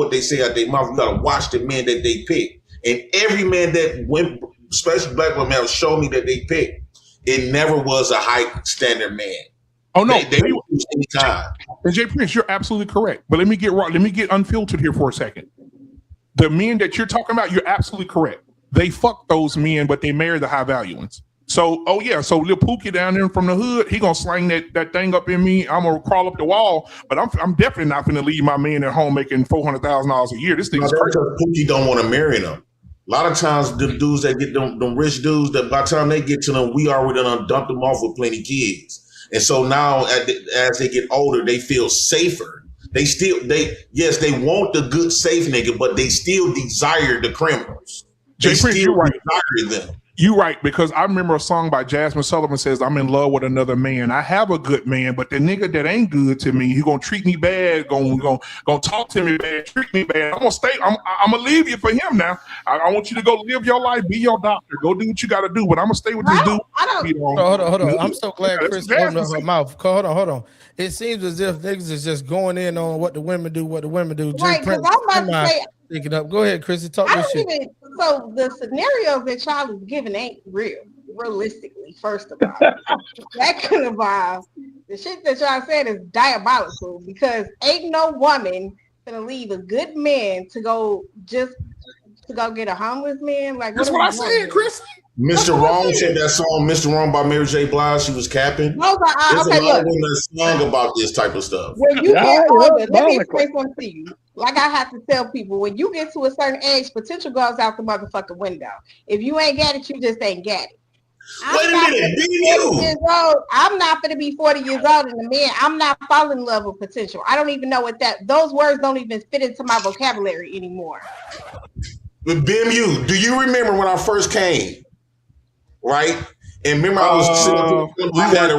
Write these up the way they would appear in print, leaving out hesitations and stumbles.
what they say out their mouth. You gotta watch the men that they pick. And every man that went, especially black women, have shown me that they picked, it never was a high standard man. Oh no, they use any time. And Jay Prince, you're absolutely correct. But let me get unfiltered here for a second. The men that you're talking about, you're absolutely correct. They fuck those men, but they marry the high value ones. So, so Lil Pookie down there from the hood, he gonna slang that thing up in me. I'm gonna crawl up the wall, but I'm definitely not gonna leave my man at home making $400,000 a year. This thing's crazy. Pookie don't want to marry them. A lot of times, the dudes that get them rich dudes, that by the time they get to them, we already done dumped them off with plenty kids. And so now, as they get older, they feel safer. They want the good, safe nigga, but they still desire the criminals. They Jay Prince, still you're right. desire them. You're right, because I remember a song by Jasmine Sullivan says, I'm in love with another man. I have a good man, but the nigga that ain't good to me, he gonna treat me bad, gonna talk to me bad, treat me bad. I'm gonna leave you for him now. I want you to go live your life, be your doctor, go do what you gotta do, but I'm gonna stay with this dude. Hold on. I'm so glad Chris opened up her mouth. Hold on. It seems as if niggas is just going in on what the women do. Right, because I'm about to say, pick it up. Go ahead, Chrissy. Talk this shit. So the scenario that y'all is giving ain't realistically, first of all. That could involve the shit that y'all said is diabolical, because ain't no woman gonna leave a good man to go get a homeless man. Like, that's what I said, Chris. Mr. Wrong said that song, Mr. Wrong by Mary J. Blige. She was capping. There's a lot of women that sung about this type of stuff. When you get older, let me explain something to you. Like I have to tell people, when you get to a certain age, potential goes out the motherfucking window. If you ain't got it, you just ain't got it. Wait a minute, I'm not going to be 40 years old, and the man, I'm not falling in love with potential. I don't even know what those words don't even fit into my vocabulary anymore. But BMU, do you remember when I first came? Right? And remember, I was I had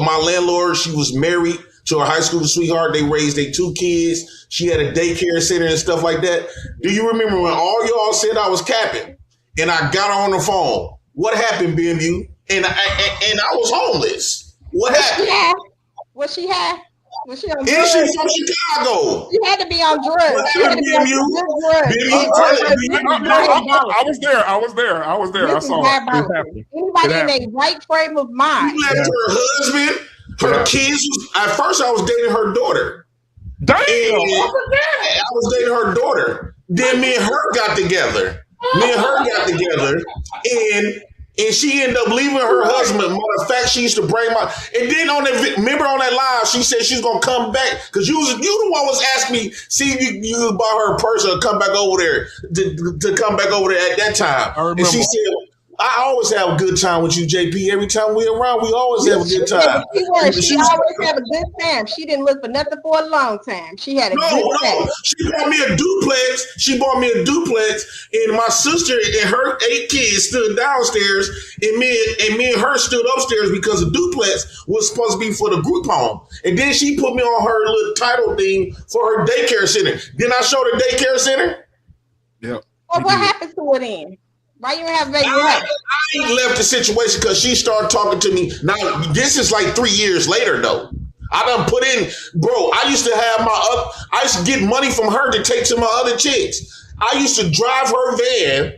my landlord, she was married to her high school sweetheart. They raised their 2 kids. She had a daycare center and stuff like that. Do you remember when all y'all said I was capping and I got on the phone? What happened, BMU? And I was homeless. What happened? What she had? Was she on drugs? Is she from Chicago? She had to be on drugs. She had to be on drugs. I was there. I saw it. Anybody in a right frame of mind? She left her husband, her kids. At first, I was dating her daughter. Damn! I was dating her daughter. Then me and her got together. And she ended up leaving her husband. Matter of fact, she used to bring and then on that live, she said she's gonna come back because you the one was asking me, see you bought her a purse or come back over there to come back over there at that time. And she said, I always have a good time with you, JP. Every time we're around, we always have a good time. She always have a good time. She didn't look for nothing for a long time. She had a good time. She bought me a duplex. And my sister and her 8 kids stood downstairs, and me and her stood upstairs because the duplex was supposed to be for the group home. And then she put me on her little title thing for her daycare center. Then I showed her daycare center. Yeah. Well, what happened to it then? Why you have baby? I left the situation because she started talking to me. Now, this is like 3 years later, though. I done put in, bro, I used to have I used to get money from her to take to my other chicks. I used to drive her van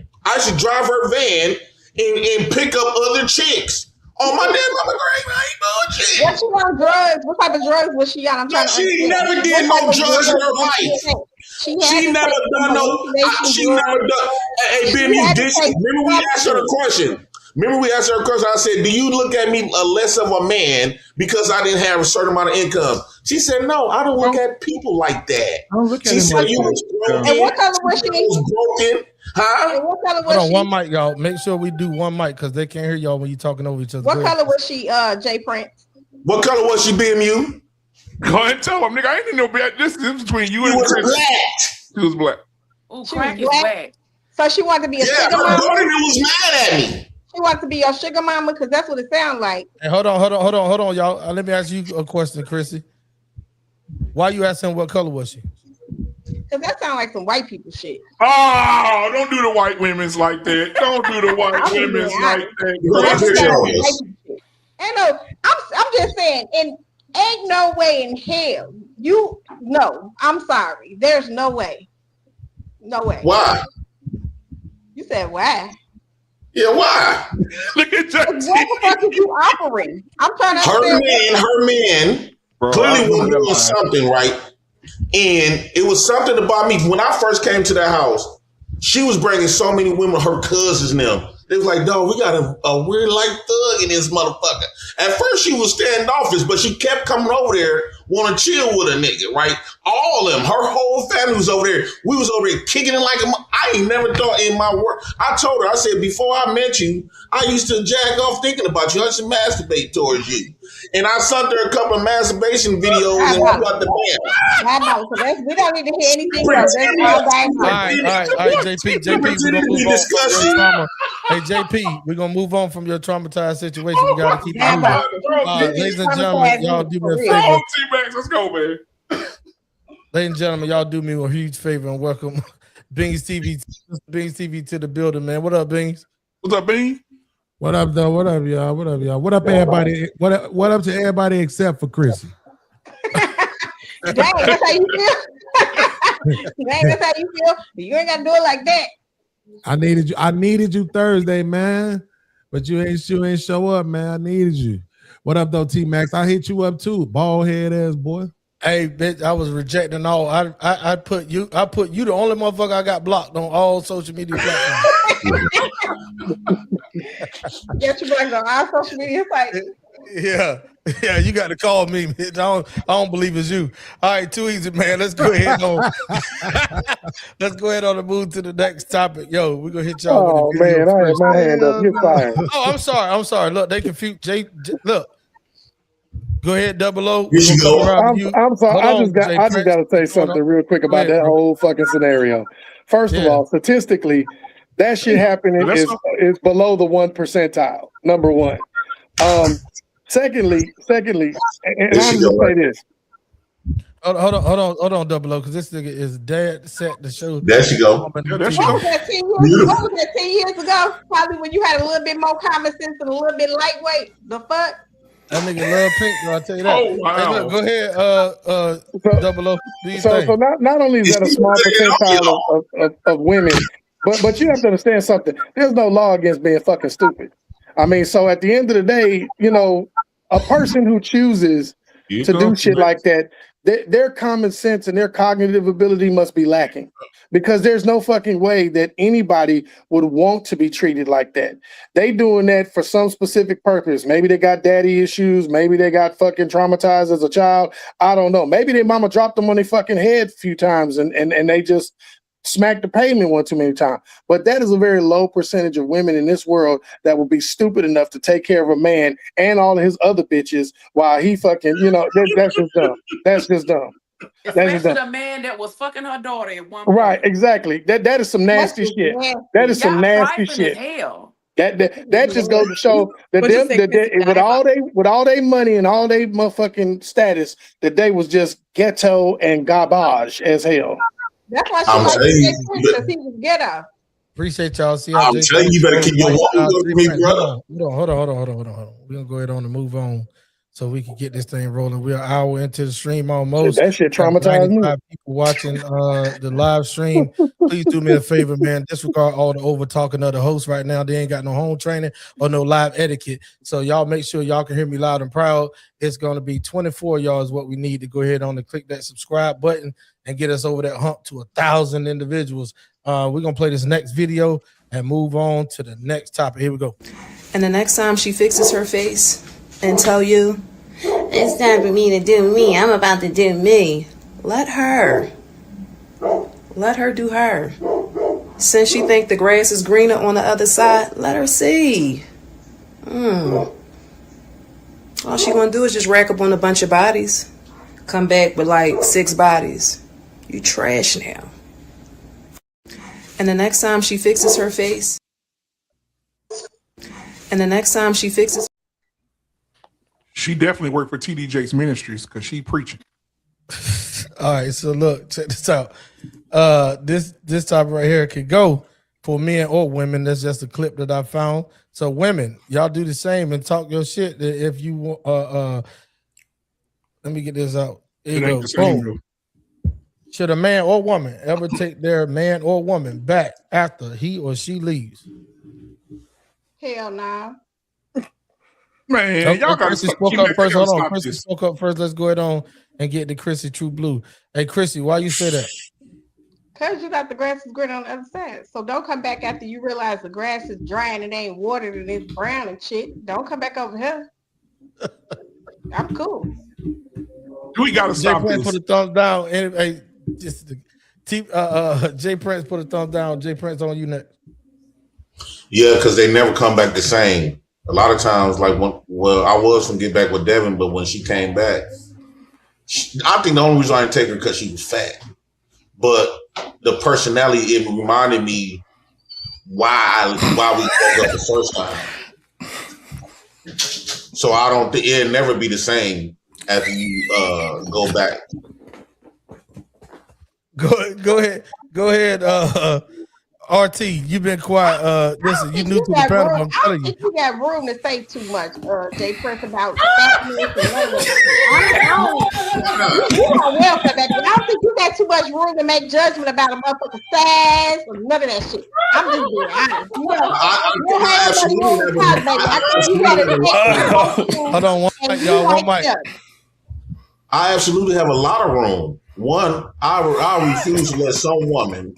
and pick up other chicks. Oh, my damn mama great, I ain't doing shit. Was she on drugs? What type of drugs was she on? She never did no drugs in her life. She never done no. Hey, Ben, remember we asked her a question. I said, do you look at me less of a man because I didn't have a certain amount of income? She said, no, I don't look at people like that. I don't look at she said, like you that. was broken. And what color was she? Broken. Huh? And what color was Hold on, she? one mic, y'all. Make sure we do one mic because they can't hear y'all when you're talking over each other. What color was she, Jay Prince? What color was she, BMU? Go ahead and tell them, nigga. I ain't in no bad. This is between you and Chris. She was black. Oh, crack is black. So she wanted to be a sugar mama? mama? Her was mad at me. She wants to be your sugar mama because that's what it sounds like. Hey, hold on, y'all. Let me ask you a question, Chrissy. Why you asking what color was she? Because that sounds like some white people shit. Oh, don't do the white women's like that. Don't do the white women's like that. And no, I'm just saying, and ain't no way in hell No, I'm sorry. There's no way. No way. Why? You said why? Yeah, why? Look at that. What the fuck is you offering? I'm trying to understand. Her man clearly was doing something, right? And it was something about me. When I first came to the house, she was bringing so many women, her cousins and them. They was like, dog, we got a weird like thug in this motherfucker. At first she was standoffish, but she kept coming over there, want to chill with a nigga, right? All of them, her whole family was over there. We was over there kicking it like I ain't never thought in my work. I told her, I said, before I met you, I used to jack off thinking about you. I used to masturbate towards you. And I sent her a couple of masturbation videos and we got the band. We don't need to hear anything else. All right, JP, Hey, JP, we're gonna move on from your traumatized situation. We gotta keep it moving. Ladies and gentlemen, y'all do me a favor. Let's go, man. Ladies and gentlemen, y'all do me a huge favor and welcome Beans TV to the building, man. What up, Beans? What's up, Beans? What up, though? What up, y'all? What up, y'all? What up, everybody? What up to everybody except for Chrissy? Dang, that's how you feel. Dang, that's how you feel. You ain't gotta do it like that. I needed you Thursday, man. But you ain't show up, man. I needed you. What up, though, T Max? I hit you up too, bald head ass boy. Hey, bitch, I was rejecting all. I put you the only motherfucker I got blocked on all social media platforms. Get you blocked on all social media sites. Yeah, you got to call me. I don't believe it's you. All right, too easy, man. Let's go ahead on. Let's go ahead on and move to the next topic. Yo, we're gonna hit y'all. Oh man, I had my hand up. You're fine. Oh, I'm sorry. Look, they confused. Look. Go ahead, Double O. I'm sorry. I just got to say something real quick about that whole fucking scenario. First of all, statistically, that shit happening is below the 1 percentile. Number one. Secondly, and I'm gonna say this. Hold on, Double O, because this nigga is dead set to show. There she go. What was that 10 years ago? Probably when you had a little bit more common sense and a little bit lightweight. The fuck? That nigga love pink, I'll tell you that. Oh, wow. Hey, look, go ahead, Double O. So not only is that a small percentile of women, but you have to understand something. There's no law against being fucking stupid. I mean, so at the end of the day, you know, a person who chooses to do shit like that, their common sense and their cognitive ability must be lacking, because there's no fucking way that anybody would want to be treated like that. They doing that for some specific purpose. Maybe they got daddy issues. Maybe they got fucking traumatized as a child. I don't know. Maybe their mama dropped them on their fucking head a few times and they just smacked the pavement one too many times. But that is a very low percentage of women in this world that will be stupid enough to take care of a man and all of his other bitches while he fucking, you know, that's just dumb. That's just dumb. Especially the man that was fucking her daughter at one point. Right, exactly. That is some nasty shit. That is some nasty shit. Hell. That just goes to show that with all they money and all they motherfucking status, that they was just ghetto and garbage as hell. That's why she because he was ghetto. Appreciate y'all. See, I'm telling you, better keep your walk. Hold on. We're gonna go ahead on and move on so we can get this thing rolling. We're an hour into the stream almost. That shit traumatized me. People watching the live stream, please do me a favor, man. Disregard all the over talking of the hosts right now. They ain't got no home training or no live etiquette. So y'all make sure y'all can hear me loud and proud. It's gonna be 24 y'all is what we need to go ahead on and click that subscribe button and get us over that hump to 1,000 individuals. We're gonna play this next video and move on to the next topic. Here we go. And the next time she fixes her face and tell you, it's time for me to do me, I'm about to do me, let her do her. Since she think the grass is greener on the other side, let her see. All she gonna do is just rack up on a bunch of bodies, come back with like 6 bodies. You trash now. And the next time she fixes her face, she definitely worked for TD Jakes Ministries because she preaching. All right, so look, check this out. This topic right here could go for men or women. That's just a clip that I found. So women, y'all do the same and talk your shit. If you let me get this out. There It you ain't go. the same. Boom. Should a man or woman ever take their man or woman back after he or she leaves? Hell no. Man, Okay, y'all gotta Chrissy stop. spoke up Y'all first. gotta Hold on. stop Chrissy this. spoke up first. Let's go ahead on and get to Chrissy True Blue. Hey, Chrissy, why you say that? Because you got the grass is green on the other side. So don't come back after you realize the grass is dry and it ain't watered and it's brown and shit. Don't come back over here. I'm cool. We gotta Jay stop Prince this. put a thumbs down. Hey, just Jay Prince put a thumbs down. Jay Prince on you next. Yeah, because they never come back the same. A lot of times, like I was from Get Back with Devin, but when she came back, I think the only reason I didn't take her because she was fat. But the personality, it reminded me why we broke up the first time. So I don't think it'll never be the same after you go back. Go ahead. RT, you've been quiet. Listen, you new to the panel. I'm I telling don't you. think you got room to say too much, Jay Prince, about fatness and none of that. You on welfare, baby. I don't think you got too much room to make judgment about a motherfucker's size or none of that shit. I'm just being honest. You know, you have much room to talk, baby. I think you gotta take Hold on, one mic, y'all. One mic. I absolutely have a lot of room. One, I refuse to let some woman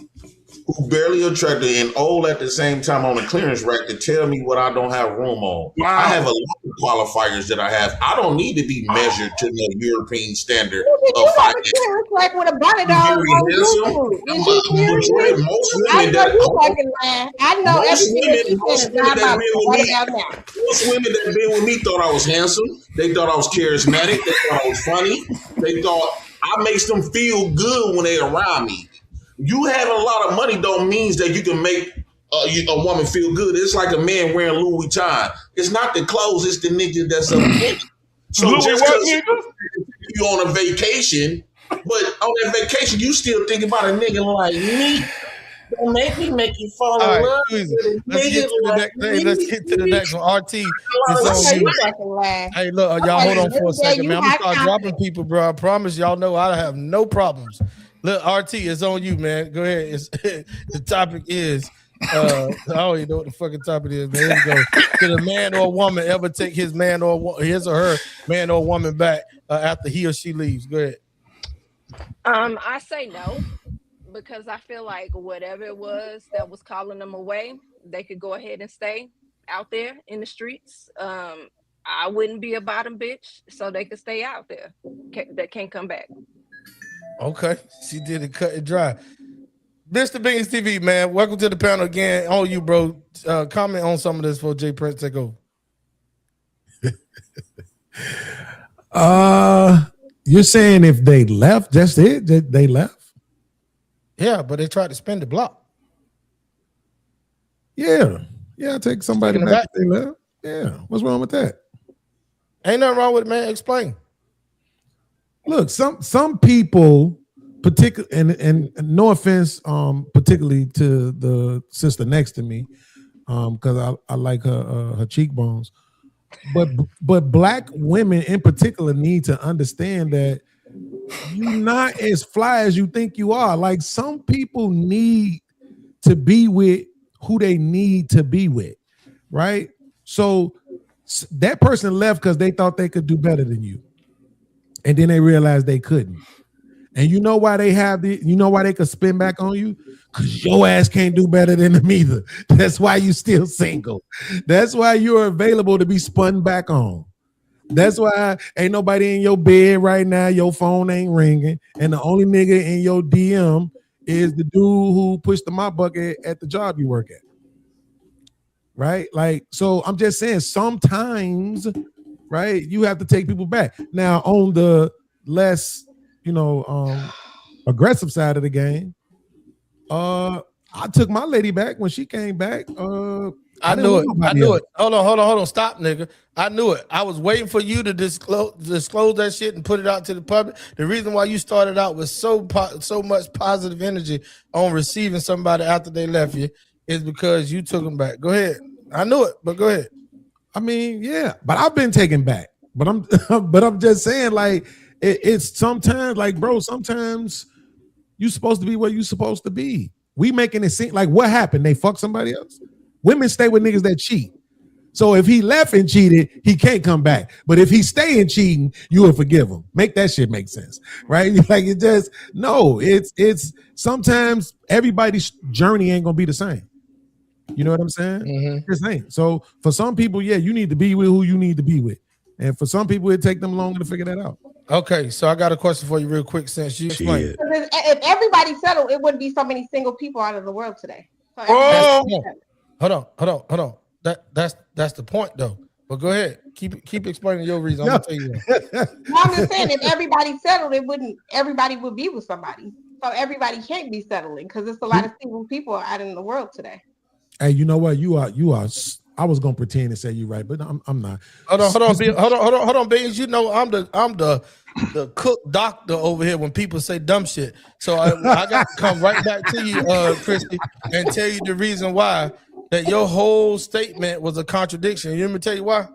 who barely attractive and old at the same time on the clearance rack to tell me what I don't have room on. Wow. I have a lot of qualifiers that I have. I don't need to be measured to the European standard of finance. Like with a bonnet on YouTube. Is you serious? Most I women know that you fucking lying. I know everything that you said is diabolical right about now. Most women that been with me thought I was handsome. They thought I was charismatic. They thought I was funny. They thought I makes them feel good when they around me. You having a lot of money don't means that you can make a woman feel good. It's like a man wearing Louis Vuitton. It's not the clothes, it's the nigga that's up in it. So Louis just what, because nigga? you on a vacation, but on that vacation, you still think about a nigga like me. Don't make me make you fall in love with a nigga like me. Let's get to the next one. RT, it's on you. Hey, look, y'all hold on for a second, man. I'm gonna start dropping people, bro. I promise y'all know I have no problems. Look, RT, it's on you, man. Go ahead. The topic is I don't even know what the fucking topic is, man. Here we go. Should a man or a woman ever take his or her man or woman back after he or she leaves? Go ahead. I say no, because I feel like whatever it was that was calling them away, they could go ahead and stay out there in the streets. I wouldn't be a bottom bitch, so they could stay out there. They can't come back. Okay, she did it cut it dry. Mr. Bing's TV, man, welcome to the panel again. On you, bro. Comment on some of this before Jay Prince take over. You're saying if they left, that's it? They left? Yeah, but they tried to spin the block. Yeah, take somebody back if they left. Yeah, what's wrong with that? Ain't nothing wrong with it, man. Explain. Look, some people, particularly, and no offense, particularly to the sister next to me, because I like her cheekbones, but black women in particular need to understand that you're not as fly as you think you are. Like, some people need to be with who they need to be with, right? So that person left because they thought they could do better than you. And then they realized they couldn't. And you know why they could spin back on you? Because your ass can't do better than them either. That's why you still single. That's why you're available to be spun back on. That's why ain't nobody in your bed right now. Your phone ain't ringing. And the only nigga in your DM is the dude who pushed the mop bucket at the job you work at. Right? Like, so I'm just saying sometimes, right, you have to take people back. Now, on the less, aggressive side of the game, I took my lady back when she came back. I knew it. Hold on. Stop, nigga. I knew it. I was waiting for you to disclose that shit and put it out to the public. The reason why you started out with so much positive energy on receiving somebody after they left you is because you took them back. Go ahead. I knew it, but go ahead. I mean, yeah, but I've been taken back. But I'm just saying, like, It's sometimes like, bro, sometimes you supposed to be where you supposed to be. We making it seem like what happened? They fuck somebody else. Women stay with niggas that cheat. So if he left and cheated, he can't come back. But if he stay and cheating, you will forgive him. Make that shit make sense, right? Like it just no. It's sometimes everybody's journey ain't gonna be the same. You know what I'm saying? Mm-hmm. This ain't. So for some people, yeah, you need to be with who you need to be with, and for some people, it take them longer to figure that out. Okay, so I got a question for you, real quick. Since you explained, if everybody settled, it wouldn't be so many single people out of the world today. So hold on. That's the point, though. But go ahead, keep explaining your reason. I'm gonna tell you that. No, I'm just saying, if everybody settled, everybody would be with somebody. So everybody can't be settling because there's a lot of single people out in the world today. Hey, you know what? You are. I was gonna pretend to say you right, but I'm not. Hold on, Beans. You know I'm the cook doctor over here when people say dumb shit. So I got to come right back to you, Christy, and tell you the reason why that your whole statement was a contradiction. You let me tell you why?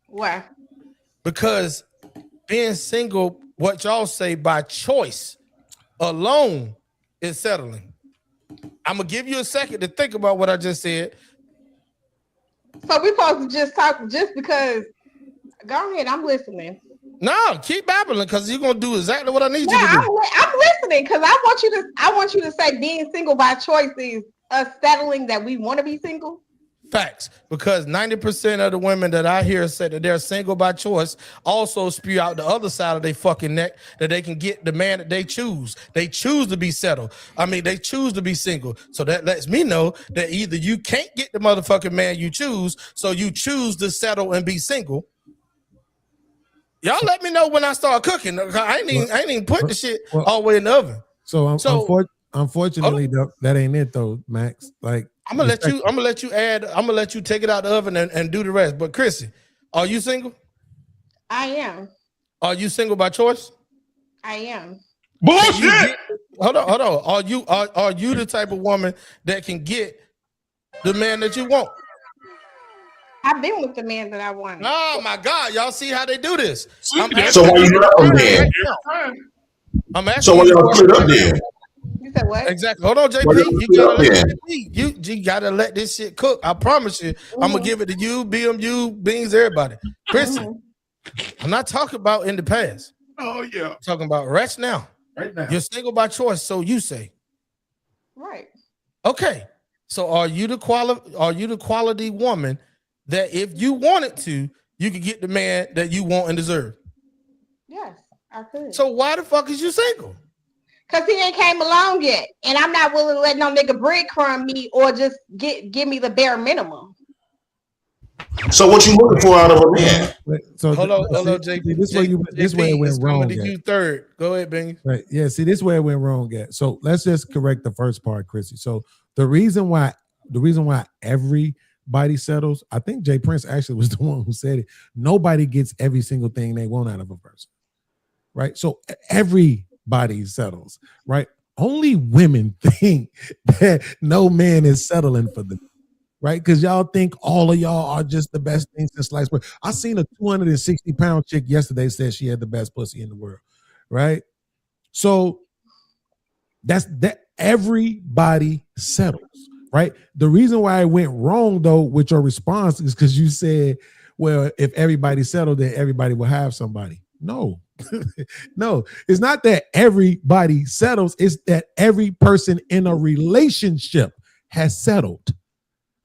Why? Because being single, what y'all say by choice alone is settling. I'm gonna give you a second to think about what I just said. So we supposed to just talk just because. Go ahead, I'm listening. No, keep babbling because you're gonna do exactly what I need you to do. I'm listening because I want you to say being single by choice is us settling that we want to be single. Facts, because 90% of the women that I hear say that they're single by choice also spew out the other side of their fucking neck that they can get the man that they choose. They choose to be settled. I mean, they choose to be single. So that lets me know that either you can't get the motherfucking man you choose, so you choose to settle and be single. Y'all let me know when I start cooking. I ain't even put the shit all the way in the oven. So unfortunately, that ain't it though, Max. Like I'm gonna let you take it out the oven and do the rest. But Chrissy, are you single? I am. Are you single by choice? I am. Bullshit. Hold on. Are you the type of woman that can get the man that you want? I've been with the man that I wanted. Oh my God, y'all see how they do this? So why you not up then? I'm asking. So why y'all cleared up then? You said what? Exactly. Hold on, JP. You gotta let this shit cook. I promise you. I'm gonna give it to you, BMU, Beans, everybody. Chrissy, I'm not talking about in the past. Oh yeah. I'm talking about right now. Right now. You're single by choice, so you say. Right. Okay. So are you the quality woman that if you wanted to, you could get the man that you want and deserve? Yes, I could. So why the fuck is you single? Because he ain't came along yet. And I'm not willing to let no nigga breadcrumb me or just give me the bare minimum. So what you looking for out of a man? So hello, JP. This way it went wrong. You third. Go ahead, Bing. Right. Yeah. See, this way it went wrong. At. So let's just correct the first part, Chrissy. So the reason why everybody settles, I think Jay Prince actually was the one who said it. Nobody gets every single thing they want out of a person. Right. So everybody settles. Right. Only women think that no man is settling for them. Right, because y'all think all of y'all are just the best things since sliced bread. I seen a 260-pound chick yesterday said she had the best pussy in the world. Right, so that's that. Everybody settles. Right. The reason why it went wrong though with your response is because you said, "Well, if everybody settled, then everybody will have somebody." No, no, it's not that everybody settles. It's that every person in a relationship has settled.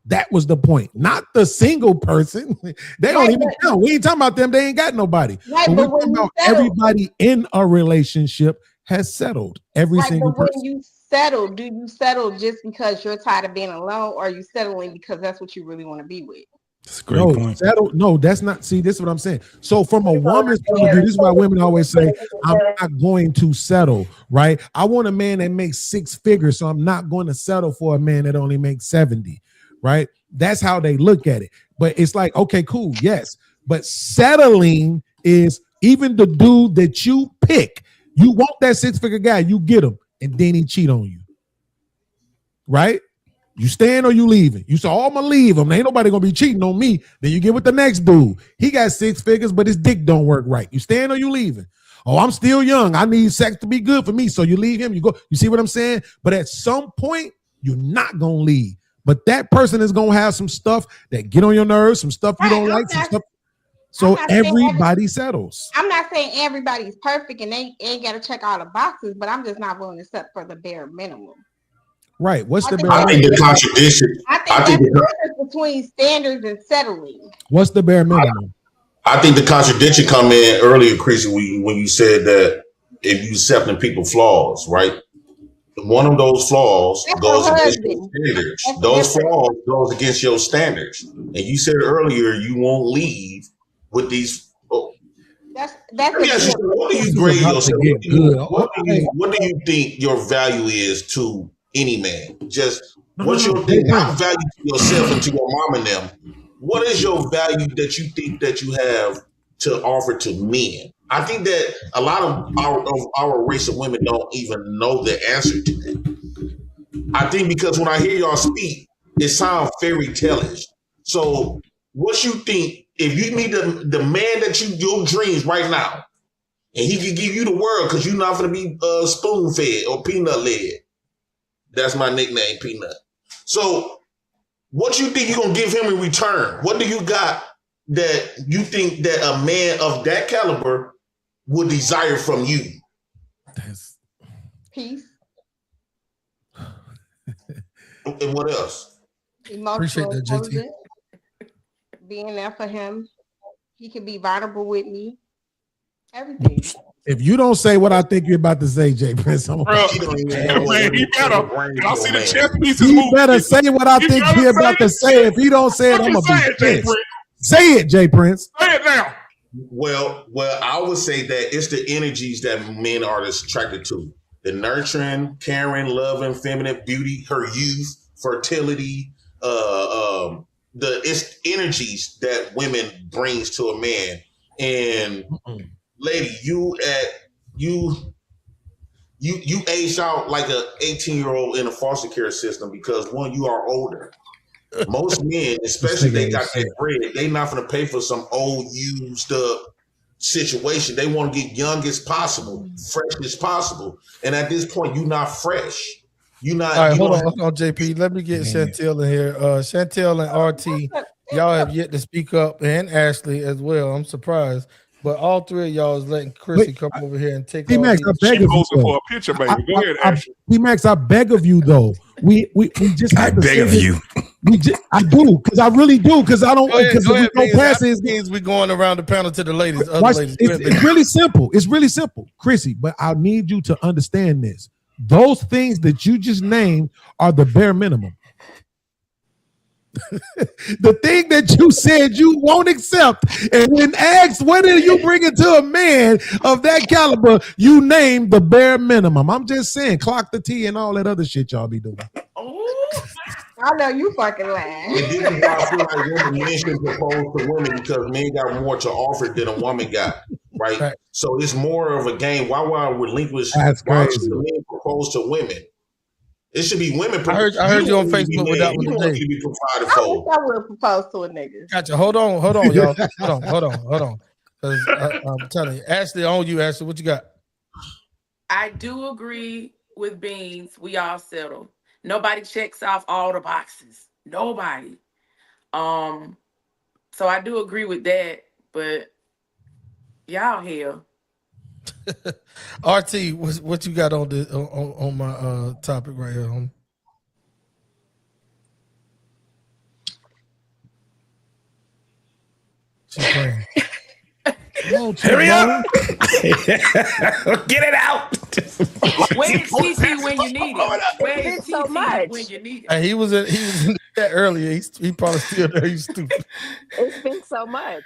That was the point, not the single person. They don't even count. We ain't talking about them. They ain't got nobody. Right, but we're talking about everybody in a relationship has settled. Every single person. When you settle, do you settle just because you're tired of being alone, or are you settling because that's what you really want to be with? That's a great point. No, that's not. See, this is what I'm saying. So from a woman's point of view, this is why women always say, I'm not going to settle, right? I want a man that makes 6 figures, so I'm not going to settle for a man that only makes 70. Right? That's how they look at it. But it's like, okay, cool, yes. But settling is even the dude that you pick. You want that 6-figure guy, you get him, and then he cheat on you. Right? You staying or you leaving? You say, oh, I'm gonna leave him. Ain't nobody gonna be cheating on me. Then you get with the next dude. He got 6 figures, but his dick don't work right. You staying or you leaving? Oh, I'm still young. I need sex to be good for me. So you leave him, you go. You see what I'm saying? But at some point, you're not gonna leave. But that person is gonna have some stuff that get on your nerves, some stuff you don't like, some stuff. So everybody settles. I'm not saying everybody's perfect and they ain't got to check all the boxes, but I'm just not willing to set for the bare minimum. Right. What's the bare minimum? I think the contradiction. I think the difference between standards and settling. What's the bare minimum? I think the contradiction come in earlier, Chris, when you said that if you accepting people's flaws, right? One of those flaws goes against your standards. Those flaws goes against your standards. And you said earlier you won't leave with these. That's what do you grade yourself? What do you think your value is to any man? Just what's your thing? Not value to yourself and to your mom and them. What is your value that you think that you have to offer to men? I think that a lot of our race of women don't even know the answer to that. I think because when I hear y'all speak, it sounds fairy tale-ish. So what you think, if you meet the man that your dreams right now, and he can give you the world because you're not going to be spoon-fed or peanut-led. That's my nickname, Peanut. So what you think you're going to give him in return? What do you got that you think that a man of that caliber would desire from you? Peace. And what else? Emotional intelligence. Being there for him. He can be vulnerable with me. Everything. If you don't say what I think you're about to say, Jay Prince, I'm man, he better. I see the chess pieces. He better say what I think he's about to say. If he don't say it, I'm gonna be pissed. Say it, Jay Prince. Say it now. Well, I would say that it's the energies that men are attracted to. The nurturing, caring, loving, feminine beauty, her youth, fertility, it's energies that women brings to a man. And lady, you aged out like a 18-year-old in a foster care system because one, you are older. Most men, especially they got that bread, they not gonna pay for some old used up situation. They want to get young as possible, fresh as possible. And at this point, you're not fresh. You're not. All right, hold on, JP. Let me get Chantel in here. Chantel and RT, y'all have yet to speak up, and Ashley as well. I'm surprised. But all three of y'all is letting Chrissy come over here and take P-Max, I beg of you. For a picture, baby. Go ahead, Ashley. P-Max, I beg of you, though. We just have to beg of you. I do, because I really do, because I don't. Because if we don't pass it, means we're going around the panel to the ladies. It's really simple. It's really simple, Chrissy. But I need you to understand this. Those things that you just named are the bare minimum. The thing that you said you won't accept, and when asked what are you bringing to a man of that caliber, you name the bare minimum. I'm just saying, clock the T and all that other shit y'all be doing. I know you fucking lying. And this is why I feel like men should propose to women because men got more to offer than a woman got, right? So it's more of a game. Why would I relinquish? That's why crazy. should men propose to women? It should be women. I heard you on Facebook with that one today. To be provided I for. wish I would propose to a nigga. Gotcha. Hold on, y'all. Hold on. Because I'm telling you, Ashley, on you, Ashley. What you got? I do agree with Beans. We all settle. Nobody checks off all the boxes. Nobody. So I do agree with that, but y'all hell. RT, what you got on the on my topic right here, homie? She's praying. Hurry up! Get it out. Where is TT when you need it? Where is It's so TT much. when you need it? Hey, he was in the chat earlier. He probably still there. He's stupid. It's been so much.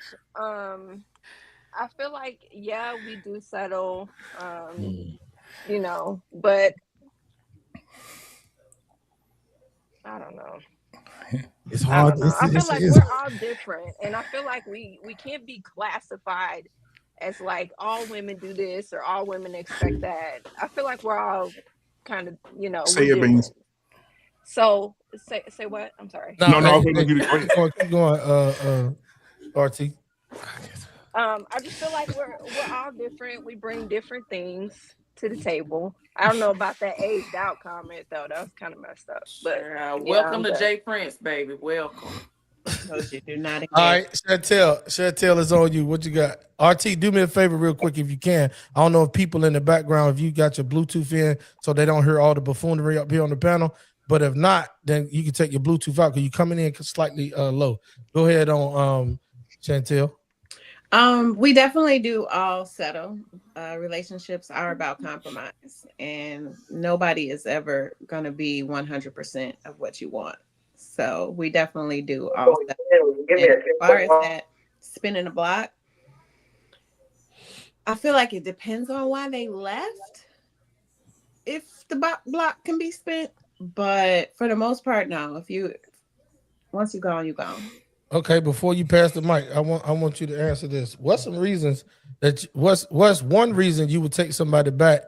I feel like, yeah, we do settle, you know, but I don't know. It's hard. I feel like we're all different, and I feel like we can't be classified as like all women do this or all women expect that. I feel like we're all kind of, you know. Say it, Beans. So say what? I'm sorry. No. Keep going, RT. I just feel like we're all different. We bring different things to the table. I don't know about that aged out comment though. That was kind of messed up. But Welcome to Jay Prince, baby. Welcome. Told you, do not engage. All right, Chantel is on you. What you got? RT, do me a favor real quick if you can. I don't know if people in the background, if you got your Bluetooth in so they don't hear all the buffoonery up here on the panel. But if not, then you can take your Bluetooth out because you're coming in slightly low. Go ahead on Chantel. We definitely do all settle. Relationships are about compromise, and nobody is ever going to be 100% of what you want. So we definitely do all settle. And as far as that spinning the block, I feel like it depends on why they left. If the block can be spent, but for the most part, no. Once you're gone, you're gone. Okay, before you pass the mic, I want you to answer this. What's some reasons what's one reason you would take somebody back,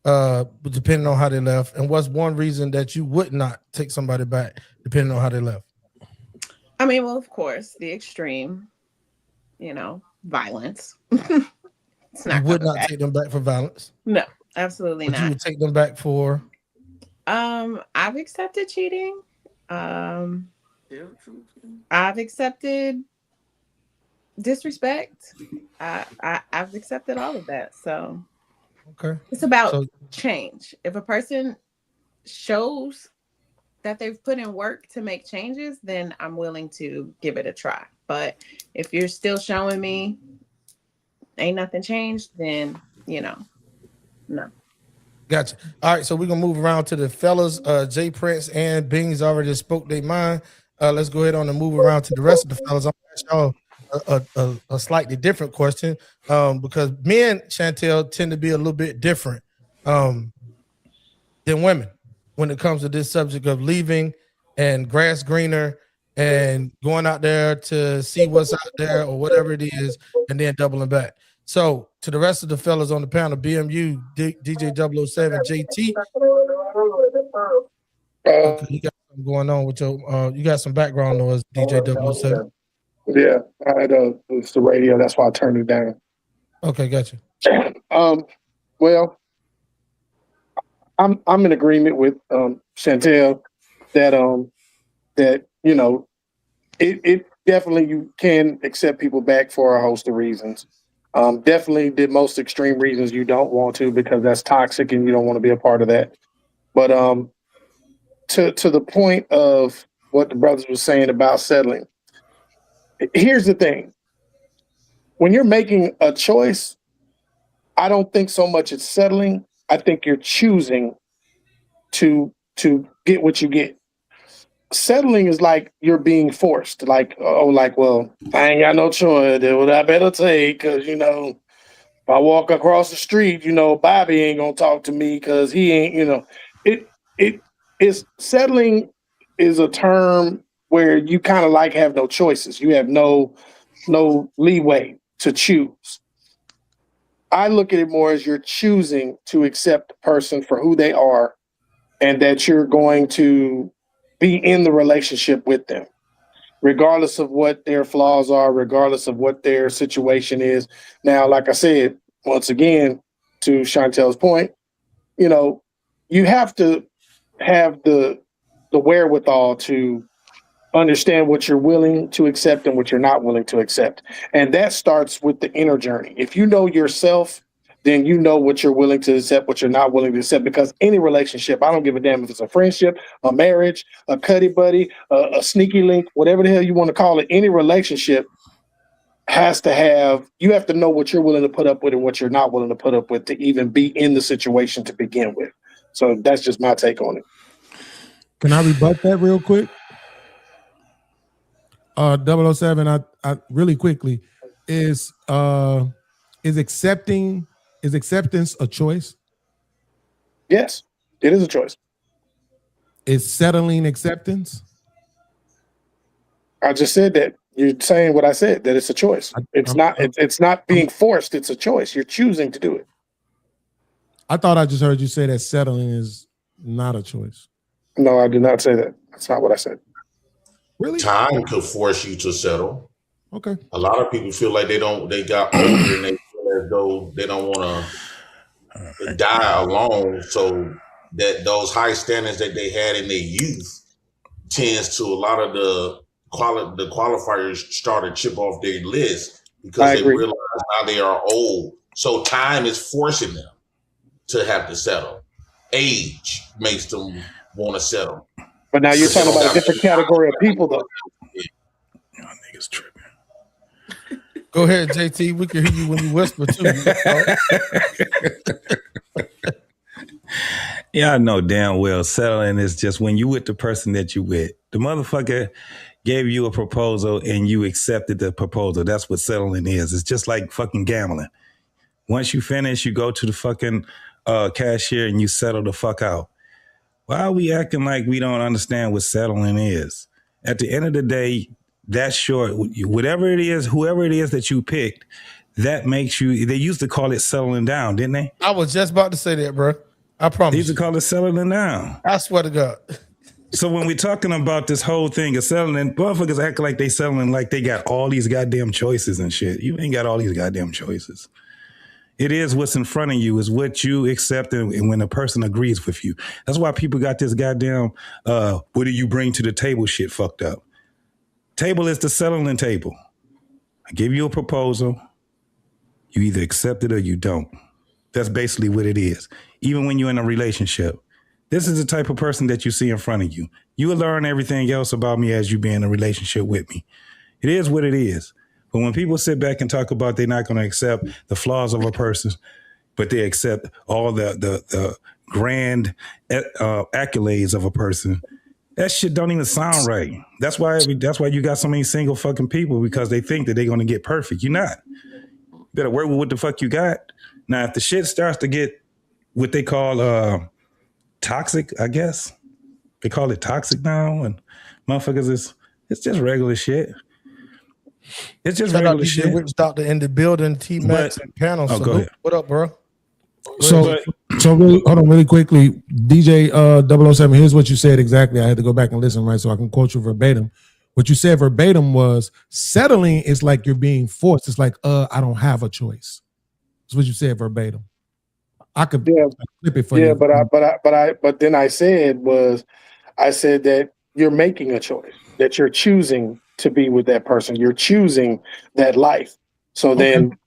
depending on how they left, and what's one reason that you would not take somebody back, depending on how they left? I mean, well, of course, the extreme, violence. It's not. You would not take them back for violence. No, absolutely not. You would take them back for. I've accepted cheating. I've accepted disrespect. I've accepted all of that. So okay, it's about change. If a person shows that they've put in work to make changes, then I'm willing to give it a try. But if you're still showing me ain't nothing changed, then no. Gotcha. All right, so we're gonna move around to the fellas. Jay Prince and Bings already spoke their mind. Let's go ahead on and move around to the rest of the fellas. I'm gonna ask y'all a slightly different question because men, Chantel, tend to be a little bit different than women when it comes to this subject of leaving and grass greener and going out there to see what's out there or whatever it is, and then doubling back. So to the rest of the fellas on the panel, BMU, DJ 007, JT. Okay, you got something going on with your you got some background noise, DJ 007. Yeah, it's the radio, that's why I turned it down. Okay, gotcha. Well, I'm in agreement with Chantel that it definitely you can accept people back for a host of reasons. Definitely the most extreme reasons you don't want to because that's toxic and you don't want to be a part of that. But to the point of what the brothers were saying about settling, here's the thing. When you're making a choice, I don't think so much it's settling. I think you're choosing to get what you get. Settling is like you're being forced. Well, I ain't got no choice. That's what I better take because, if I walk across the street, Bobby ain't going to talk to me because he ain't, it is settling is a term where you kind of have no choices. You have no leeway to choose. I look at it more as you're choosing to accept the person for who they are and that you're going to be in the relationship with them, regardless of what their flaws are, regardless of what their situation is. Now, like I said, once again, to Chantel's point, you have to have the wherewithal to understand what you're willing to accept and what you're not willing to accept. And that starts with the inner journey. If you know yourself, then you know what you're willing to accept, what you're not willing to accept, because any relationship, I don't give a damn if it's a friendship, a marriage, a cuddy buddy, a sneaky link, whatever the hell you want to call it, any relationship has to have, you have to know what you're willing to put up with and what you're not willing to put up with to even be in the situation to begin with. So that's just my take on it. Can I rebut that real quick? 007, I really quickly, is acceptance a choice? Yes, it is a choice. Is settling acceptance? I just said that. You're saying what I said, that it's a choice. It's not being forced, it's a choice. You're choosing to do it. I thought I just heard you say that settling is not a choice. No, I did not say that. That's not what I said. Really? Time could force you to settle. Okay. A lot of people feel like they got older and they feel as though they don't want to die alone. So that those high standards that they had in their youth tends to a lot of the qualifiers start to chip off their list because I they agree. realize now they are old. So time is forcing them to have to settle. Age makes them want to settle. But now you're Because they talking don't about a got different category of people, though. Y'all niggas tripping. Go ahead, JT. We can hear you when you whisper too. Yeah, I know damn well settling is just when you with the person that you with. The motherfucker gave you a proposal and you accepted the proposal. That's what settling is. It's just like fucking gambling. Once you finish, you go to the fucking cashier and you settle the fuck out. Why are we acting like we don't understand what settling is? At the end of the day, that's short. Whatever it is, whoever it is that you picked, that makes you, they used to call it settling down, didn't they? I was just about to say that, bro. I promise. They used to call it settling down. I swear to God. So when we're talking about this whole thing of settling, motherfuckers act like they settling like they got all these goddamn choices and shit. You ain't got all these goddamn choices. It is what's in front of you, is what you accept, and when a person agrees with you. That's why people got this goddamn, what do you bring to the table shit fucked up. Table is the settling table. I give you a proposal. You either accept it or you don't. That's basically what it is. Even when you're in a relationship, this is the type of person that you see in front of you. You will learn everything else about me as you be in a relationship with me. It is what it is. But when people sit back and talk about they're not going to accept the flaws of a person, but they accept all the grand accolades of a person, that shit don't even sound right. That's why you got so many single fucking people, because they think that they're going to get perfect. You're not. You better work with what the fuck you got. Now, if the shit starts to get what they call toxic, I guess they call it toxic now, and motherfuckers it's just regular shit. It's just Shout out regular DJ shit. Witch Doctor in the building, T Max and panel. Go ahead. What up, bro? So really, hold on really quickly. DJ 007, here's what you said exactly. I had to go back and listen, right? So I can quote you verbatim. What you said verbatim was settling is like you're being forced. It's like, I don't have a choice. That's what you said verbatim. I could flip it for you. But then I said that you're making a choice, that you're choosing to be with that person. You're choosing that life. So then,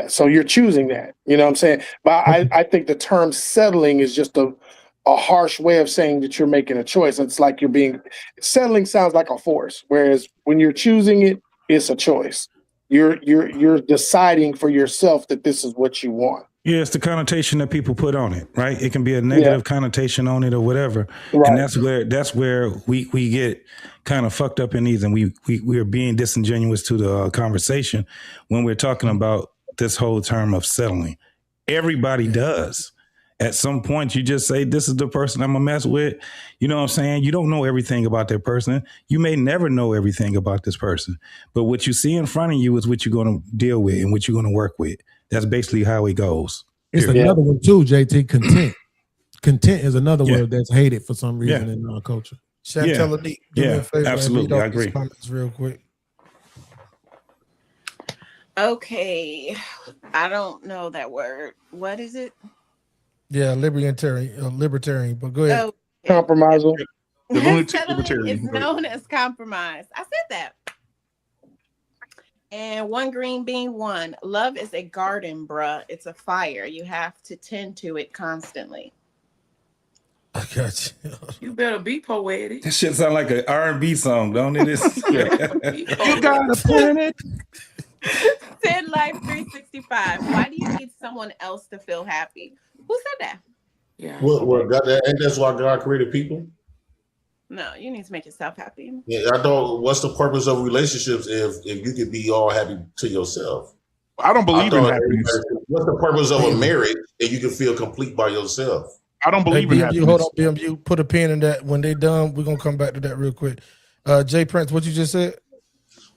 so you're choosing that. You know what I'm saying? But I think the term settling is just a harsh way of saying that you're making a choice. It's like settling sounds like a force, whereas when you're choosing it, it's a choice. You're deciding for yourself that this is what you want. Yeah, it's the connotation that people put on it, right? It can be a negative connotation on it or whatever. Right. And that's where we get kind of fucked up in these, and we are being disingenuous to the conversation when we're talking about this whole term of settling. Everybody does. At some point, you just say, this is the person I'm gonna mess with. You know what I'm saying? You don't know everything about that person. You may never know everything about this person. But what you see in front of you is what you're gonna deal with and what you're gonna work with. That's basically how it goes. It's another one too, JT, content. Content is another word that's hated for some reason in our culture. Chantel, do me a favor, absolutely. I agree. Comments real quick. Okay. I don't know that word. What is it? Yeah, libertarian, but go ahead. Oh, compromiser. The lunatic libertarian. It's known as compromise. I said that. And one green bean, one. Love is a garden, bruh. It's a fire. You have to tend to it constantly. I got you. You better be poetic. This shit sound like an R&B song, don't it? You got a planet. 10 Life 365. Why do you need someone else to feel happy? Who said that? Yeah. Well, ain't that's why God created people? No, you need to make yourself happy. Yeah, I don't. What's the purpose of relationships if you could be all happy to yourself? I don't believe in happiness. What's the purpose of a marriage if you can feel complete by yourself? I don't believe in happiness. Hold on, BMU. Put a pin in that. When they done, we're gonna come back to that real quick. Jay Prince, what you just said?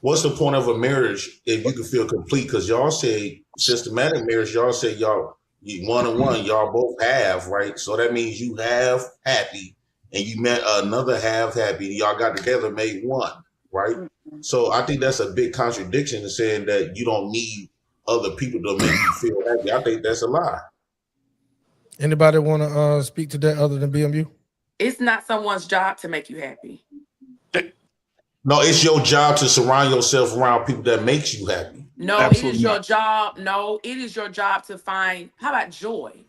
What's the point of a marriage if you can feel complete? Because y'all say systematic marriage. Y'all say y'all one and one. Y'all both have, right? So that means you have happy, and you met another half happy. Y'all got together, made one. right? So I think that's a big contradiction in saying that you don't need other people to make you feel happy. I think that's a lie. Anybody want to speak to that other than BMU? It's not someone's job to make you happy. No, it's your job to surround yourself around people that makes you happy. No, Absolutely it is your not. job. No, it is your job to find. How about joy?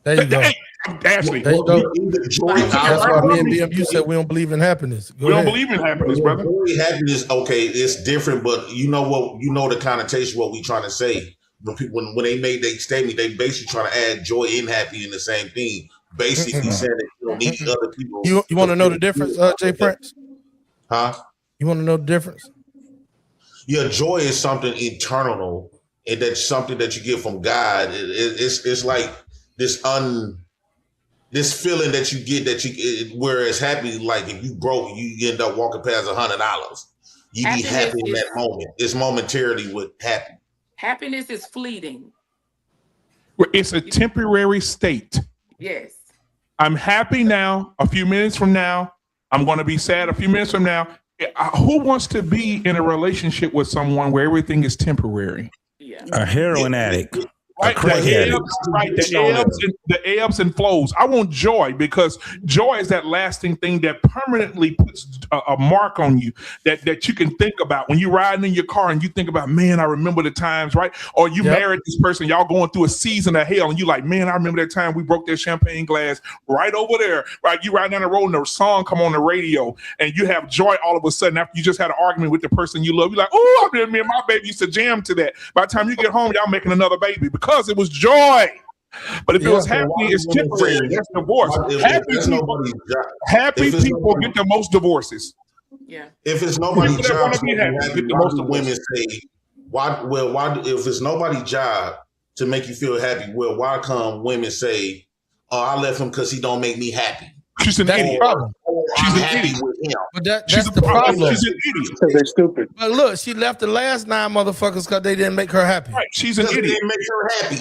There you go. Hey, Ashley, There you go. Joy, That's why me and BMU said we don't believe in happiness. Go we don't ahead. believe in happiness, brother. Joy, happiness, okay, it's different, but you know what? You know the connotation what we trying to say. When people when they made their statement, they basically trying to add joy and happy in the same thing. Basically saying that you don't need other people. You want to know the difference, Jay Prince? Huh? You want to know the difference? Yeah, joy is something eternal, and that's something that you get from God. It's like this feeling that you get whereas happy, like if you broke, you end up walking past $100. You be happy in that moment. It's momentarily with happy. Happiness is fleeting. It's a temporary state. Yes. I'm happy now. A few minutes from now, I'm going to be sad. A few minutes from now, who wants to be in a relationship with someone where everything is temporary? Yeah. A heroin addict. Right, the ebbs and flows. I want joy because joy is that lasting thing that permanently puts a mark on you that you can think about when you're riding in your car and you think about, man, I remember the times, right? Or you married this person, y'all going through a season of hell, and you like, man, I remember that time we broke that champagne glass right over there, right? You ride down the road and a song come on the radio, and you have joy all of a sudden after you just had an argument with the person you love. You're like, oh, me and my baby used to jam to that. By the time you get home, y'all making another baby because it was joy. But if it was happy, it's temporary. That's divorce. Happy people get the most divorces. Yeah. If it's nobody's job to happy, why do women say, why if it's nobody's job to make you feel happy, well, why come women say, oh, I left him because he don't make me happy? She's an idiot. She's happy with him. But that's the problem. She's an idiot. Because they're stupid. But look, she left the last 9 motherfuckers because they didn't make her happy. Right. She's an idiot. They didn't make her happy.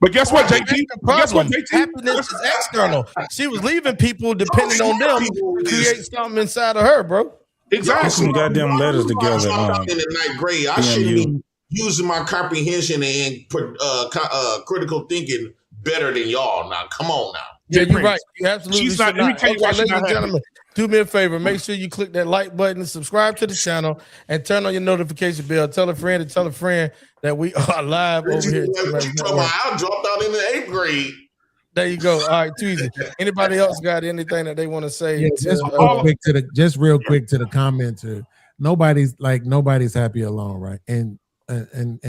But guess what, JT? Guess what, JT? Happiness is external. She was leaving people depending on them to create something inside of her, bro. Exactly. Some goddamn letters together. In the ninth grade, I shouldn't be using my comprehension and critical thinking better than y'all. Now, come on now. Yeah, you're right. You absolutely she's not. Let me tell you why she's ladies and gentlemen, do me a favor. Make sure you click that like button, subscribe to the channel, and turn on your notification bell. Tell a friend to tell a friend that we are live over here. I dropped out in the 8th grade. There you go. All right, too easy. Anybody else got anything that they want to say? Yeah, just real quick to the commenter. Nobody's happy alone, right? And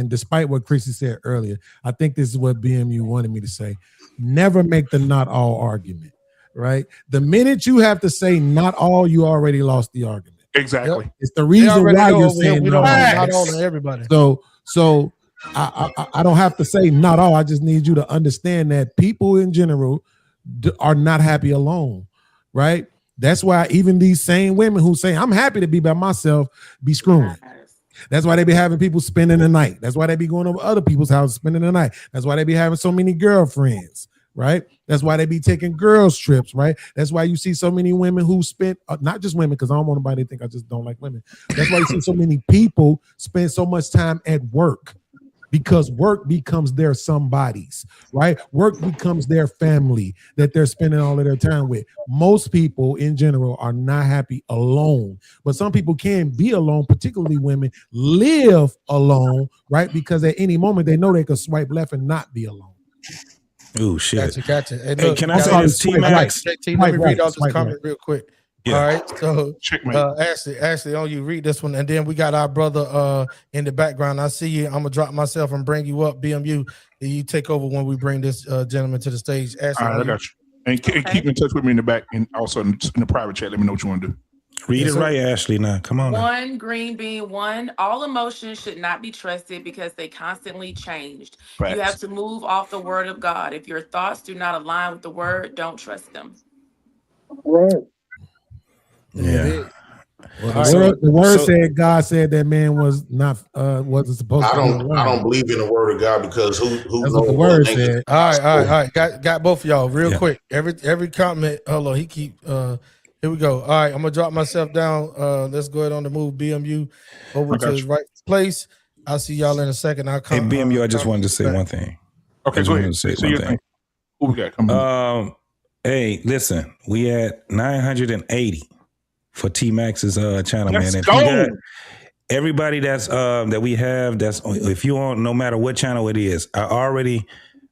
despite what Chrissy said earlier, I think this is what BMU wanted me to say. Never make the not all argument, right? The minute you have to say not all, you already lost the argument. Exactly. Yep. It's the reason why you're saying we don't not all to everybody. So I don't have to say not all. I just need you to understand that people in general are not happy alone, right? That's why even these same women who say I'm happy to be by myself be screwing. That's why they be having people spending the night. That's why they be going over other people's houses spending the night. That's why they be having so many girlfriends, right? That's why they be taking girls trips, right? That's why you see so many women who spend, not just women, because I don't want nobody to think I just don't like women. That's why you see so many people spend so much time at work, because work becomes their somebody's, right? Work becomes their family that they're spending all of their time with. Most people in general are not happy alone, but some people can be alone, particularly women live alone, right? Because at any moment they know they could swipe left and not be alone. Oh, shit. Gotcha. Hey, can I say this, T-Max? Let me read off this comment real quick. Yeah. All right, so Ashley, on you read this one, and then we got our brother in the background. I see you. I'm gonna drop myself and bring you up. BMU, you take over when we bring this gentleman to the stage. Ashley, all right, I got you. And keep in touch with me in the back, and also in the private chat. Let me know what you want to do. Read it right, Ashley. Now, come on. One green bean. One. All emotions should not be trusted because they constantly changed. Facts. You have to move off the word of God. If your thoughts do not align with the word, don't trust them. Right. Yeah. Well, the word said God said that man was not wasn't supposed to. I don't believe in the word of God because who That's what the word said. All right. Got both of y'all real quick. Every comment. Hold on, he Here we go. All right, I'm gonna drop myself down. Let's go ahead on the move BMU over to his right place. I'll see y'all in a second. I'll come. Hey, BMU, I just wanted to say one thing. Okay, go ahead. Say one thing. Who we got coming? Hey, listen, we at 980 for T Max's channel, Let's man. go. Everybody that's that we have, that's if you on, no matter what channel it is, I already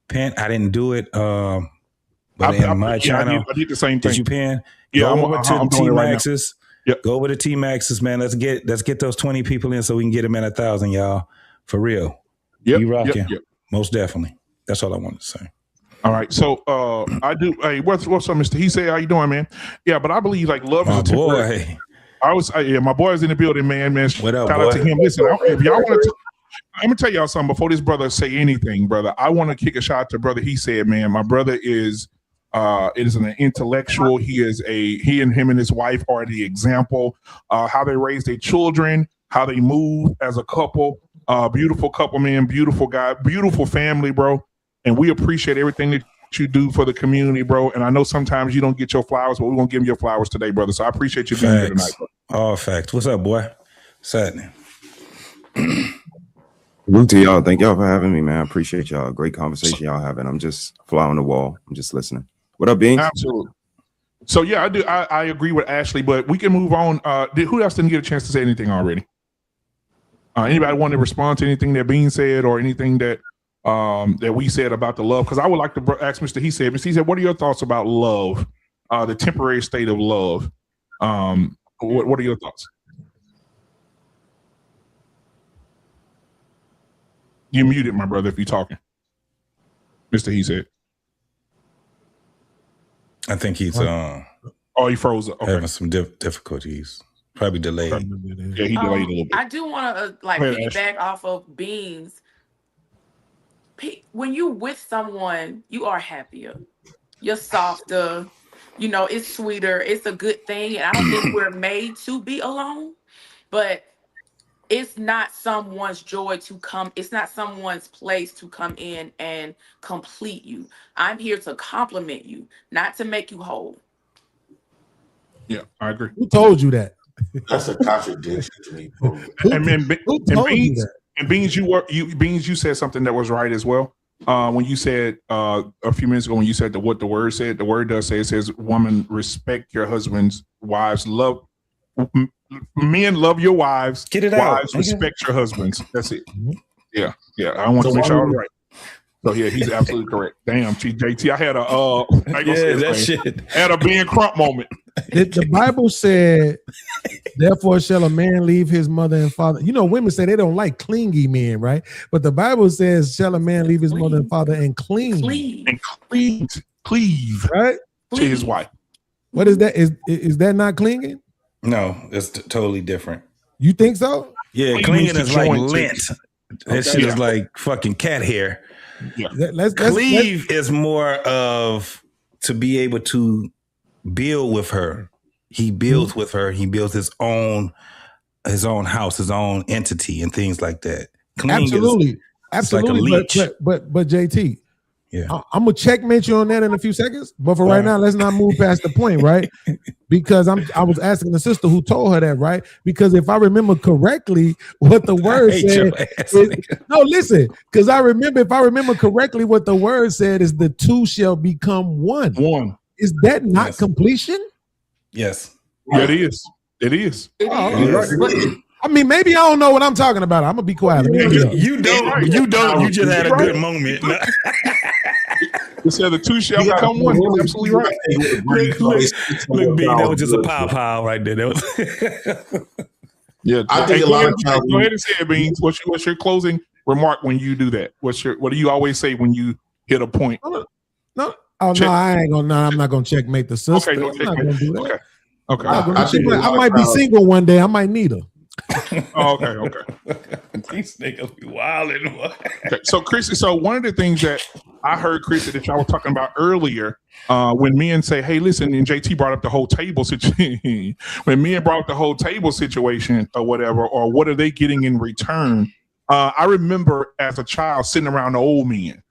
pinned. I didn't do it, but in my channel, I did the same thing. Did you pin? Yeah, go over to T Max's. Yep. Go over to T Max's, man. Let's get those 20 people in so we can get them in 1,000, y'all. For real. Yep. You rocking. Yep. Most definitely. That's all I wanted to say. All right, so I do. Hey, what's up, Mister? He said, "How you doing, man?" Yeah, but I believe like love is a temporary. My boy's in the building, man. What up, shout boy? out to him. Listen, if y'all want to, I'm gonna tell y'all something before this brother say anything, brother. I want to kick a shot to brother. He said, man, my brother is an intellectual. He and his wife are the example. How they raise their children, how they move as a couple. Beautiful couple, man. Beautiful guy. Beautiful family, bro. And we appreciate everything that you do for the community, bro. And I know sometimes you don't get your flowers, but we're going to give you your flowers today, brother. So I appreciate you being here tonight, bro. All facts. What's up, boy? What's happening? Salute to y'all. Thank y'all for having me, man. I appreciate y'all. Great conversation y'all having. I'm just a fly on the wall. I'm just listening. What up, Beans? Absolutely. So, yeah, I do. I agree with Ashley, but we can move on. Who else didn't get a chance to say anything already? Anybody want to respond to anything that Bean said or anything that we said about the love? Because I would like to ask Mr. He said, what are your thoughts about love, the temporary state of love? What are your thoughts? You muted, my brother, if you're talking. Mr. He said. I think he's he froze up. Okay. Having some difficulties. Probably delayed. Yeah, he delayed a little bit. I do want to piggyback off of Beans. When you with someone, you are happier. You're softer. You know, it's sweeter. It's a good thing. And I don't think we're made to be alone, but it's not someone's joy to come. It's not someone's place to come in and complete you. I'm here to compliment you, not to make you whole. Yeah, I agree. Who told you that? That's a contradiction to me, bro. Beans, you said something that was right as well. When you said a few minutes ago, when you said what the word said, the word does say, it says, "Woman, respect your husband's wives. Men love your wives. Get it out. Wives, okay. Respect your husbands." That's it. Yeah. I want to make sure I was right. So yeah, he's absolutely correct. Damn, JT, I had had a Ben Crump moment. The Bible said, "Therefore shall a man leave his mother and father." You know, women say they don't like clingy men, right? But the Bible says, "Shall a man leave his mother and father and cleave right to his wife?" What is that? Is that not clinging? No, it's totally different. You think so? Yeah, clinging is like lint. That shit is like fucking cat hair. Yeah. Cleave is more of to be able to build with her. He builds with her. He builds his own house, his own entity, and things like that. Absolutely. Like a leech. But JT, yeah, I'm gonna checkmate you on that in a few seconds. But for right now, let's not move past the point, right? Because I was asking the sister who told her that, right? Because if I remember correctly, what the word said. No, listen, because if I remember correctly, what the word said is the two shall become one. One. Is that not completion? Yes. Yeah, it is. It is. I mean, maybe I don't know what I'm talking about. I'm gonna be quiet. You don't. You just had a good moment. It said the two shall become one. You're absolutely right. Look, Big, that was just a pow right there. That was yeah. I think a lot of times. Go ahead and say it, Beans. What's your closing remark when you do that? What do you always say when you hit a point? No. Oh no, I ain't gonna. No, I'm not gonna checkmate the sister. Okay, I'm not gonna do that. Okay. I might be single one day. I might need her. Okay. These niggas be wilding. Okay. So, Chrissy, one of the things that I heard, Chrissy, that y'all were talking about earlier, when men say, "Hey, listen," and JT brought up the whole table situation. When men brought up the whole table situation or whatever, or what are they getting in return? I remember as a child sitting around the old men,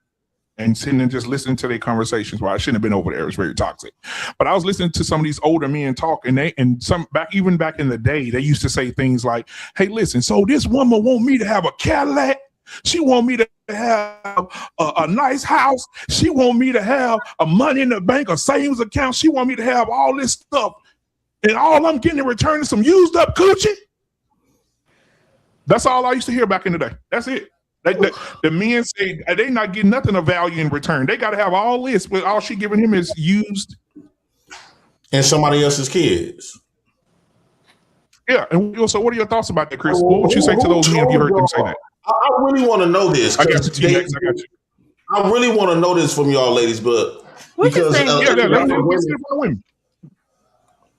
and sitting and just listening to their conversations. Well, I shouldn't have been over there. It was very toxic. But I was listening to some of these older men talk, and some back in the day, they used to say things like, "Hey, listen, so this woman want me to have a Cadillac. She want me to have a nice house. She want me to have a money in the bank, a savings account. She want me to have all this stuff. And all I'm getting in return is some used up coochie." That's all I used to hear back in the day. That's it. The men say they not getting nothing of value in return. They got to have all this, but all she giving him is used. And somebody else's kids. Yeah. And so what are your thoughts about that, Chris? What would you say to those men if you heard them say that? I really want to know this. I got you, T-Max. I got you. I really want to know this from y'all ladies, but because let's see it from the women.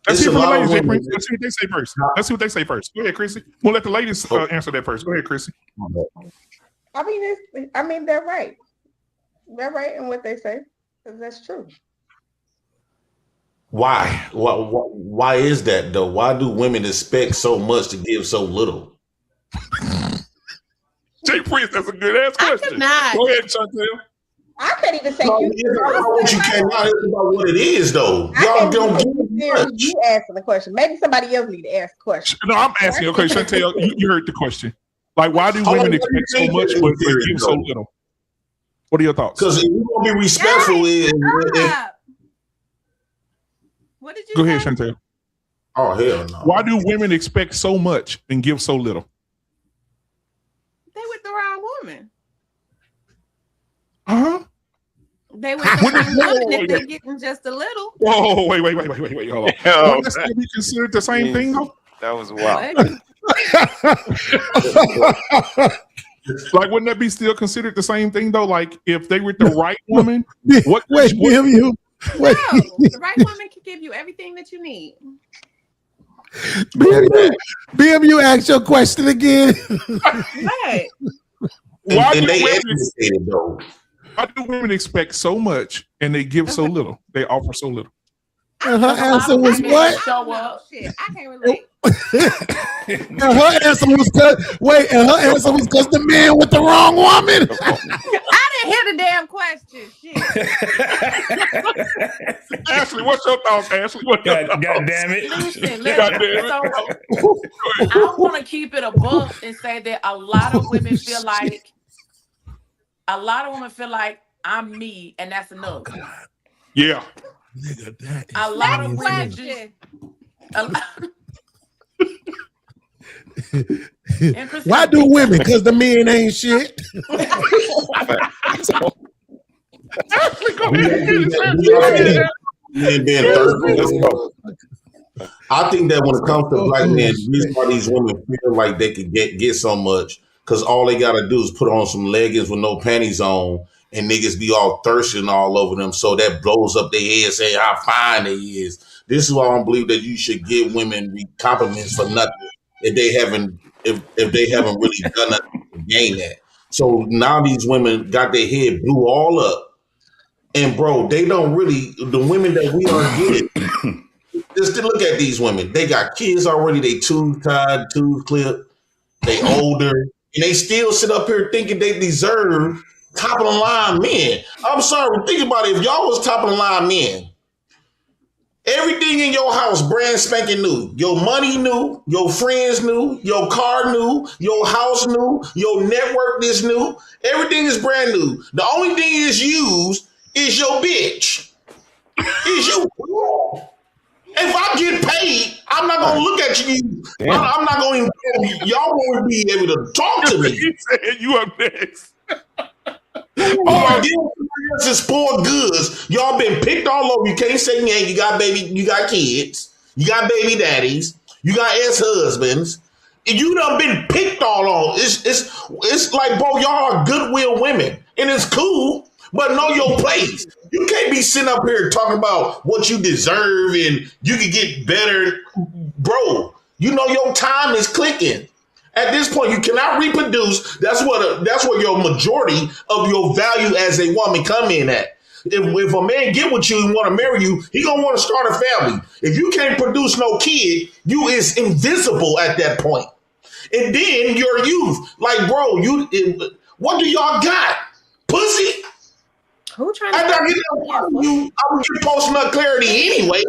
Let's see it from the ladies, Prince. Let's see what they say first. Let's see what they say first. Go ahead, Chrissy. We'll let the ladies answer that first. Go ahead, Chrissy. I mean, they're right. They're right in what they say, because that's true. Why? Why is that though? Why do women expect so much to give so little? Jay Prince, that's a good ass question. Go ahead, Chantel. I can't even say you cannot. It's about what it is, though. Y'all don't give much. You asking the question. Maybe somebody else need to ask the question. No, I'm asking. Okay, Chantel, you heard the question. Like, why do women expect so much but give so little? What are your thoughts? Because if you're gonna be respectful, What did you go ahead, Chantel. Oh hell no! Why do women expect so much and give so little? They with the wrong woman. Uh-huh. They with the wrong woman if they're getting just a little. Whoa, wait, hold on. Wouldn't that still be considered the same thing though? That was wild. Like, wouldn't that be still considered the same thing though? Like, if they were the right woman, Wait, No, the right woman can give you everything that you need. BMU, ask your question again. Right. Why do women expect so much and they give so little? They offer so little. And her answer was what? Show up. Shit, I can't relate. And her answer was because the man with the wrong woman. I didn't hear the damn question. Shit. Ashley, what's your thoughts, Ashley? God damn it. Listen, I want to keep it above and say that a lot of women feel like I'm me and that's enough. Yeah. Nigga, that is a lot of women just why do women? Because the men ain't shit. I think that when it comes to black men, these women feel like they could get so much because all they gotta do is put on some leggings with no panties on, and niggas be all thirsting all over them, so that blows up their head saying how fine they is. This is why I don't believe that you should give women compliments for nothing if they haven't really done nothing to gain that. So now these women got their head blew all up, and bro, they don't really, the women that we are getting. Just to look at these women, they got kids already. They tube tied, tube clipped. They older, and they still sit up here thinking they deserve top of the line men. I'm sorry, think about it. If y'all was top of the line men, everything in your house brand spanking new. Your money new, your friends new, your car new, your house new, your network is new. Everything is brand new. The only thing is used is your bitch. Is you. If I get paid, I'm not gonna look at you. I'm not going to. Y'all won't be able to talk to me. He said you up next. Oh, somebody else's spoiled goods. Y'all been picked all over. You can't say you got baby, you got kids, you got baby daddies, you got ex-husbands. You done been picked all on. It's like, bro, y'all are goodwill women, and it's cool, but know your place. You can't be sitting up here talking about what you deserve and you can get better, bro. You know your time is clicking. At this point, you cannot reproduce. That's what your majority of your value as a woman come in at. If a man get with you and want to marry you, he gonna want to start a family. If you can't produce no kid, you is invisible at that point. And then your youth, like, bro, what do y'all got? Pussy? Who trying I to don't get you. I'm just posting up clarity anyway.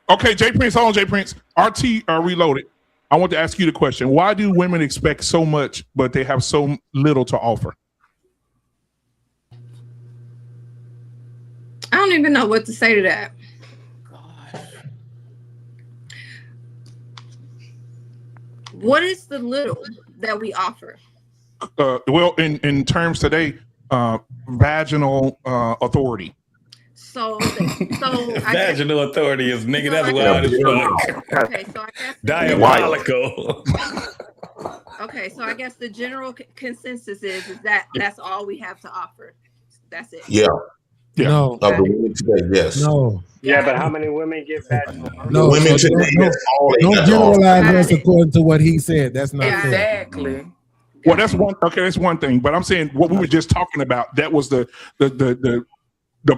Okay, Jay Prince, hold on, Jay Prince. RT Reloaded. I want to ask you the question. Why do women expect so much, but they have so little to offer? I don't even know what to say to that. What is the little that we offer? Well, in terms today, vaginal authority. So vaginal authority is nigga. That's wild as fuck. Okay, so I guess diabolical. Okay, so I guess the general consensus is that that's all we have to offer. That's it. Yeah. No. Of the women today, yes. No. Yeah, but how many women get vaginal? No, women so today, don't, that's all they don't got to offer. generalize us according to what he said. That's not fair. Exactly. Well, that's one. Okay, that's one thing. But I'm saying what we were just talking about. That was the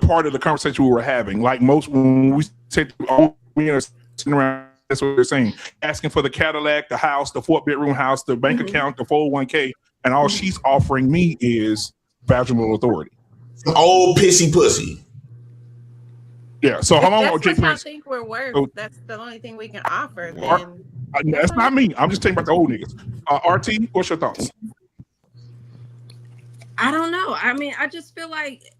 part of the conversation we were having. Like most when we said, "Oh, we are sitting around." That's what they're saying. Asking for the Cadillac, the house, the 4-bedroom house, the bank account, the 401k, and all she's offering me is vaginal authority. Old pissy pussy. Yeah. So hold on, That's Jay what y'all Prince. think we're worth. So- That's the only thing we can offer. Then That's not me. I'm just talking about the old niggas. RT, what's your thoughts? I don't know. I mean, I just feel like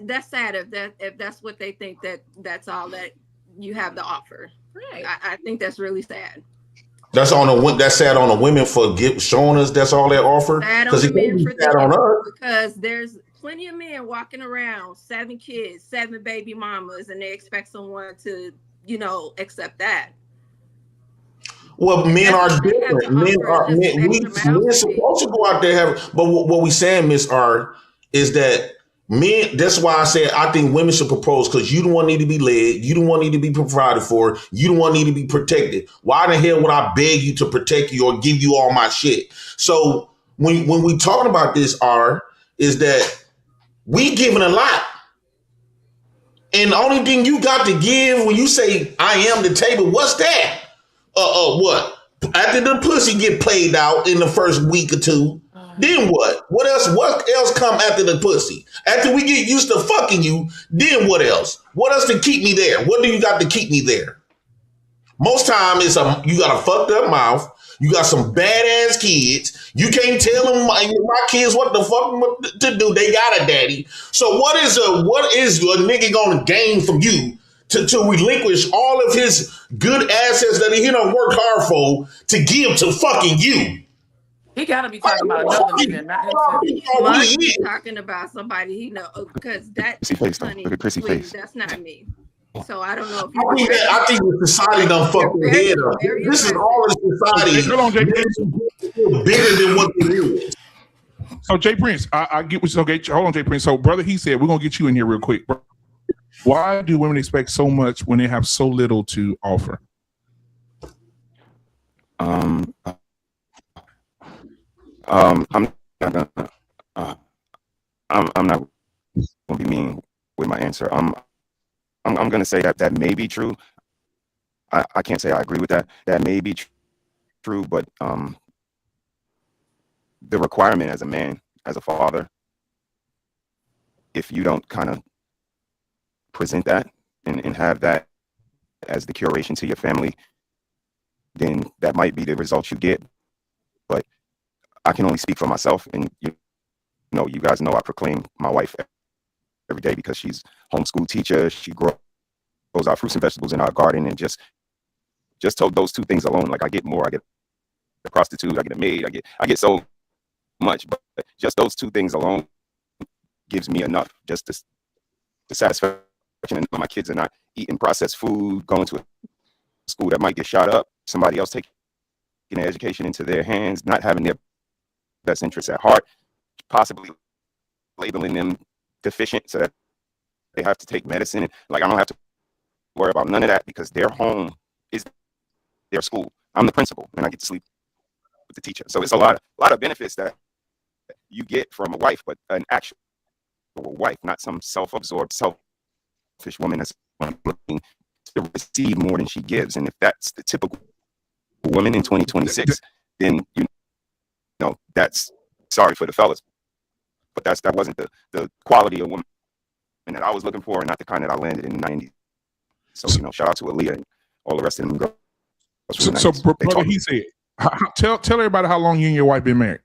that's sad if that's what they think that's all that you have to offer. Right. I think that's really sad. That's sad on the women for showing us that's all they offer. Sad on the men for sad on us. because there's plenty of men walking around 7 kids, 7 baby mamas, and they expect someone to, accept that. Well, men are different. Men supposed to go out there but what we saying, Miss R, is that men, that's why I said I think women should propose, because you don't want need to be led, you don't want need to be provided for, you don't want need to be protected. Why the hell would I beg you to protect you or give you all my shit? So when we talking about this, R, is that we giving a lot. And the only thing you got to give when you say I am the table, what's that? What? After the pussy get played out in the first week or two, then what? What else come after the pussy? After we get used to fucking you, then what else? What else to keep me there? What do you got to keep me there? Most time it's you got a fucked up mouth. You got some badass kids. You can't tell them my kids what the fuck to do. They got a daddy. So what is a nigga gonna gain from you to relinquish all of his good assets that he done worked hard for to give to fucking you? He gotta be talking about another nigga, not himself. Must be talking about somebody he know, because that's honey, please, that's not me. So I don't know if I think the society done fucked their head up. This is all the society. Hold on, Jay Prince. Bigger than what it is. So Jay Prince, I get what. Okay, hold on, Jay Prince. So brother, he said we're gonna get you in here real quick. Why do women expect so much when they have so little to offer? I'm not gonna. I'm not gonna be mean with my answer. I'm gonna say that may be true. I can't say I agree with that. That may be true, but the requirement as a man, as a father, if you don't kind of present that and have that as the curation to your family, then that might be the results you get. But I can only speak for myself, and you guys know I proclaim my wife every day because she's homeschool teacher. She grows our fruits and vegetables in our garden, and just told those two things alone, like I get more. I get a prostitute, I get a maid, I get so much, but just those two things alone gives me enough just the satisfaction. And my kids are not eating processed food, going to a school that might get shot up, somebody else taking their education into their hands, not having their best interests at heart, possibly labeling them deficient so that they have to take medicine. Like, I don't have to worry about none of that because their home is their school. I'm the principal and I get to sleep with the teacher. So it's a lot of benefits that you get from a wife, but an actual wife, not some self-absorbed, selfish woman that's looking to receive more than she gives. And if that's the typical woman in 2026, then that's sorry for the fellas, but that wasn't the quality of woman that I was looking for, and not the kind that I landed in the 90s. So, you know, shout out to Aaliyah and all the rest of them girls. So brother, he said, tell everybody how long you and your wife been married.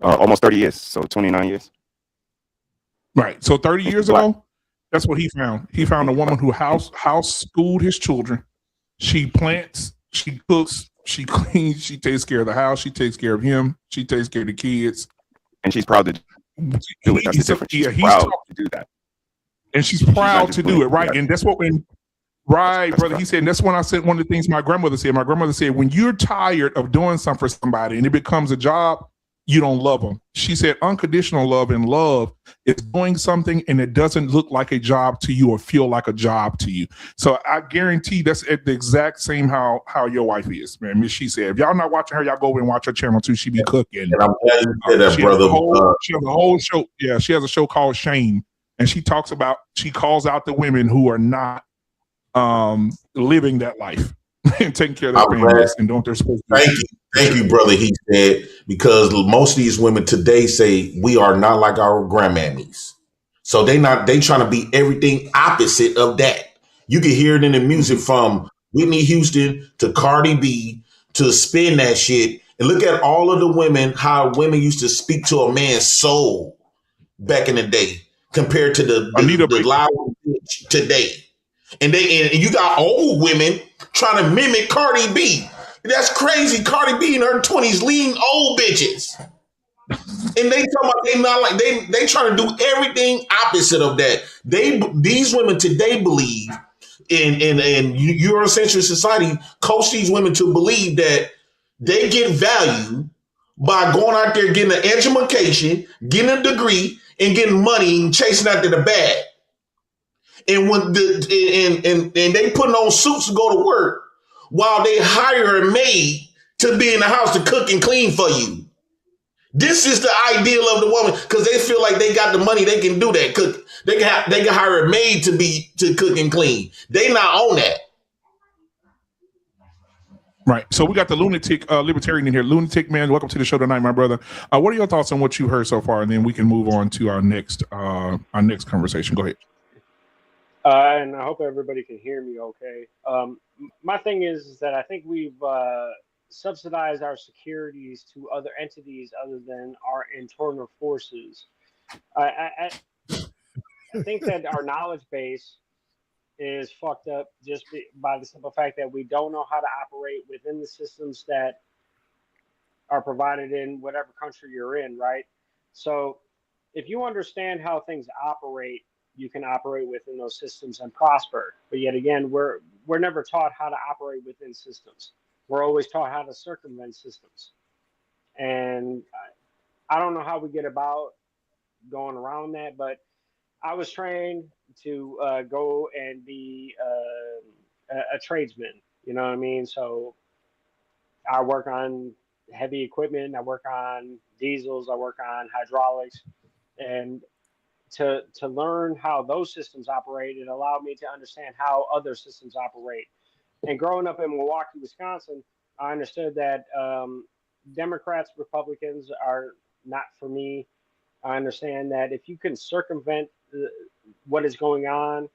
Almost 30 years, so 29 years. Right. So 30 years ago, that's what he found. He found a woman who house schooled his children. She plants, she cooks, she cleans, she takes care of the house, she takes care of him, she takes care of the kids. And she's proud to do it. That's the difference. She's proud to do that. And she's proud to do it, right? And that's what right, brother. He said, and that's when I said one of the things my grandmother said. My grandmother said, when you're tired of doing something for somebody and it becomes a job, you don't love them. She said, unconditional love and love is doing something and it doesn't look like a job to you or feel like a job to you. So I guarantee that's at the exact same how your wife is, man. She said, if y'all not watching her, y'all go over and watch her channel too. She be cooking. And I'm glad you said that, brother. She has a whole show. Yeah, she has a show called Shame. And she calls out the women who are not living that life and taking care of their families and doing what they're supposed to do. Thank you, brother. He said, because most of these women today say we are not like our grandmammies. So they trying to be everything opposite of that. You can hear it in the music from Whitney Houston to Cardi B to Spin That Shit. And look at all of the women, how women used to speak to a man's soul back in the day compared to the loud bitch today. And you got old women trying to mimic Cardi B. That's crazy. Cardi B in her 20s leading old bitches. And they talking about they not like they trying to do everything opposite of that. These women today believe in Eurocentric society, coach these women to believe that they get value by going out there getting an education, getting a degree, and getting money and chasing after the bag. And when and they putting on suits to go to work while they hire a maid to be in the house to cook and clean for you. This is the ideal of the woman because they feel like they got the money, they can do that. Cook. They can hire a maid to cook and clean. They not on that. Right. So we got the lunatic libertarian in here. Lunatic man, welcome to the show tonight, my brother. What are your thoughts on what you heard so far? And then we can move on to our next conversation. Go ahead. And I hope everybody can hear me okay. My thing is that I think we've subsidized our securities to other entities other than our internal forces. I think that our knowledge base is fucked up just by the simple fact that we don't know how to operate within the systems that are provided in whatever country you're in, right? So if you understand how things operate, you can operate within those systems and prosper. But yet again, we're never taught how to operate within systems. We're always taught how to circumvent systems. And I don't know how we get about going around that, but I was trained to go and be a tradesman. You know what I mean? So I work on heavy equipment. I work on diesels. I work on hydraulics. And to learn how those systems operate, it allowed me to understand how other systems operate. And growing up in Milwaukee, Wisconsin, I understood that Democrats, Republicans are not for me. I understand that if you can circumvent what is going on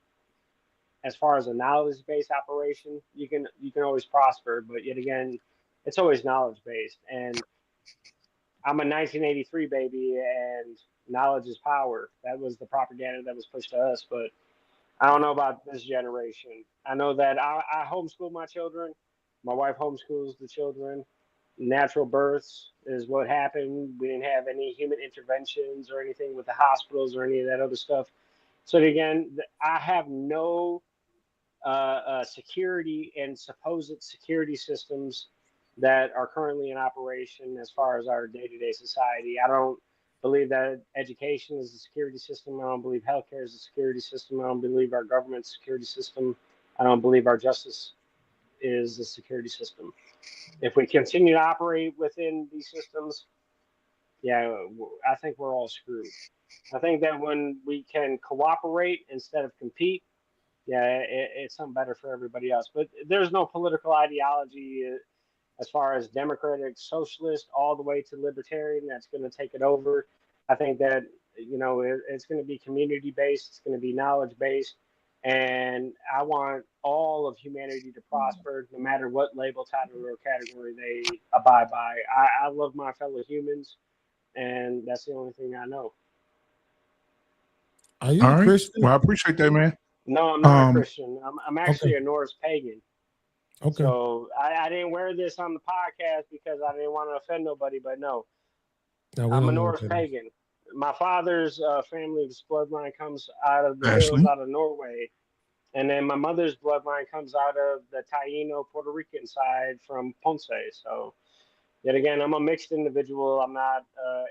as far as a knowledge-based operation, you can always prosper. But yet again, it's always knowledge-based. And I'm a 1983 baby, and knowledge is power. That was the propaganda that was pushed to us. But I don't know about this generation. I know that I homeschool my children. My wife homeschools the children. Natural births is what happened. We didn't have any human interventions or anything with the hospitals or any of that other stuff. So again, I have no security and supposed security systems that are currently in operation as far as our day-to-day society. I don't believe that education is a security system. I don't believe healthcare is a security system. I don't believe our government's security system. I don't believe our justice is a security system. If we continue to operate within these systems, yeah, I think we're all screwed. I think that when we can cooperate instead of compete, yeah, it's something better for everybody else. But there's no political ideology as far as democratic, socialist, all the way to libertarian that's going to take it over. I think that it's going to be community based. It's going to be knowledge based. And I want all of humanity to prosper, no matter what label, title, or category they abide by. I love my fellow humans, and that's the only thing I know. Are you a Christian? Well, I appreciate that, man. No, I'm not a Christian. I'm actually okay. a Norse pagan. Okay. So I didn't wear this on the podcast because I didn't want to offend nobody, but no, I'm a Norse pagan. My father's family's bloodline comes out of the hills out of Norway. And then my mother's bloodline comes out of the Taino, Puerto Rican side from Ponce. So, yet again, I'm a mixed individual. I'm not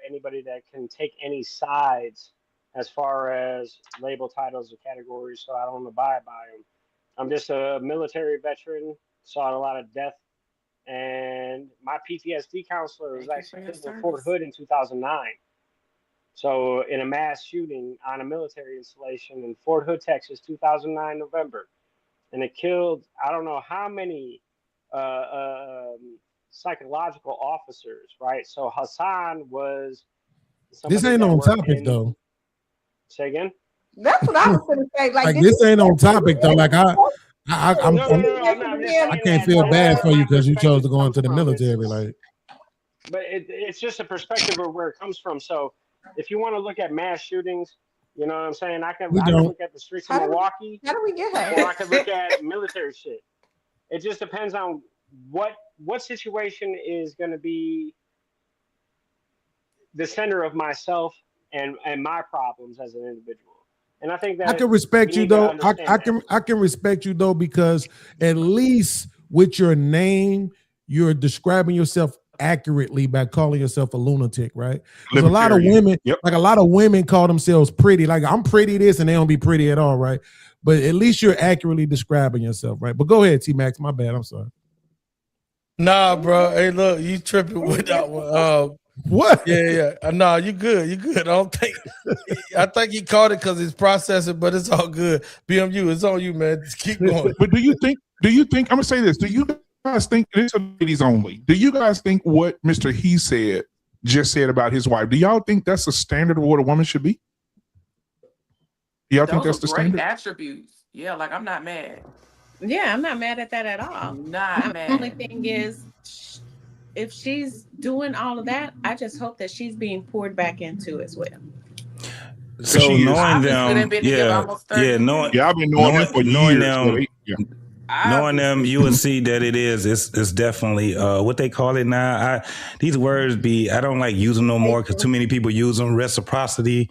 anybody that can take any sides as far as label titles or categories, so I don't abide by them. I'm just a military veteran, saw a lot of death, and my PTSD counselor was actually killed in Fort Hood in 2009. So in a mass shooting on a military installation in Fort Hood, Texas, 2009 November, and it killed I don't know how many psychological officers, right? So Hassan was. This ain't on topic though. Say again. That's what I was going to say. Like this ain't on topic though. Like I can't feel bad for you because you chose to go into the military. Like, but it's just a perspective of where it comes from. So. If you want to look at mass shootings, you know what I'm saying? I can look at the streets of Milwaukee. How do we get her? Or I can look at military shit. It just depends on what situation is going to be the center of myself and my problems as an individual. And I think that I can respect you though. I can respect you though because at least with your name, you're describing yourself accurately by calling yourself a lunatic, right? There's a lot of women, like a lot of women call themselves pretty. Like I'm pretty this and they don't be pretty at all, right? But at least you're accurately describing yourself, right? But go ahead, T-Max. My bad. I'm sorry. Nah, bro. Hey, look, you tripping with that one. What? Yeah. Nah, you good. You good. I think he caught it because it's processing, but it's all good. BMU, it's on you, man. Just keep going. But do you think? I'm gonna say this. Do you guys think this is ladies only? Do you guys think what Mr. He just said about his wife? Do y'all think that's the standard of what a woman should be? Do y'all think that's the standard? Attributes. Yeah, like I'm not mad. Yeah, I'm not mad at that at all. Not mad. The only thing is, if she's doing all of that, I just hope that she's being poured back into as well. So knowing them, I've been knowing them for years. Knowing them, you will see that it's definitely what they call it now. These words I don't like using no more because too many people use them. Reciprocity,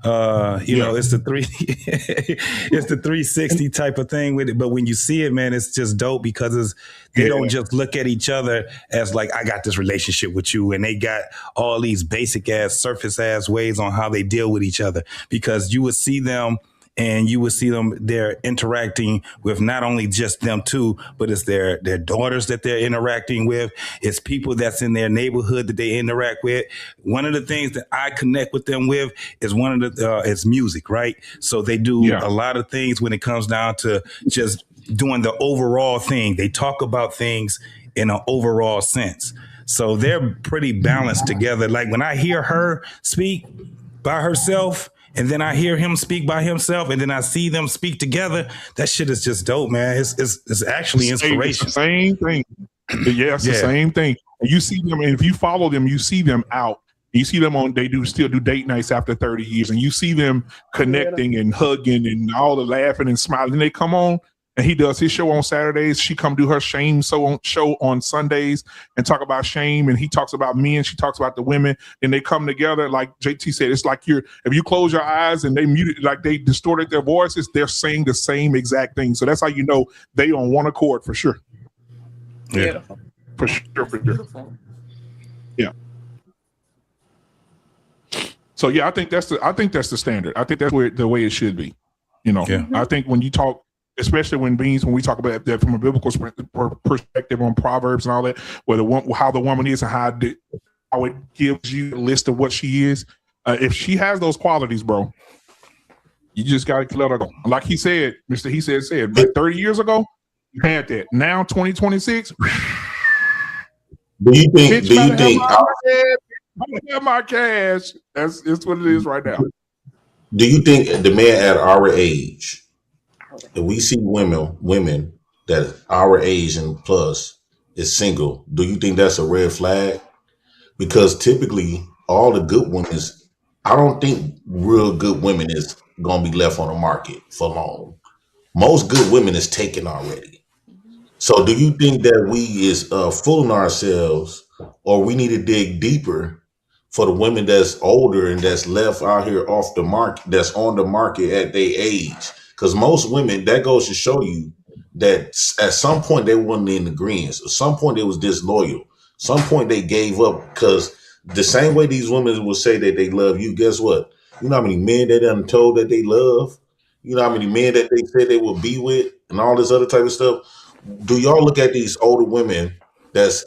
it's the it's the 360 type of thing with it. But when you see it, man, it's just dope because they don't just look at each other as like, I got this relationship with you, and they got all these basic ass, surface ass ways on how they deal with each other, because you would see them. And you will see them, they're interacting with not only just them two, but it's their daughters that they're interacting with. It's people that's in their neighborhood that they interact with. One of the things that I connect with them with is it's music, right? So they do a lot of things when it comes down to just doing the overall thing. They talk about things in an overall sense. So they're pretty balanced together. Like when I hear her speak by herself, and then I hear him speak by himself, and then I see them speak together. That shit is just dope, man. It's actually inspiration. It's the same thing. Yeah, it's the same thing. And you see them, and if you follow them, you see them out. You see them still do date nights after 30 years, and you see them connecting and hugging and all the laughing and smiling. And they come on, and he does his show on Saturdays. She come do her shame show on Sundays and talk about shame. And he talks about men. She talks about the women. And they come together. Like JT said, it's like if you close your eyes and they muted, like they distorted their voices, they're saying the same exact thing. So that's how you know they on one accord for sure. Yeah, for sure. Beautiful. Yeah. So yeah, I think that's the standard. I think that's the way it should be. I think when you talk, especially when we talk about that from a biblical perspective on Proverbs and all that, how the woman is and how it gives you a list of what she is. If she has those qualities, bro, you just got to let her go. Like he said, Mr. He said, but 30 years ago, you had that. Now, 2026. Do you think? I have my cash. It's what it is right now. Do you think the man at our age, if we see women that our age and plus is single, do you think that's a red flag? Because typically all the good women is, I don't think real good women is gonna be left on the market for long. Most good women is taken already. So do you think that we is fooling ourselves, or we need to dig deeper for the women that's older and that's left out here off the market, that's on the market at their age? Because most women, that goes to show you that at some point they weren't in agreement. At some point they was disloyal. Some point they gave up, because the same way these women will say that they love you, guess what? You know how many men they done told that they love? You know how many men that they said they will be with and all this other type of stuff? Do y'all look at these older women that's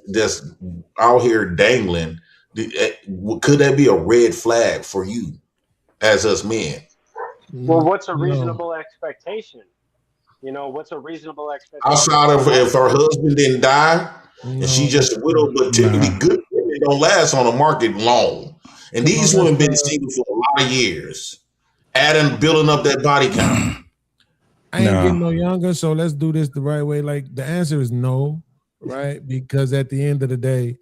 out here dangling? Could that be a red flag for you as us men? Well, what's a No. reasonable expectation? You know, what's a reasonable expectation Outside for a of if woman? her husband didn't die and she No. just a widow, but typically Nah. good women don't last on the market long. And No, these that's women been single for a lot of years, adding, building up that body count. I ain't getting No. no younger, so let's do this the right way. Like the answer is no, right? Because at the end of the day,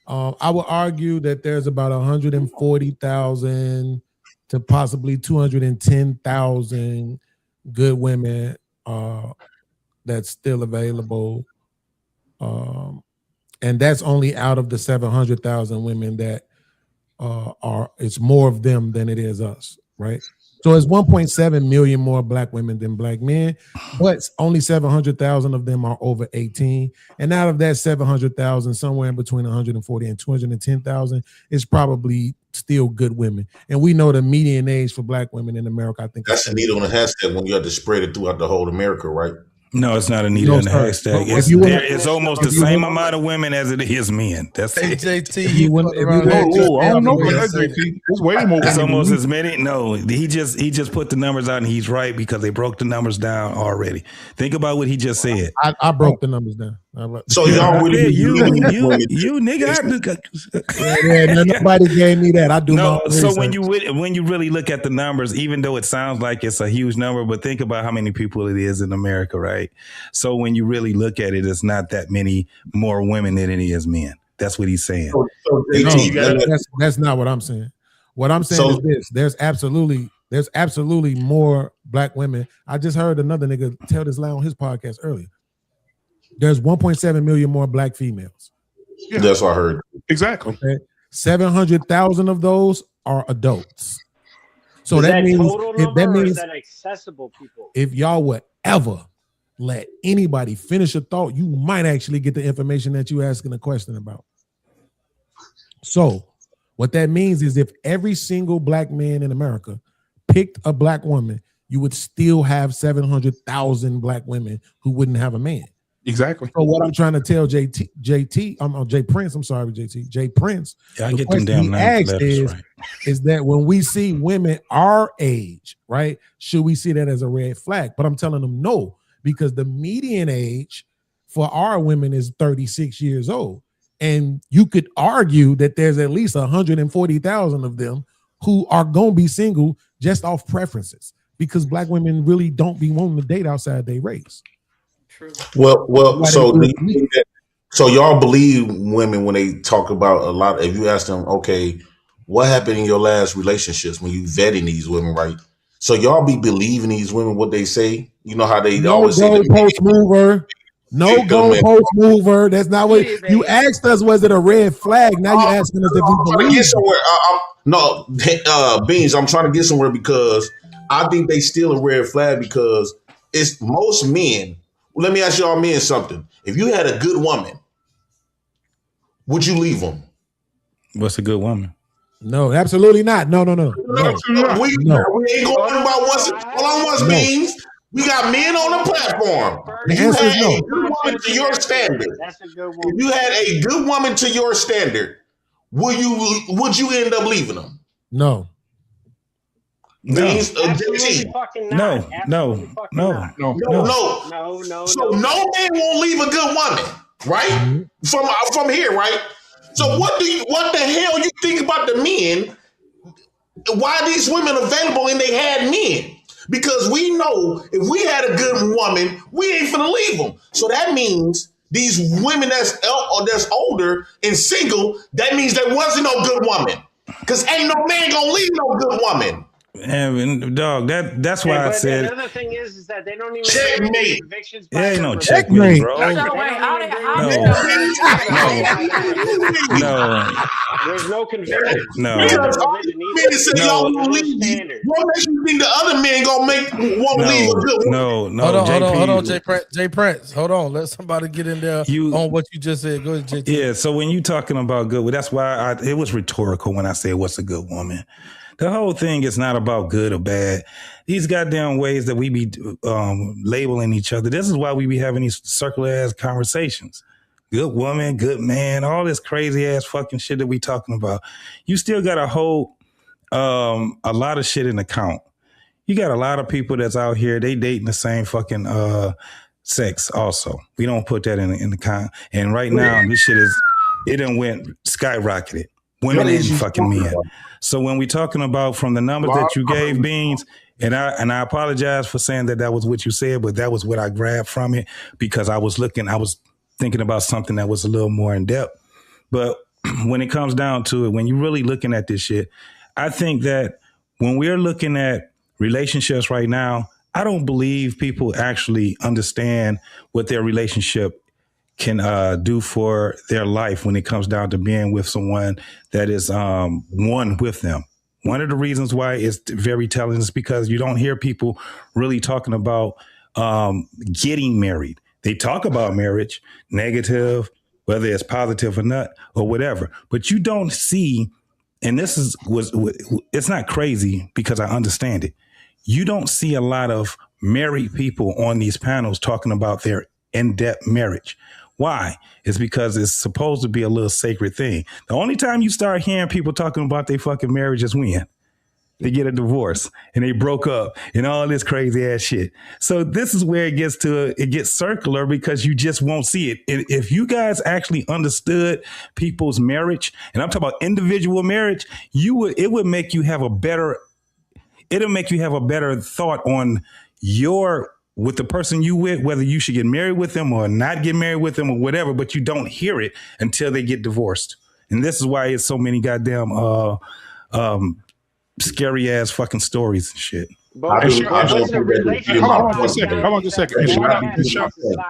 I would argue that there's about 140,000 to possibly 210,000 good women that's still available, and that's only out of the 700,000 women that are. It's more of them than it is us, right? So it's 1.7 million more black women than black men, but only 700,000 of them are over 18. And out of that 700,000, somewhere in between 140 and 210,000 is probably still good women. And we know the median age for black women in America, I think, is That's a needle on a hashtag when you have to spread it throughout the whole America, right? No, it's not a need No, on the sir. hashtag. But It's if you there. want, It's almost the if you same want, amount of women as it is men. That's Hey it. JT, if he you want, fucked if you around want, and Oh, I don't know the way about he that, said it. JT. It's way more It's women than almost you. as many. No, he just put the numbers out, and he's right because they broke the numbers down already. Think about what he just said. I broke the numbers down. So Yeah, y'all I really said believe in these women? nigga. Nobody gave me that. I do my No, own so research. when you really look at the numbers, even though it sounds like it's a huge number, but think about how many people it is in America, right? So when you really look at it, it's not that many more women than it is men. That's what he's saying. So You No, JT, that's not what I'm saying. What I'm saying is so this: there's absolutely more black women. I just heard another nigga tell this lie on his podcast earlier. There's 1.7 million more black females. Yeah, that's what I heard. exactly. Okay, 700,000 of those are adults. So Is that that means total number or is that accessible people? if y'all would ever let anybody finish a thought, you might actually get the information that you're asking a question about. So what that means is if every single black man in America picked a black woman, you would still have 700,000 black women who wouldn't have a man. Exactly. So what I'm trying to tell Jay Prince, I'm sorry, Jay Prince, Yeah, I the get them question he damn asked letters right. is that when we see women our age, right, should we see that as a red flag? But I'm telling them no, because the median age for our women is 36 years old. And you could argue that there's at least 140,000 of them who are going to be single just off preferences, because black women really don't be wanting to date outside their race. True. Well, so do you think that, so y'all believe women when they talk about a lot? If you ask them, okay, what happened in your last relationships when you vetting these women, right? So y'all be believing these women what they say. You know how they No always say the goalpost mover. No goalpost mover. That's not what you asked us. Was it a red flag? Now you asking us if we I'm trying to believe. get somewhere. No, Beans, I'm trying to get somewhere because I think they still a red flag because it's most men. Let me ask y'all men something. If you had a good woman, would you leave them? What's a good woman? No, absolutely not. No. We ain't going about Beans. We got men on the platform. The If you answer had is no. a good woman to your standard, That's a good one. if you had a good woman to your standard, would you end up leaving them? No. Beans, Absolutely fucking not. No. So no man won't leave a good woman, right? From here, right? So what the hell you think about the men? Why are these women available and they had men? Because we know if we had a good woman, we ain't finna leave them. So that means these women that's older and single, that means there wasn't no good woman. Because ain't no man gonna leave no good woman. And dog, that's why I said. Another thing is that they don't even checkmate. Convictions. There ain't no checkmate, bro. So wait, all that There's no conviction. No. Men say y'all gonna leave. What makes you think the other men gonna want to leave a good woman? No. Hold on, Jay Prince. Hold on. Let somebody get in there on what you just said. Go ahead, JT. Yeah. So when you talking about good, that's why it was rhetorical when I said what's a good woman. The whole thing is not about good or bad. These goddamn ways that we be labeling each other. This is why we be having these circular ass conversations. Good woman, good man, all this crazy ass fucking shit that we talking about. You still got to hold a lot of shit in account. You got a lot of people that's out here, they dating the same fucking sex also. We don't put that in the con. And right now, this shit it done went skyrocketed. Women and fucking men. So when we talking about from the numbers that you gave, Beans, and I apologize for saying that was what you said, but that was what I grabbed from it because I was thinking about something that was a little more in depth. But when it comes down to it, when you're really looking at this shit, I think that when we're looking at relationships right now, I don't believe people actually understand what their relationship can do for their life when it comes down to being with someone that is one with them. One of the reasons why it's very telling is because you don't hear people really talking about getting married. They talk about marriage, negative, whether it's positive or not, or whatever. But you don't see, and it's not crazy because I understand it. You don't see a lot of married people on these panels talking about their in-depth marriage. Why? It's because it's supposed to be a little sacred thing. The only time you start hearing people talking about their fucking marriage is when they get a divorce and they broke up and all this crazy ass shit. So this is where it gets circular because you just won't see it. And if you guys actually understood people's marriage, and I'm talking about individual marriage, it would make you have a better thought on with the person you with, whether you should get married with them or not get married with them or whatever, but you don't hear it until they get divorced. And this is why it's so many goddamn scary ass fucking stories and shit. Hold on just a second.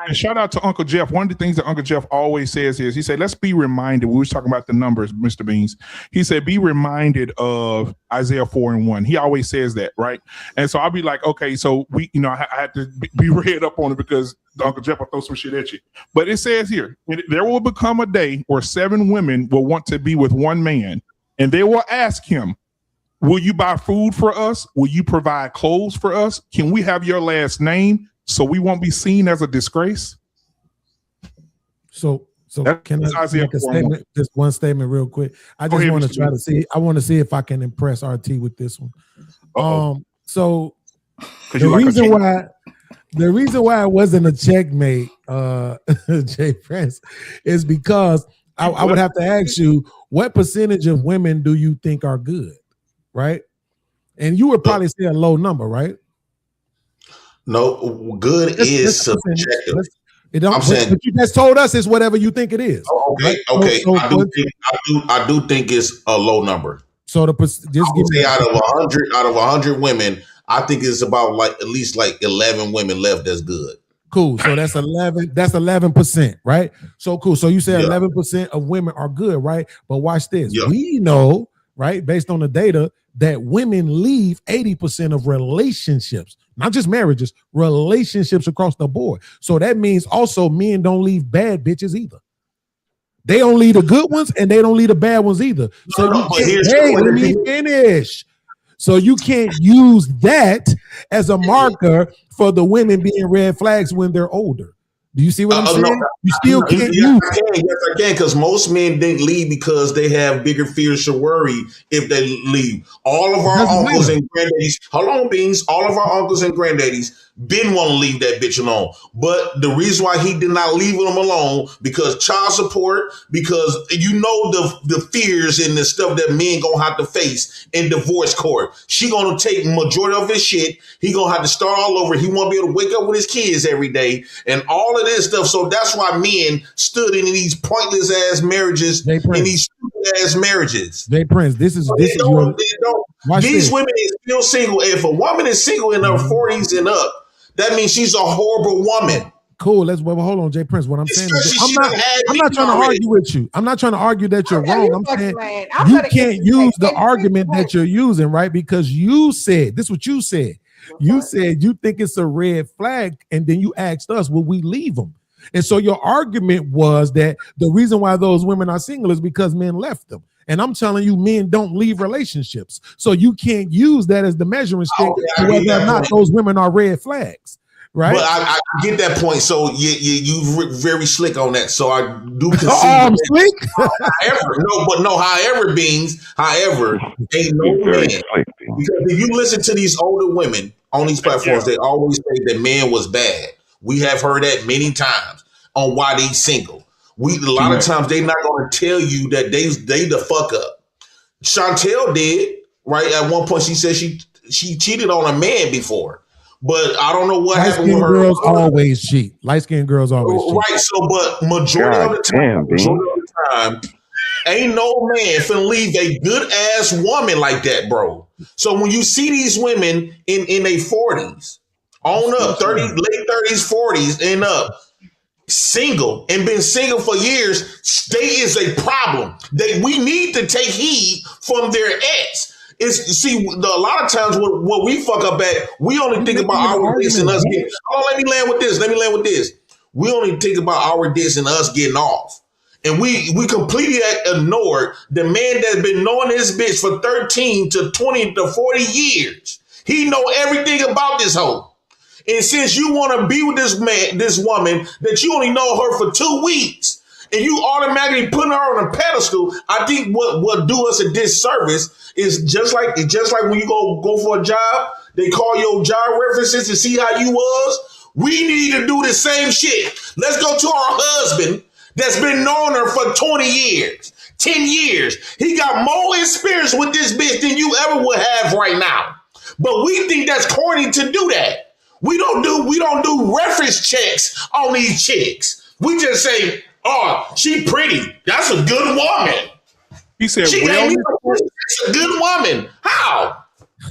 And shout out to Uncle Jeff. One of the things that Uncle Jeff always says is, he said, let's be reminded. We was talking about the numbers, Mr. Beans. He said, be reminded of Isaiah 4:1. He always says that, right? And so I'll be like, okay, so I had to be read up on it because Uncle Jeff will throw some shit at you. But it says here, there will become a day where 7 women will want to be with one man, and they will ask him, will you buy food for us? Will you provide clothes for us? Can we have your last name so we won't be seen as a disgrace? So can I make a statement? Just one statement real quick. I just want to try to see. I want to see if I can impress RT with this one. So the reason why it wasn't a checkmate, Jay Prince, is because I would have to ask you, what percentage of women do you think are good? Right? And you would probably say a low number, right? No, good is subjective. But you just told us it's whatever you think it is. Okay, right? okay. So, I do think it's a low number. So just give me out of 100 women, I think it's about at least 11 women left that's good. Cool. So that's 11. That's 11%, right? So cool. So you said 11% of women are good, right? But watch this. Yeah. We know, right, based on the data, that women leave 80% of relationships, not just marriages, relationships across the board. So that means also men don't leave bad bitches either. They don't leave the good ones and they don't leave the bad ones either. So let me finish. So you can't use that as a marker for the women being red flags when they're older. Do you see what I'm saying? No, you still can't use it. Yes, I can, because most men didn't leave because they have bigger fears or worry if they leave. All of our uncles and granddaddies, hold on, Beans, all of our uncles and granddaddies Ben want to leave that bitch alone. But the reason why he did not leave him alone, because child support, because you know the fears and the stuff that men gonna have to face in divorce court. She gonna take majority of his shit. He gonna have to start all over. He won't be able to wake up with his kids every day and all of this stuff. So that's why men stood in these pointless ass marriages, in these stupid ass marriages. Jay Prince, this is these this. Women is still single. If a woman is single in her 40s and up, that means she's a horrible woman. Cool. Hold on, Jay Prince. What I'm saying is, I'm not trying to argue with you. I'm not trying to argue that you're wrong. I'm saying you can't use the argument that you're using, right? Because you said this. Is what you said. You said you think it's a red flag, and then you asked us, will we leave them? And so your argument was that the reason why those women are single is because men left them. And I'm telling you, men don't leave relationships. So you can't use that as the measuring stick to whether or not those women are red flags, right? But I get that point. So you very slick on that. So I do concede. I'm slick? However, Beans, ain't no man. Because if you listen to these older women on these platforms, they always say that man was bad. We have heard that many times on why they single. A lot of times they're not going to tell you that they the fuck up. Chantel did, right? At one point she said she cheated on a man before, but I don't know what happened with her. Girls always cheat. Light-skinned girls always cheat. Right. So, but majority of the time, ain't no man finna leave a good ass woman like that, bro. So when you see these women in their 40s, on up, late 30s, 40s, and up, single and been single for years, they is a problem. We need to take heed from their ex. A lot of times what we fuck up at, we only think about our dicks and us getting. Let me land with this. We only think about our dicks and us getting off. And we completely ignored the man that's been knowing this bitch for 13 to 20 to 40 years. He know everything about this hoe. And since you want to be with this woman that you only know her for 2 weeks, and you automatically put her on a pedestal, I think what do us a disservice is just like when you go for a job, they call your job references to see how you was. We need to do the same shit. Let's go to our husband that's been knowing her for 20 years, 10 years. He got more experience with this bitch than you ever would have right now. But we think that's corny to do that. We don't do reference checks on these chicks. We just say, oh, she pretty. That's a good woman. He said wellness. It's a good woman. How?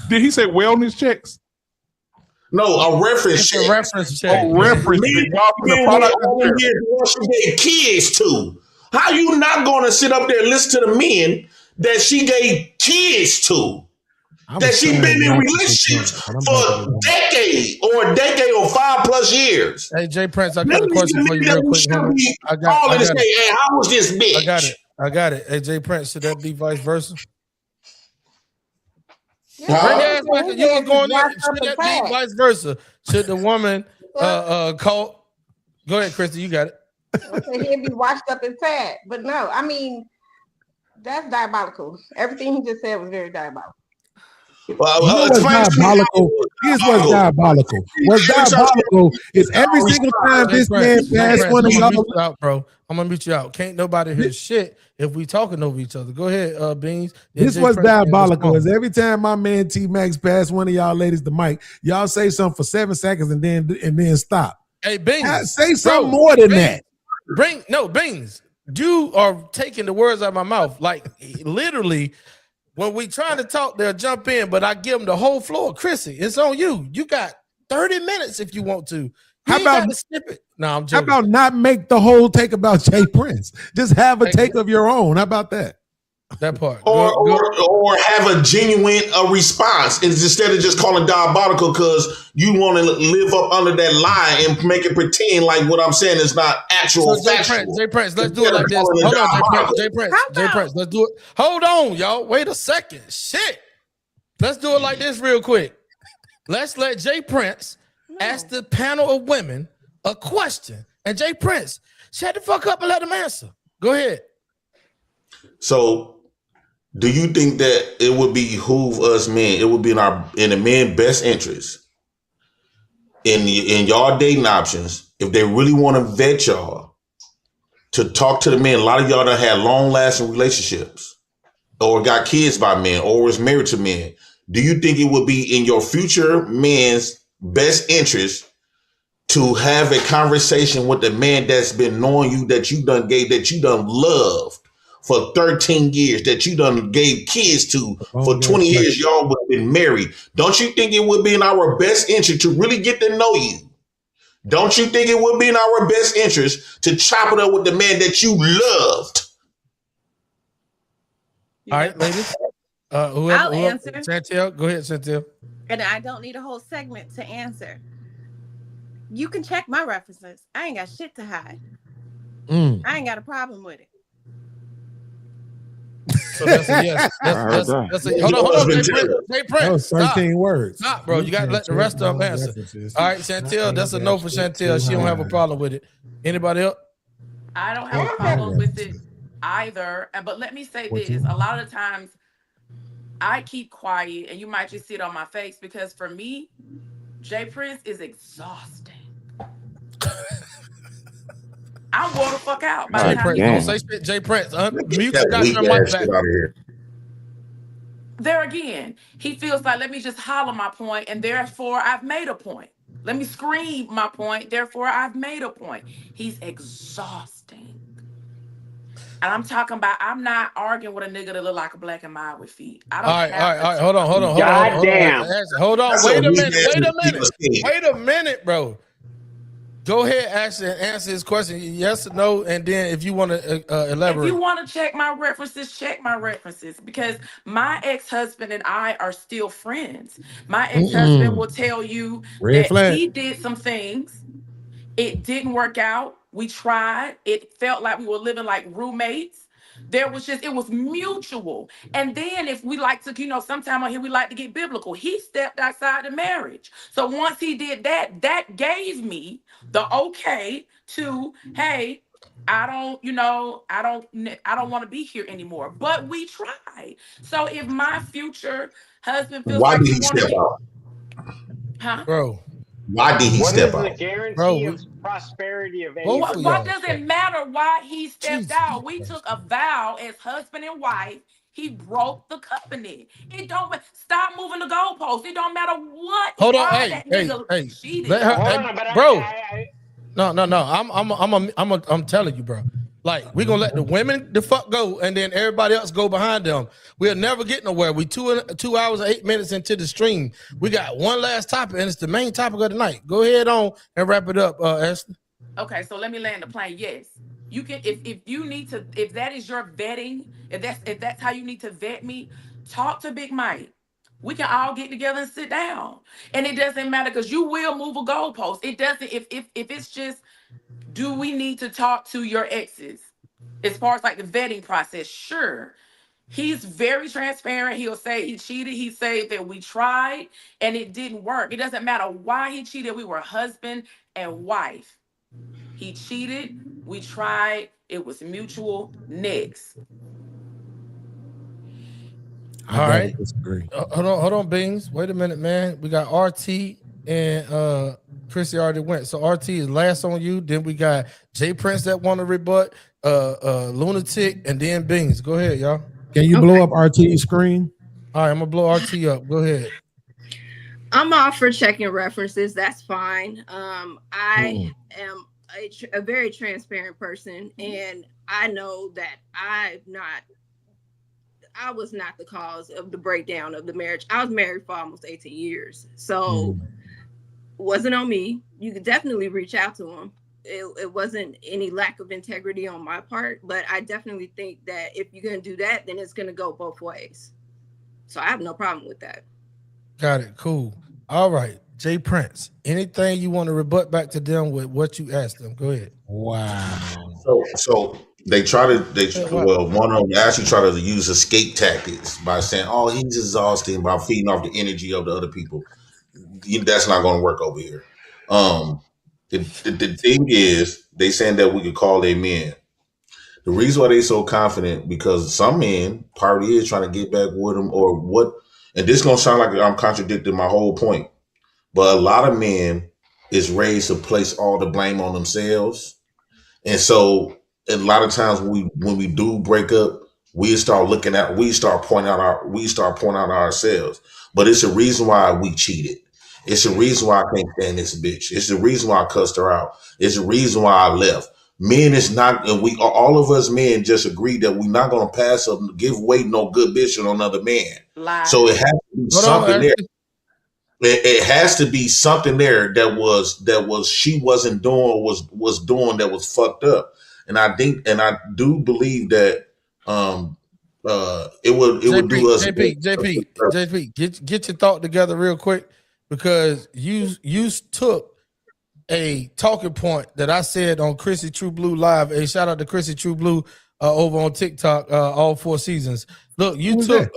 Did he say wellness checks? No, a reference check. A reference check. A reference check. She gave kids to. How you not going to sit up there and listen to the men that she gave kids to? That she's been in relationships for a decade or 5+ years. Hey, Jay Prince, I got a question for you real quick. I got it. Hey, how was this bitch? I got it. Hey, Jay Prince, should that be vice versa? Should that be vice versa? Should the woman call? Go ahead, Krista, you got it. Okay, he'd be washed up and sad. But no, I mean, that's diabolical. Everything he just said was very diabolical. What's diabolical? Here's what's diabolical. What's diabolical is every single time this man passed one of y'all. Bro, I'm gonna mute you out. Can't nobody hear shit if we talking over each other. Go ahead, Beans. This was diabolical. Is every time my man T Max passed one of y'all ladies the mic, y'all say something for 7 seconds and then stop. Hey, Beans, say something more than that. Beans. You are taking the words out of my mouth. Like literally. When we trying to talk, they'll jump in, but I give them the whole floor. Chrissy, it's on you. You got 30 minutes if you want to. How about the snippet? No, I'm joking. How about not make the whole take about Jay Prince? Just have a take of your own. How about that? That part. Or have a genuine response instead of just calling diabolical because you want to live up under that lie and make it pretend like what I'm saying is not actual factual. Jay Prince, let's do it like this. Hold on, Jay Prince, let's do it. Hold on, y'all. Wait a second. Shit. Let's do it like this real quick. Let's let Jay Prince ask the panel of women a question. And Jay Prince, shut the fuck up and let him answer. Go ahead. So, do you think that it would behoove us men, it would be in the men's best interest in y'all dating options, if they really want to vet y'all, to talk to the men. A lot of y'all done had long lasting relationships, or got kids by men, or was married to men. Do you think it would be in your future man's best interest to have a conversation with the man that's been knowing you, that you done loved for 13 years, that you done gave kids to for 20 years, y'all would have been married? Don't you think it would be in our best interest to really get to know you? Don't you think it would be in our best interest to chop it up with the man that you loved? All right, ladies. I'll answer. Chantel, go ahead, Chantel. And I don't need a whole segment to answer. You can check my references. I ain't got shit to hide. I ain't got a problem with it. So that's a yes. That's a, hold on. Jay Prince. Stop. 13 words. Stop, bro. You got to let the rest of them answer. All right, Chantel, that's a no for Chantel. She don't have a problem with it. Anybody else? I don't have a problem with it either. But let me say this. A lot of the times I keep quiet and you might just see it on my face, because for me, Jay Prince is exhausting. I wore the fuck out by the time. Don't say shit, Jay Prince. Mute your goddamn mic back. There again, he feels like, let me just holler my point, and therefore I've made a point. Let me scream my point, therefore I've made a point. He's exhausting. And I'm talking about, I'm not arguing with a nigga that look like a black and mild with feet. I don't all right. Hold on. Goddamn. Hold on. Wait a minute, bro. Go ahead, Ashley, and answer his question, yes or no, and then if you want to elaborate. If you want to check my references, because my ex-husband and I are still friends. My ex-husband will tell you he did some things. It didn't work out. We tried. It felt like we were living like roommates. It was mutual. And then if we like to, sometime on here we like to get biblical. He stepped outside the marriage. So once he did that, that gave me the okay to, hey, I don't want to be here anymore. But we tried. So if my future husband feels why like did he step out? Huh? Bro. Why did he step out? What is the guarantee of prosperity of any? Why does it matter why he stepped out? We took a vow as husband and wife. He broke the covenant. It don't stop moving the goalposts. It don't matter what. Hold on, hey, cheated. Bro. No. I'm telling you, bro. Like, we're gonna let the women the fuck go, and then everybody else go behind them. We'll never get nowhere. We 2 hours and 8 minutes into the stream. We got one last topic, and it's the main topic of the night. Go ahead on and wrap it up, Esther. Okay, so let me land the plane. Yes, you can. If you need to, if that is your vetting, if that's how you need to vet me, talk to Big Mike. We can all get together and sit down, and it doesn't matter, because you will move a goalpost. It doesn't. If it's just, do we need to talk to your exes as far as like the vetting process? Sure. He's very transparent. He'll say he cheated. He say that we tried and it didn't work. It doesn't matter why he cheated. We were husband and wife. He cheated. We tried. It was mutual. Next. All right. Disagree. Hold on, Beans. Wait a minute, man. We got RT and Chrissy already went. So RT is last on you. Then we got Jay Prince that want to rebut, Lunatic, and then Beans. Go ahead, y'all. Can you blow up RT's screen? All right, I'm gonna blow RT up. Go ahead. I'm all for checking references. That's fine. I am a very transparent person, and I know that I was not the cause of the breakdown of the marriage. I was married for almost 18 years. So wasn't on me. You could definitely reach out to him. It wasn't any lack of integrity on my part, but I definitely think that if you're going to do that, then it's going to go both ways. So I have no problem with that. Got it. Cool. All right. Jay Prince, anything you want to rebut back to them with what you asked them? Go ahead. Wow. So one of them actually try to use escape tactics by saying, oh, he's exhausting, by feeding off the energy of the other people. That's not going to work over here. The thing is, they saying that we could call their men. The reason why they so confident, because some men probably is trying to get back with them, or what, and this going to sound like I'm contradicting my whole point, but a lot of men is raised to place all the blame on themselves. And so a lot of times when we do break up, we start pointing out ourselves. But it's a reason why we cheated. It's a reason why I can't stand this bitch. It's the reason why I cussed her out. It's the reason why I left. Men is not, and we all of us men just agree that we're not gonna pass up, give away no good bitch on another man. Lies. So it has to be something there. It has to be something there that was she wasn't doing was doing that was fucked up. And I do believe that it would do us JP, get your thought together real quick, because you took a talking point that I said on Chrissy True Blue Live. A shout out to Chrissy True Blue over on TikTok, all 4 seasons. Look, you took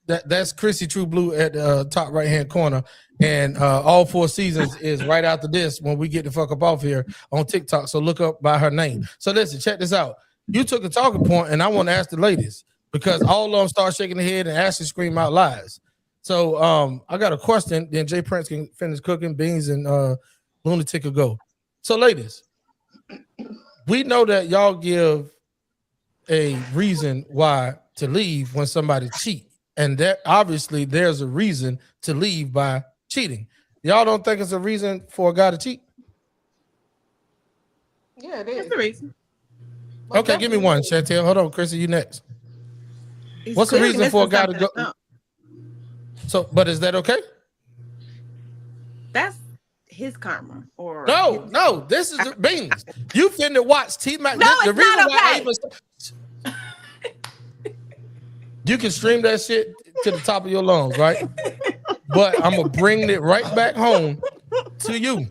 that's Chrissy True Blue at the top right hand corner, and all 4 seasons is right after this when we get the fuck up off here on TikTok. So look up by her name. So listen, check this out. You took a talking point, and I want to ask the ladies, because all of them start shaking their head and actually scream out lies. So I got a question. Then Jay Prince can finish cooking beans, and Lunatic will go. So ladies, we know that y'all give a reason why to leave when somebody cheat. And that obviously there's a reason to leave by cheating. Y'all don't think it's a reason for a guy to cheat? Yeah, it is. That's the reason. Okay, give me one, Chantel. Hold on, Chrissy, you next. What's the reason for a guy to go? So, but is that okay? That's his karma. Or no, this is the beans. You finna watch T-Mac. No, it's not okay. You can stream that shit to the top of your lungs, right? But I'm gonna bring it right back home to you.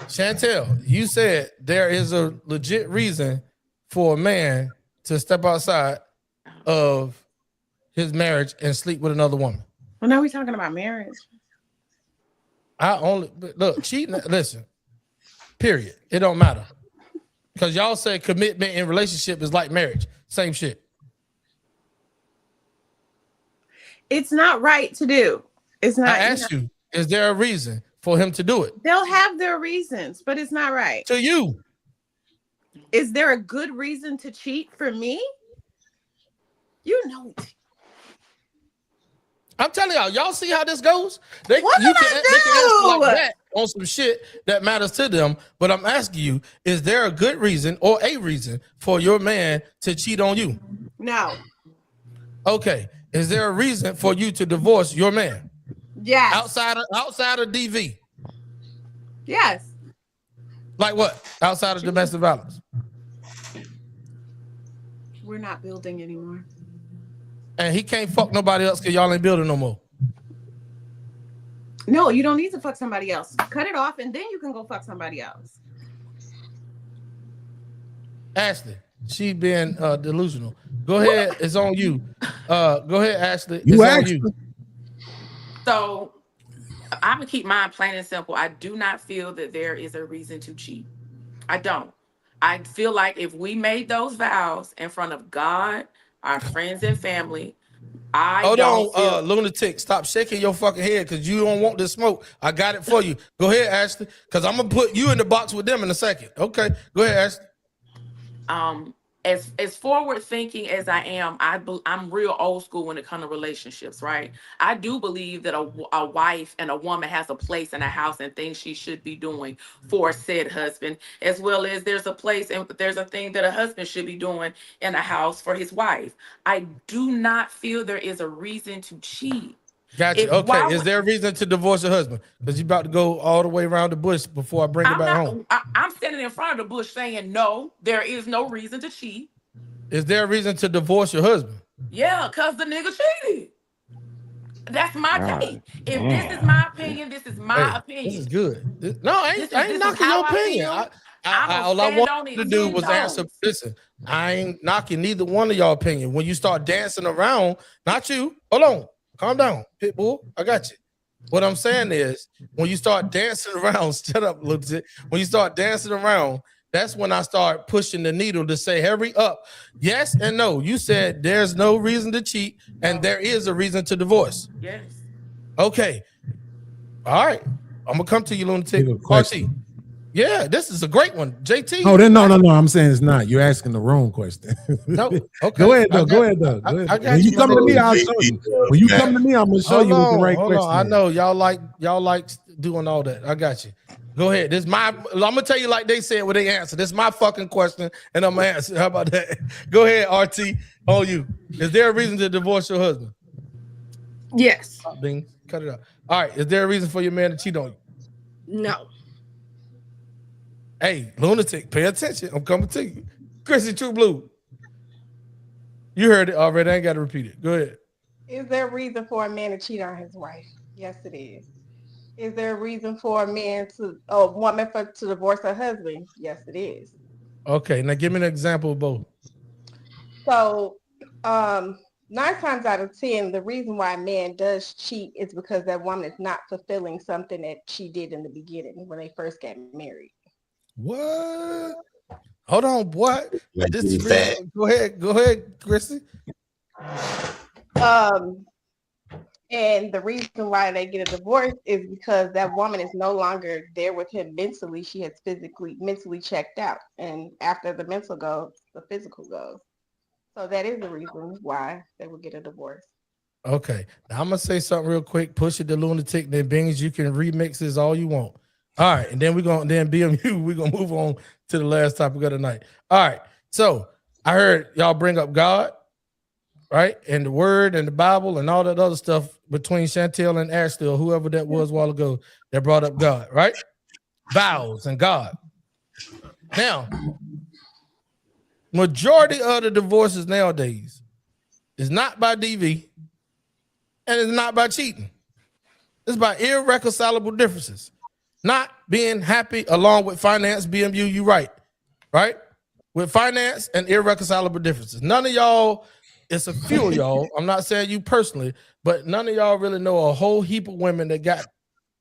Chantel, you said there is a legit reason for a man to step outside of his marriage and sleep with another woman. Well, now we're talking about marriage. Cheating. Listen, period. It don't matter, because y'all say commitment in relationship is like marriage. Same shit. It's not right to do. It's not. I asked you, is there a reason for him to do it? They'll have their reasons, but it's not right. To you. Is there a good reason to cheat for me? You know it. I'm telling y'all see how this goes? They can answer like that on some shit that matters to them. But I'm asking you, is there a good reason or a reason for your man to cheat on you? No. Okay. Is there a reason for you to divorce your man? Yes. Outside of DV? Yes. Like what? Outside of domestic violence? We're not building anymore. And he can't fuck nobody else because y'all ain't building no more. No, you don't need to fuck somebody else. Cut it off and then you can go fuck somebody else. Ashley, she being delusional. Go ahead, it's on you. Go ahead, Ashley. You it's on you. So I'm gonna keep mine plain and simple. I do not feel that there is a reason to cheat. I don't. I feel like if we made those vows in front of God, our friends and family, Hold on, lunatic. Stop shaking your fucking head because you don't want this smoke. I got it for you. Go ahead, Ashley, because I'm gonna put you in the box with them in a second. Okay, go ahead, Ashley. As forward thinking as I am, I'm real old school when it comes to relationships, right? I do believe that a wife and a woman has a place in a house and things she should be doing for said husband, as well as there's a place and there's a thing that a husband should be doing in a house for his wife. I do not feel there is a reason to cheat. Gotcha. Okay. Is there a reason to divorce your husband? Because you about to go all the way around the bush before I bring it back home. I'm standing in front of the bush saying, no, there is no reason to cheat. Is there a reason to divorce your husband? Yeah, because the nigga cheated. That's my take. If this is my opinion, this is my opinion. This is good. I ain't knocking your opinion. All I wanted to do was answer. Listen, I ain't knocking neither one of y'all opinion. When you start dancing around, not you. Hold on. Calm down, Pitbull. I got you. What I'm saying is, when you start dancing around, shut up, Lunatic. When you start dancing around, that's when I start pushing the needle to say, hurry up. Yes and no. You said there's no reason to cheat, and there is a reason to divorce. Yes. Okay. All right. I'm gonna come to you, lunatic. Give a RT. question. Yeah, this is a great one. JT. Oh, then no. I'm saying it's not. You're asking the wrong question. No. Okay. Go ahead, though. Go ahead. I got When you come to me, I'll JT, show you. When you come to me, I'm gonna show you what the right hold question on. I is. know y'all like doing all that. I got you. Go ahead. I'm gonna tell you like they said what they answered. This is my fucking question, and I'm gonna answer. How about that? Go ahead, RT. On you. Is there a reason to divorce your husband? Yes. Bing, cut it out. All right. Is there a reason for your man to cheat on you? No. Hey, lunatic, pay attention. I'm coming to you. Chrissy True Blue. You heard it already. I ain't got to repeat it. Go ahead. Is there a reason for a man to cheat on his wife? Yes, it is. Is there a reason for a woman to divorce her husband? Yes, it is. Okay, now give me an example of both. So, 9 times out of 10, the reason why a man does cheat is because that woman is not fulfilling something that she did in the beginning when they first got married. What? Hold on, boy. This is fat. Go ahead, Chrissy. And the reason why they get a divorce is because that woman is no longer there with him mentally. She has mentally checked out. And after the mental goes, the physical goes. So that is the reason why they would get a divorce. Okay. Now I'm gonna say something real quick. Push it to lunatic, then Bings. You can remix this all you want. All right, and then BMU, we're gonna move on to the last topic of the night. All right. So I heard y'all bring up God, right? And the word and the Bible and all that other stuff between Chantel and Ashley or whoever that was a while ago that brought up God, right? Vows and God. Now, majority of the divorces nowadays is not by DV and it's not by cheating. It's by irreconcilable differences. Not being happy along with finance, BMU, you right? With finance and irreconcilable differences. None of y'all, it's a few of y'all, I'm not saying you personally, but none of y'all really know a whole heap of women that got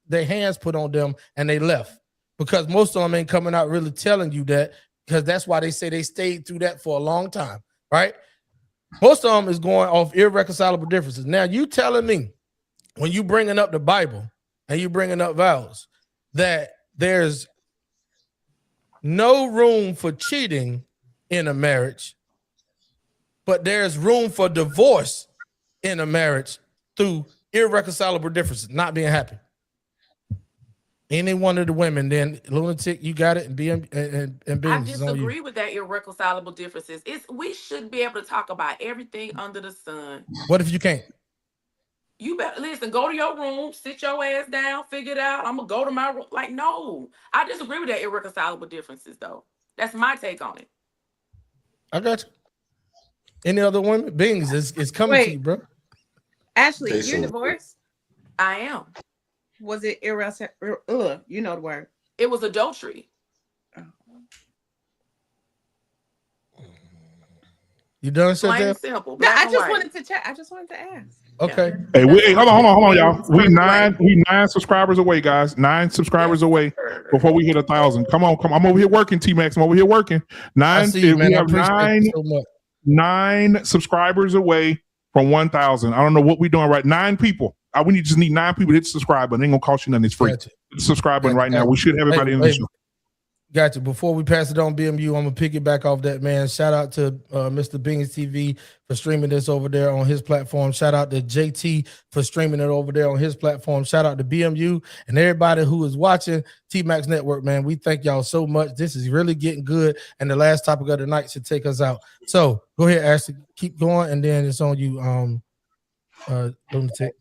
their hands put on them and they left. Because most of them ain't coming out really telling you that, because that's why they say they stayed through that for a long time, right? Most of them is going off irreconcilable differences. Now, you telling me when you bringing up the Bible and you bringing up vows that there's no room for cheating in a marriage, but there's room for divorce in a marriage through irreconcilable differences, not being happy. Any one of the women, then lunatic, you got it, and I Bings is on you. disagree with that irreconcilable differences. We should be able to talk about everything under the sun. What if you can't? You better listen, go to your room, sit your ass down, figure it out. I'm gonna go to my room. Like, no. I disagree with that irreconcilable differences, though. That's my take on it. I got you. Any other women? Bings is coming to you, bro. Ashley, you're divorced? I am. Was it irreconcilable? You know the word. It was adultery. You done, Plain Chantel? simple. No, I and just white. wanted to check. I just wanted to ask. Okay. Hey, hold on, y'all. We nine subscribers away, guys. 9 subscribers away before we hit 1,000. Come on. I'm over here working, T-Max. I'm over here working. I see you, man. We I have appreciate you so much. 9 subscribers away from 1,000. I don't know what we're doing right. 9 people. We just need 9 people to hit subscribe button. It ain't gonna cost you nothing. It's free. Gotcha. Hit the subscribe button right now. We should have everybody in the show. Gotcha. Before we pass it on, BMU, I'm gonna piggyback off that, man. Shout out to Mr. Bings TV for streaming this over there on his platform. Shout out to JT for streaming it over there on his platform. Shout out to BMU and everybody who is watching T-Max Network, man. We thank y'all so much. This is really getting good, and the last topic of the night should take us out. So go ahead, Ashley, keep going, and then it's on you, lunatic.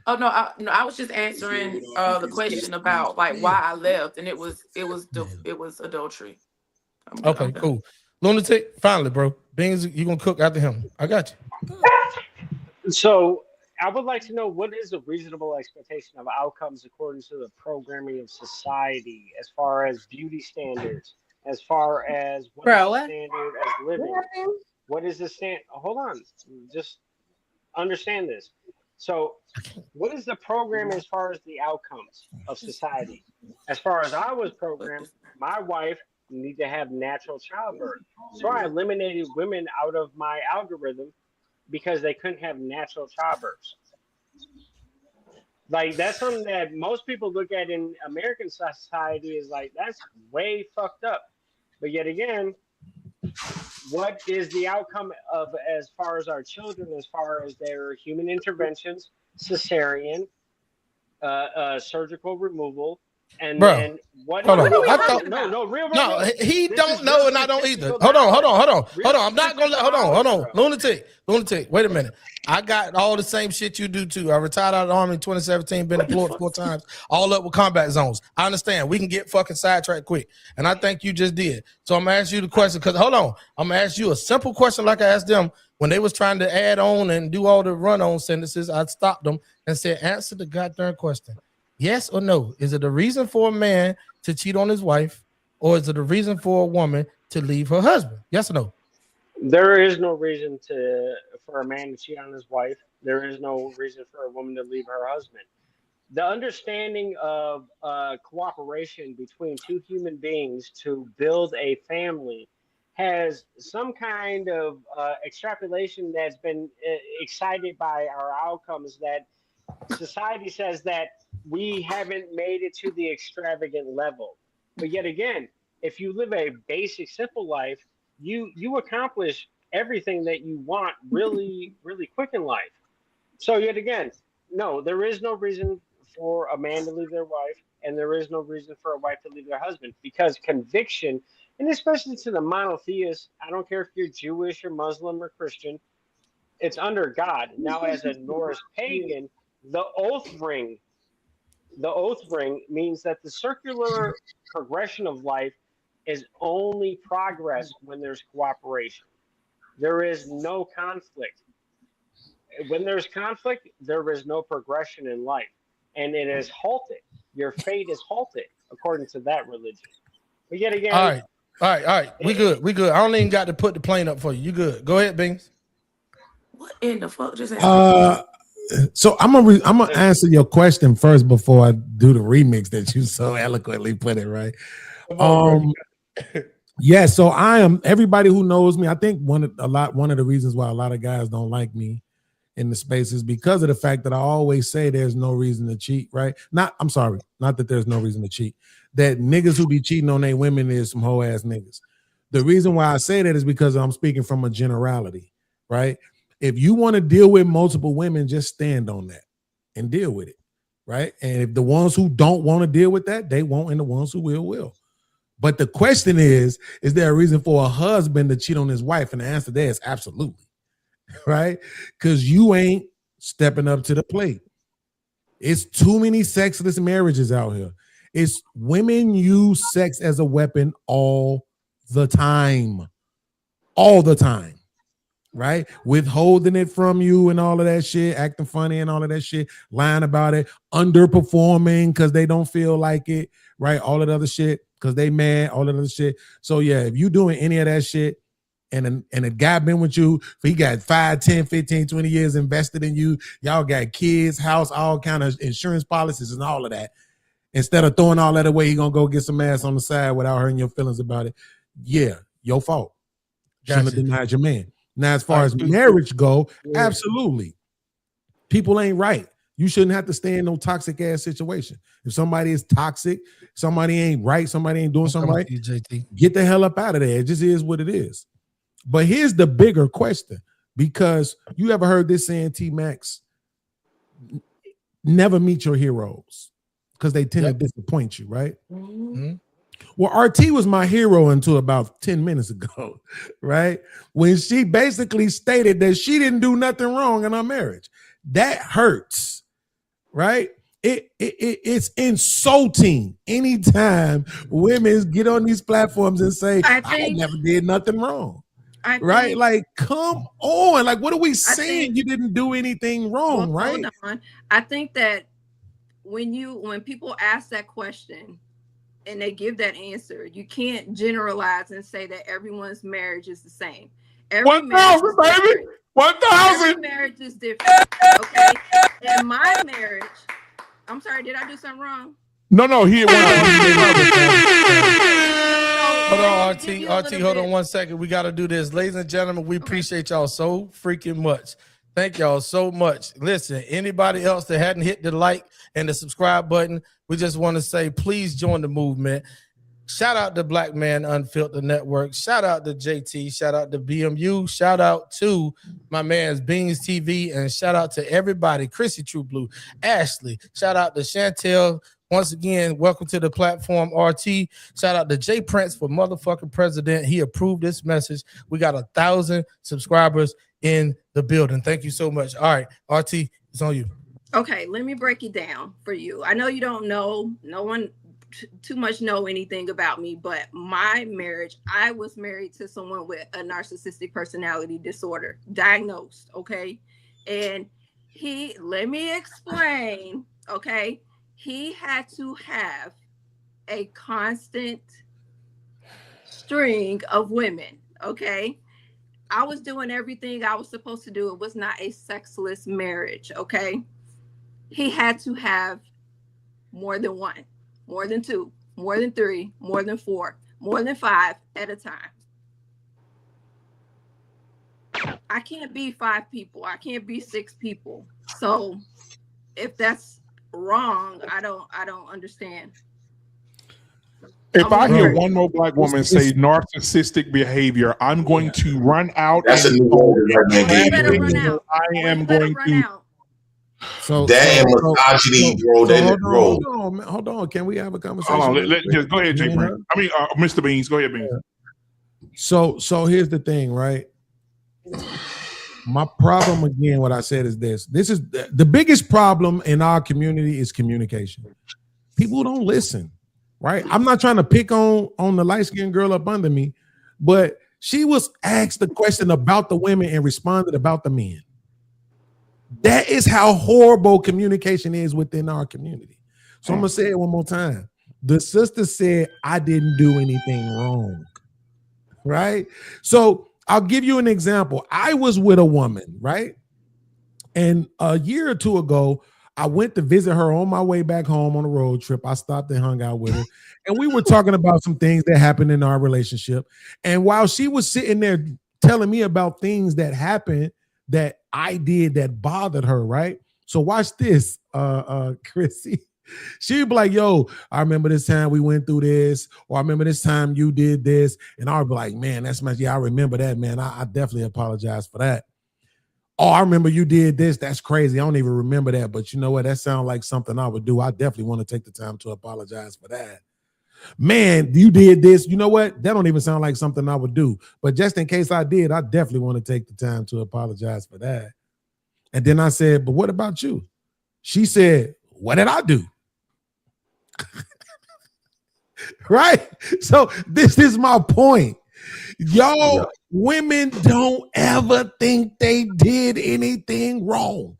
Oh no, I was just answering the question about like why I left, and it was adultery. Okay, cool. Lunatic, finally, bro. Bings, you gonna cook after him. I got you. So I would like to know, what is a reasonable expectation of outcomes according to the programming of society, as far as beauty standards, as far as what is the standard as living? What is the stand? Hold on, just understand this. So, what is the program as far as the outcomes of society? As far as I was programmed, my wife needed to have natural childbirth. So I eliminated women out of my algorithm because they couldn't have natural childbirth. Like that's something that most people look at in American society is like that's way fucked up. But yet again, what is the outcome of as far as our children, as far as their human interventions, cesarean, surgical removal, and Bro, then what? hold No, on. no, I no, thought no, real, real, no, real. he This don't is real know, and I don't either. statistical Hold on, hold knowledge. on, hold on, Real hold on. I'm not gonna let. statistical Hold knowledge, on. bro. Lunatic. Wait a minute. I got all the same shit you do too. I retired out of the army in 2017, been deployed 4 times, all up with combat zones. I understand. We can get fucking sidetracked quick, and I think you just did. So I'm gonna ask you the question because hold on, I'm gonna ask you a simple question like I asked them when they was trying to add on and do all the run-on sentences. I stopped them and said, "Answer the goddamn question. Yes or no? Is it a reason for a man to cheat on his wife, or is it a reason for a woman to leave her husband? Yes or no?" There is no reason for a man to cheat on his wife. There is no reason for a woman to leave her husband. The understanding of cooperation between two human beings to build a family has some kind of extrapolation that's been excited by our outcomes that society says that we haven't made it to the extravagant level. But yet again, if you live a basic, simple life, you accomplish everything that you want really, really quick in life. So yet again, no, there is no reason for a man to leave their wife, and there is no reason for a wife to leave their husband because conviction, and especially to the monotheist, I don't care if you're Jewish or Muslim or Christian, it's under God. Now, as a Norse pagan, the oath ring, the oath ring means that the circular progression of life is only progress when there's cooperation. There is no conflict. When there's conflict, there is no progression in life, and it is halted. Your fate is halted according to that religion. But yet again, All right. We good. I don't even got to put the plane up for you. You good? Go ahead, Bings. What in the fuck just happened? So I'm gonna answer your question first before I do the remix that you so eloquently put it right. Yeah, so I am everybody who knows me. I think one of the reasons why a lot of guys don't like me in the space is because of the fact that I always say there's no reason to cheat, right? Not that there's no reason to cheat. That niggas who be cheating on their women is some hoe ass niggas. The reason why I say that is because I'm speaking from a generality, right? If you want to deal with multiple women, just stand on that and deal with it, right? And if the ones who don't want to deal with that, they won't, and the ones who will. But the question is there a reason for a husband to cheat on his wife? And the answer there is absolutely, right? Because you ain't stepping up to the plate. It's too many sexless marriages out here. It's women use sex as a weapon all the time. All the time. Right? Withholding it from you and all of that shit, acting funny and all of that shit, lying about it, underperforming because they don't feel like it, right? All of that other shit because they mad, all of that other shit. So yeah, if you doing any of that shit and a guy been with you, he got 5, 10, 15, 20 years invested in you, y'all got kids, house, all kind of insurance policies and all of that. Instead of throwing all that away, he gonna go get some ass on the side without hurting your feelings about it. Yeah, your fault. Shouldn't have denied your man. Now, as far as marriage go, absolutely. People ain't right. You shouldn't have to stay in no toxic ass situation. If somebody is toxic, somebody ain't right, somebody ain't doing something right, get the hell up out of there. It just is what it is. But here's the bigger question, because you ever heard this saying, T-Max, never meet your heroes because they tend to disappoint you, right? Mm-hmm. Well, RT was my hero until about 10 minutes ago, right? When she basically stated that she didn't do nothing wrong in our marriage. That hurts, right? It's insulting anytime women get on these platforms and say, I never did nothing wrong. Right? Like, come on. Like, what are we saying? You didn't do anything wrong, right? Hold on. I think that when people ask that question, and they give that answer, you can't generalize and say that everyone's marriage is the same. 1,000, baby. 1,000. Every marriage is different. Okay. In my marriage, I'm sorry, did I do something wrong? No, he Hold on, RT, hold on 1 second. We got to do this. Ladies and gentlemen, we appreciate y'all so freaking much. Thank y'all so much. Listen, anybody else that hadn't hit the like and the subscribe button, we just want to say, please join the movement. Shout out to Black Man Unfiltered Network. Shout out to JT. Shout out to BMU. Shout out to my man's Beans TV. And shout out to everybody. Chrissy True Blue, Ashley. Shout out to Chantel. Once again, welcome to the platform, RT. Shout out to Jay Prince for motherfucking president. He approved this message. We got 1,000 subscribers in the building. Thank you so much. All right, RT, it's on you. Okay, let me break it down for you. I know you don't know, no one too much know anything about me, but my marriage, I was married to someone with a narcissistic personality disorder, diagnosed, okay? And let me explain, okay? He had to have a constant string of women, okay? I was doing everything I was supposed to do. It was not a sexless marriage, okay? He had to have more than one, more than two, more than three, more than four, more than five at a time. I can't be 5 people. I can't be 6 people. So if that's wrong, I don't understand. If I hear one more black woman say narcissistic behavior, I'm going to run out. That's a new word. I am going to. So that and misogyny, bro. Hold on. Can we have a conversation? Hold on. Just go ahead, Jay Brent. I mean, Mr. Beans. Go ahead, Beans. So here's the thing, right? My problem again, what I said is this. This is the biggest problem in our community is communication. People don't listen, right? I'm not trying to pick on the light-skinned girl up under me, but she was asked the question about the women and responded about the men. That is how horrible communication is within our community. So I'm going to say it one more time. The sister said, I didn't do anything wrong, right? So I'll give you an example. I was with a woman, right? And a year or two ago, I went to visit her on my way back home on a road trip. I stopped and hung out with her. And we were talking about some things that happened in our relationship. And while she was sitting there telling me about things that happened that I did that bothered her, right? So watch this, Chrissy. She'd be like, yo, I remember this time we went through this, or I remember this time you did this. And I'd be like, man, that's my, yeah, I remember that, man. I definitely apologize for that. Oh, I remember you did this. That's crazy. I don't even remember that. But you know what? That sounds like something I would do. I definitely want to take the time to apologize for that. Man, you did this. You know what? That don't even sound like something I would do. But just in case I did, I definitely want to take the time to apologize for that. And then I said, but what about you? She said, what did I do? Right? So this is my point. Y'all, women don't ever think they did anything wrong.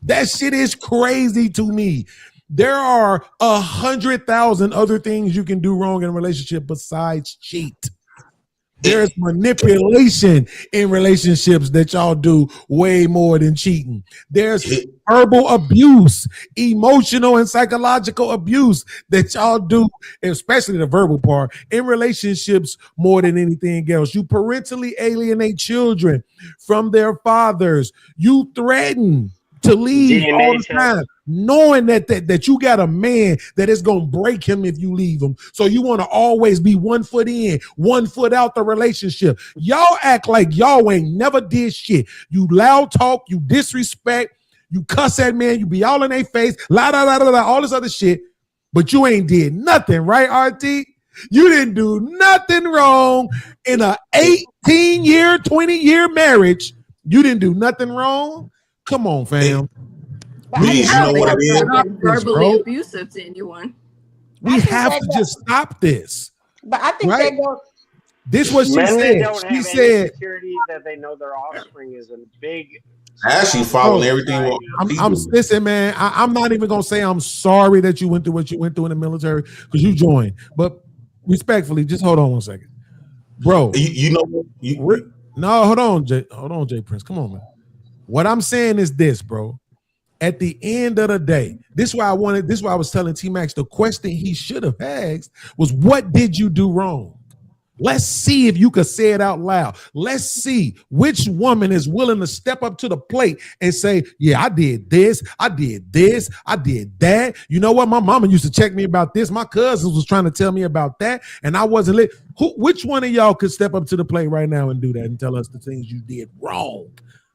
That shit is crazy to me. There are 100,000 other things you can do wrong in a relationship besides cheat. There's manipulation in relationships that y'all do way more than cheating. There's verbal abuse, emotional and psychological abuse that y'all do, especially the verbal part, in relationships more than anything else. You parentally alienate children from their fathers. You threaten to leave DNA all the time, knowing that you got a man that is going to break him if you leave him. So you want to always be 1 foot in, 1 foot out the relationship. Y'all act like y'all ain't never did shit. You loud talk, you disrespect, you cuss at men, you be all in their face, all this other shit, but you ain't did nothing, right, RT? You didn't do nothing wrong in a 18-year, 20-year marriage. You didn't do nothing wrong. Come on, fam. You know what it is? Verbally abusive to anyone. We have to just stop this. But I think right? they don't. This what she Men that said. don't She have said, any security that they know their offspring is a big. Actually, following everything. I'm listen, man. I'm not even gonna say I'm sorry that you went through what you went through in the military because you joined. But respectfully, just hold on one second, bro. You know, no, hold on, Jay Prince. Come on, man. What I'm saying is this, bro. At the end of the day, this is why I was telling T-Max the question he should have asked was, what did you do wrong? Let's see if you could say it out loud. Let's see which woman is willing to step up to the plate and say, yeah, I did this, I did this, I did that. You know what? My mama used to check me about this. My cousins was trying to tell me about that, and I wasn't lit. Which one of y'all could step up to the plate right now and do that and tell us the things you did wrong?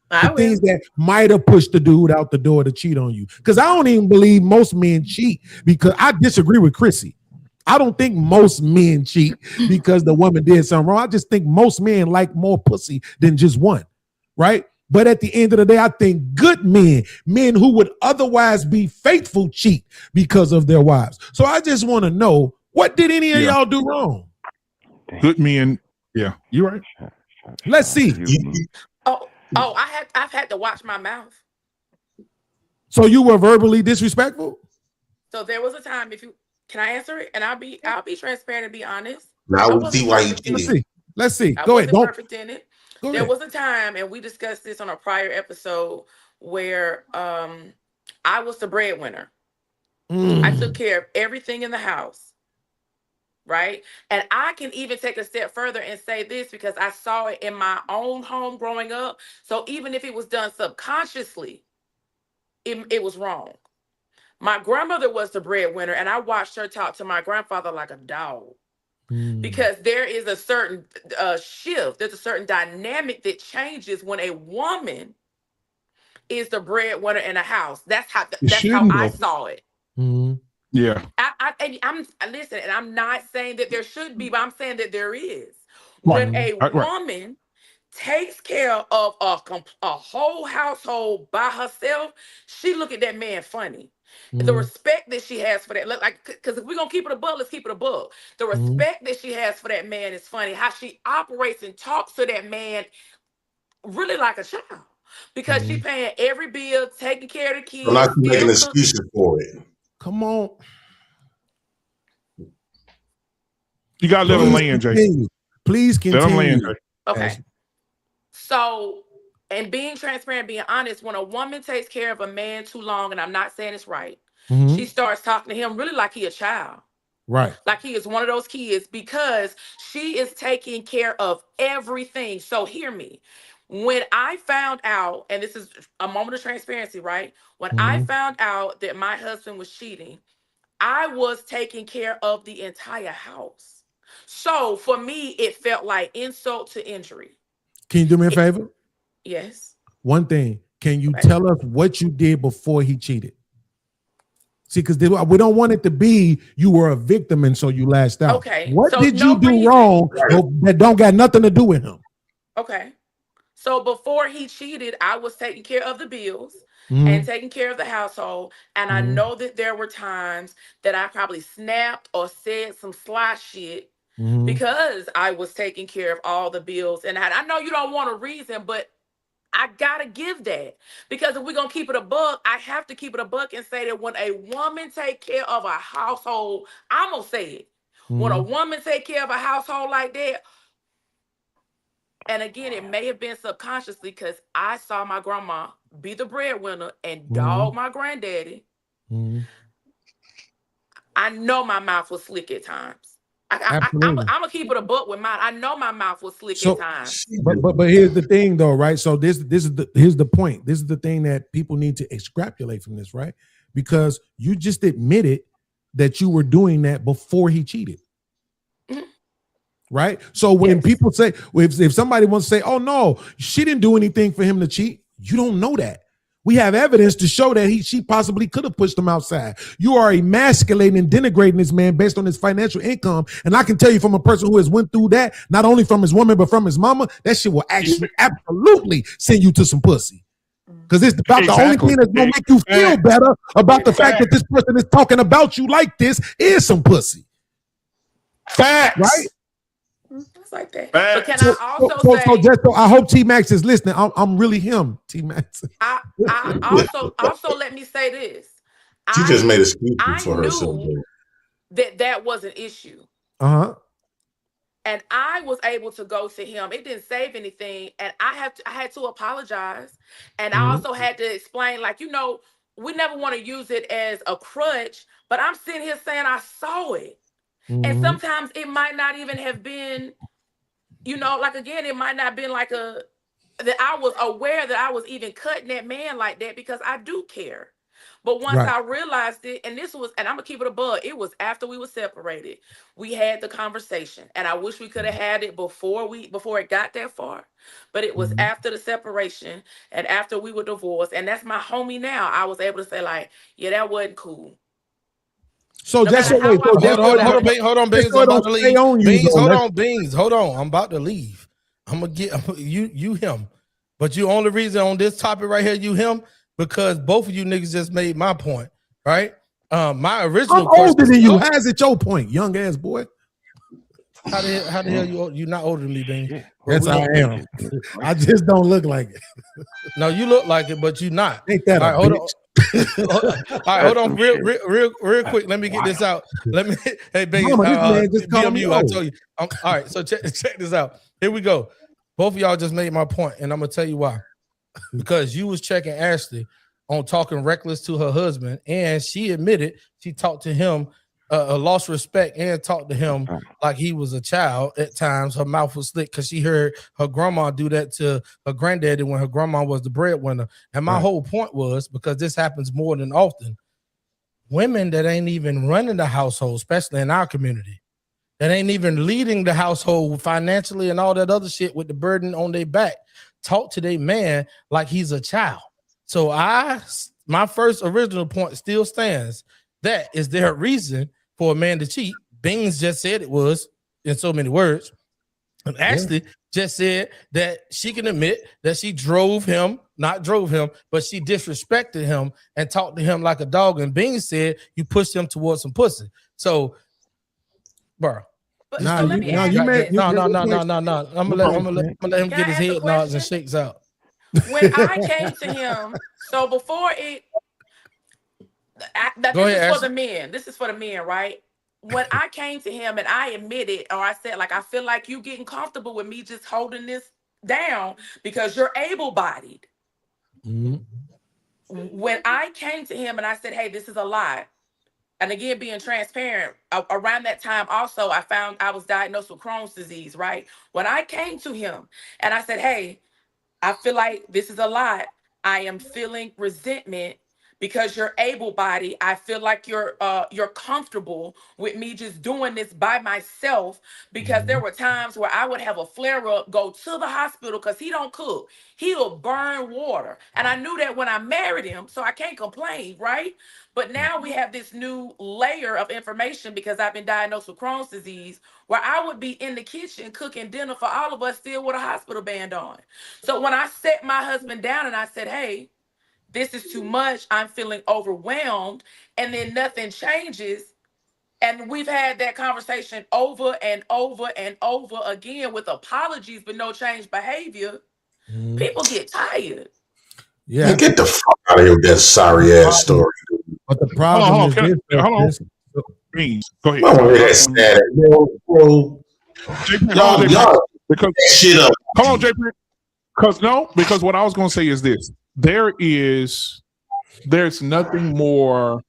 The things that might have pushed the dude out the door to cheat on you. Because I don't even believe most men cheat, because I disagree with Chrissy. I don't think most men cheat because the woman did something wrong. I just think most men like more pussy than just one, right? But at the end of the day, I think good men who would otherwise be faithful, cheat because of their wives. So I just want to know, what did any of y'all do wrong? Good men. Yeah, you're right. Let's see. I've had to watch my mouth. So you were verbally disrespectful? So there was a time, can I answer it? And I'll be transparent and be honest. Now we see why you cheated. Let's see. Go ahead. Perfect in it. There was a time, and we discussed this on a prior episode, where I was the breadwinner. I took care of everything in the house, right? And I can even take a step further and say this, because I saw it in my own home growing up. So even if it was done subconsciously, it was wrong. My grandmother was the breadwinner, and I watched her talk to my grandfather like a dog. Because there is a certain shift, there's a certain dynamic that changes when a woman is the breadwinner in a house. That's how I saw it. Yeah. Listen, and I'm not saying that there should be, but I'm saying that there is. When a woman takes care of a whole household by herself, she look at that man funny. The respect that she has for that, because if we're gonna keep it above, let's keep it above. The respect that she has for that man is funny. How she operates and talks to that man, really like a child, because she paying every bill, taking care of the kids. I'm not making excuses for it. Come on, you gotta let them land, Jay. Please continue. Let them land, Jay. Okay. So, and being transparent, being honest, when a woman takes care of a man too long, and I'm not saying it's right, she starts talking to him really like he a child. Right. Like he is one of those kids, because she is taking care of everything. So hear me. When I found out, and this is a moment of transparency, right? When I found out that my husband was cheating, I was taking care of the entire house. So for me, it felt like insult to injury. Can you do me a favor? Yes. One thing. Can you tell us what you did before he cheated? See, because we don't want it to be you were a victim and so you lashed out. Okay. What did you do wrong that don't got nothing to do with him? Okay. So before he cheated, I was taking care of the bills and taking care of the household. And I know that there were times that I probably snapped or said some sly shit because I was taking care of all the bills. And I know you don't want a reason, but I gotta give that, because if we're gonna keep it a buck, I have to keep it a buck and say that when a woman take care of a household, I'm gonna say it. When a woman take care of a household like that, and again, it may have been subconsciously because I saw my grandma be the breadwinner and dog my granddaddy. I know my mouth was slick at times. I'm gonna keep it a buck with mine. I know my mouth was slick at times. But here's the thing, though, right? So here's the point. This is the thing that people need to extrapolate from this, right? Because you just admitted that you were doing that before he cheated. Right? So when people say, if somebody wants to say, oh no, she didn't do anything for him to cheat, you don't know that. We have evidence to show that she possibly could have pushed him outside. You are emasculating and denigrating this man based on his financial income. And I can tell you from a person who has went through that, not only from his woman, but from his mama, that shit will actually absolutely send you to some pussy. Because it's about the only thing that's going to make you feel better about the fact that this person is talking about you like this is some pussy. Facts. Right? It's like that. But can I also say? I hope T Max is listening. I'm really him, T Max. I also let me say this. She just made excuses for herself. That was an issue. And I was able to go to him. It didn't save anything, and I had to apologize, and I also had to explain, like, we never want to use it as a crutch, but I'm sitting here saying I saw it. And sometimes it might not even have been you know, like again, it might not been like that I was aware that I was even cutting that man like that because I do care. But once Right. I realized it, and I'm gonna keep it a bug, it was after we were separated. We had the conversation, and I wish we could have had it before it got that far. But it was Mhm. after the separation and after we were divorced, and that's my homie now. I was able to say like, yeah, that wasn't cool. So No just matter so how wait, I so felt just so, about it. Hold on, just Beans. so I'm it about don't to stay leave. on you Beans, though. hold Let's, on, Beans. Hold on. I'm about to leave. I'm gonna get you him. But you only reason on this topic right here, you him, because both of you niggas just made my point, right? My I'm original older question. than you. How's it your point, young ass boy? How the hell you not older than me, Beans? Yes, I am. I just don't look like it. No, you look like it, but you not. Ain't that All a right, hold bitch? on. All right, hold on, real quick. Let me get this out. Let me, hey, Beans, Mama, this man just called me BMU. I old. told you. All right, so check this out. Here we go. Both of y'all just made my point, and I'm gonna tell you why. Because you was checking Ashley on talking reckless to her husband, and she admitted she talked to him, lost respect, and talked to him like he was a child at times. Her mouth was slick because she heard her grandma do that to her granddaddy when her grandma was the breadwinner. And my whole point was, because this happens more than often, women that ain't even running the household, especially in our community, that ain't even leading the household financially and all that other shit with the burden on their back, talk to their man like he's a child. So my first original point still stands. That is there a reason for a man to cheat? Beans just said it was in so many words. And Ashley just said that she can admit that she not drove him, but she disrespected him and talked to him like a dog. And Beans said you pushed him towards some pussy. So, bro. No. I'm gonna let him get his head nods and shakes out. When I came to him, so before it, for the men. This is for the men, right? When I came to him and I admitted, or I said, like, I feel like you getting comfortable with me just holding this down because you're able-bodied. Mm-hmm. When I came to him and I said, hey, this is a lie. And again, being transparent, around that time also, I found I was diagnosed with Crohn's disease, right? When I came to him and I said, hey, I feel like this is a lot. I am feeling resentment because you're able-bodied. I feel like you're comfortable with me just doing this by myself, because there were times where I would have a flare-up, go to the hospital because he don't cook. He'll burn water. And I knew that when I married him, so I can't complain, right? But now we have this new layer of information because I've been diagnosed with Crohn's disease, where I would be in the kitchen cooking dinner for all of us still with a hospital band on. So when I set my husband down and I said, hey, this is too much, I'm feeling overwhelmed, and then nothing changes. And we've had that conversation over and over and over again with apologies, but no change behavior. People get tired. Yeah. Man, get the fuck out of here with that sorry ass story. But the problem is this. Beans, go ahead. I want to hear that sad, bro. Y'all, because shit up. Hold on, JP. Because what I was going to say is this: there's nothing more.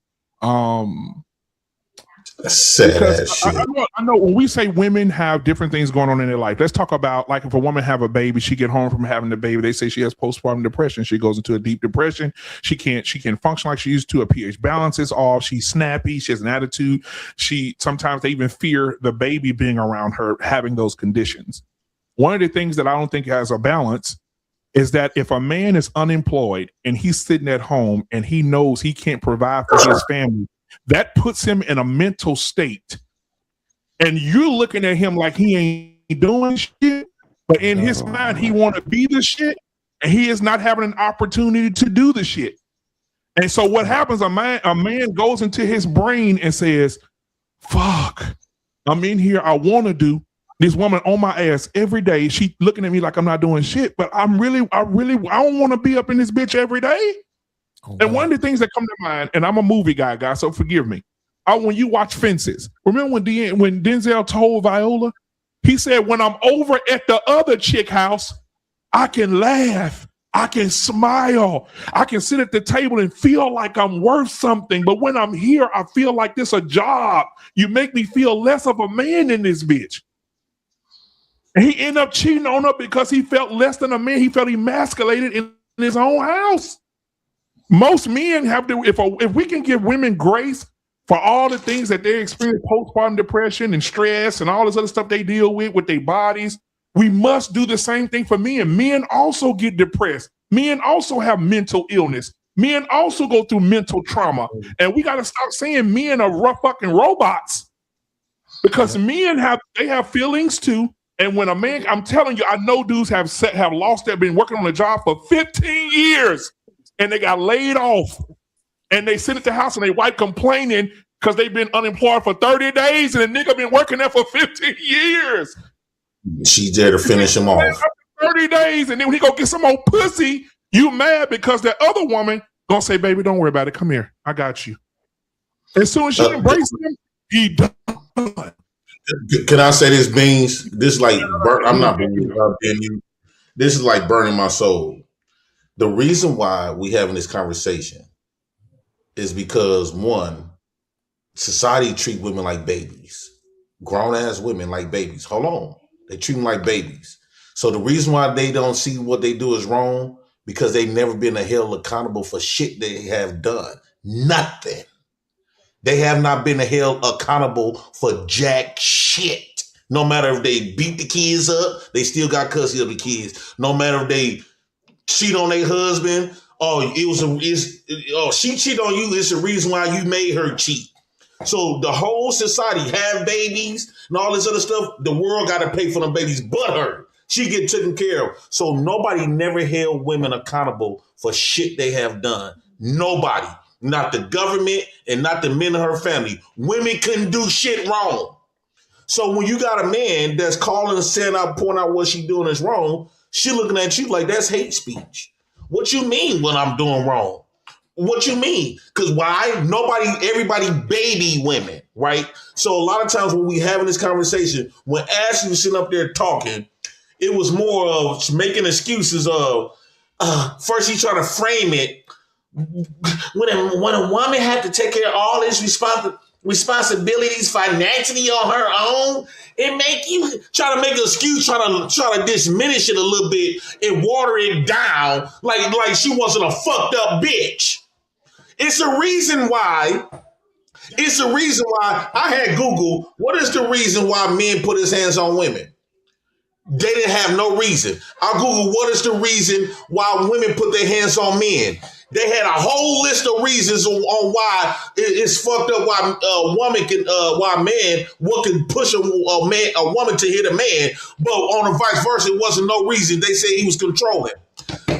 Sad shit. I know when we say women have different things going on in their life. Let's talk about, like, if a woman have a baby, she get home from having the baby, they say she has postpartum depression. She goes into a deep depression. She can't function like she used to. Her pH balance is off. She's snappy. She has an attitude. Sometimes they even fear the baby being around her, having those conditions. One of the things that I don't think has a balance is that if a man is unemployed and he's sitting at home and he knows he can't provide for his family, that puts him in a mental state. And you're looking at him like he ain't doing shit, but in his mind, he want to be the shit, and he is not having an opportunity to do the shit. And so what happens, a man goes into his brain and says, fuck, I'm in here, I want to do. This woman on my ass every day. She looking at me like I'm not doing shit, but I don't want to be up in this bitch every day. And one of the things that come to mind, and I'm a movie guy, guys, so forgive me. When you watch Fences, remember when Denzel told Viola, he said, when I'm over at the other chick house, I can laugh, I can smile, I can sit at the table and feel like I'm worth something. But when I'm here, I feel like this a job. You make me feel less of a man in this bitch. And he ended up cheating on her because he felt less than a man. He felt emasculated in his own house. Most men have to, if we can give women grace for all the things that they experience, postpartum depression and stress and all this other stuff they deal with their bodies, we must do the same thing for men. Men also get depressed. Men also have mental illness. Men also go through mental trauma. And we got to stop saying men are rough fucking robots, because men have feelings too. And when a man, I'm telling you, I know dudes have lost their, been working on a job for 15 years and they got laid off. And they sit at the house and they wife complaining because they've been unemployed for 30 days and the nigga been working there for 15 years. She's there to finish him off. 30 days, and then when he go get some old pussy, you mad because that other woman gonna say, baby, don't worry about it. Come here. I got you. As soon as she embraces him, he done. Can I say this, Beans? This is like, I'm not being you. This is like burning my soul. The reason why we having this conversation is because, one, society treat women like babies. Grown-ass women like babies. Hold on. They treat them like babies. So the reason why they don't see what they do is wrong, because they've never been held accountable for shit they have done. Nothing. They have not been held accountable for jack shit. No matter if they beat the kids up, they still got custody of the kids. No matter if they cheat on their husband, she cheated on you, it's the reason why you made her cheat. So the whole society have babies and all this other stuff. The world got to pay for them babies, but her. She get taken care of. So nobody never held women accountable for shit they have done. Nobody. Not the government and not the men in her family. Women couldn't do shit wrong. So when you got a man that's calling and saying out, pointing out what she doing is wrong, she looking at you like that's hate speech. What you mean when I'm doing wrong? What you mean? Because why? Everybody baby women, right? So a lot of times when we having this conversation, when Ashley was sitting up there talking, it was more of making excuses of, first he trying to frame it. When a woman had to take care of all his responsibilities financially on her own, it make you try to make an excuse, try to diminish it a little bit and water it down like she wasn't a fucked up bitch. It's a reason why I had Google, what is the reason why men put his hands on women? They didn't have no reason. I Googled, what is the reason why women put their hands on men? They had a whole list of reasons on why it's fucked up. Why a man can push a woman to hit a man, but on the vice versa, it wasn't no reason. They said he was controlling.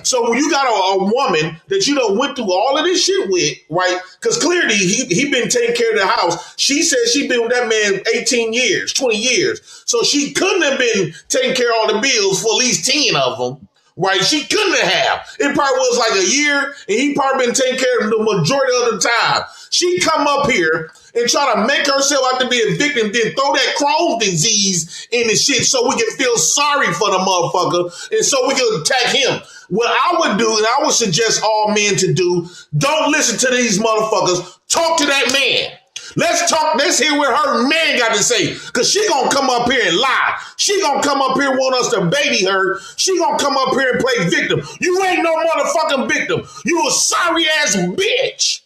So when you got a woman that you done went through all of this shit with, right? Because clearly he been taking care of the house. She said she been with that man 18 years, 20 years. So she couldn't have been taking care of all the bills for at least 10 of them. Right? She couldn't have. It probably was like a year, and he probably been taking care of the majority of the time. She come up here and try to make herself out to be a victim, then throw that Crohn's disease in the shit so we can feel sorry for the motherfucker, and so we can attack him. What I would do, and I would suggest all men to do, don't listen to these motherfuckers. Talk to that man. Let's talk. Let's hear what her man got to say. Because she going to come up here and lie. She going to come up here and want us to baby her. She going to come up here and play victim. You ain't no motherfucking victim. You a sorry ass bitch.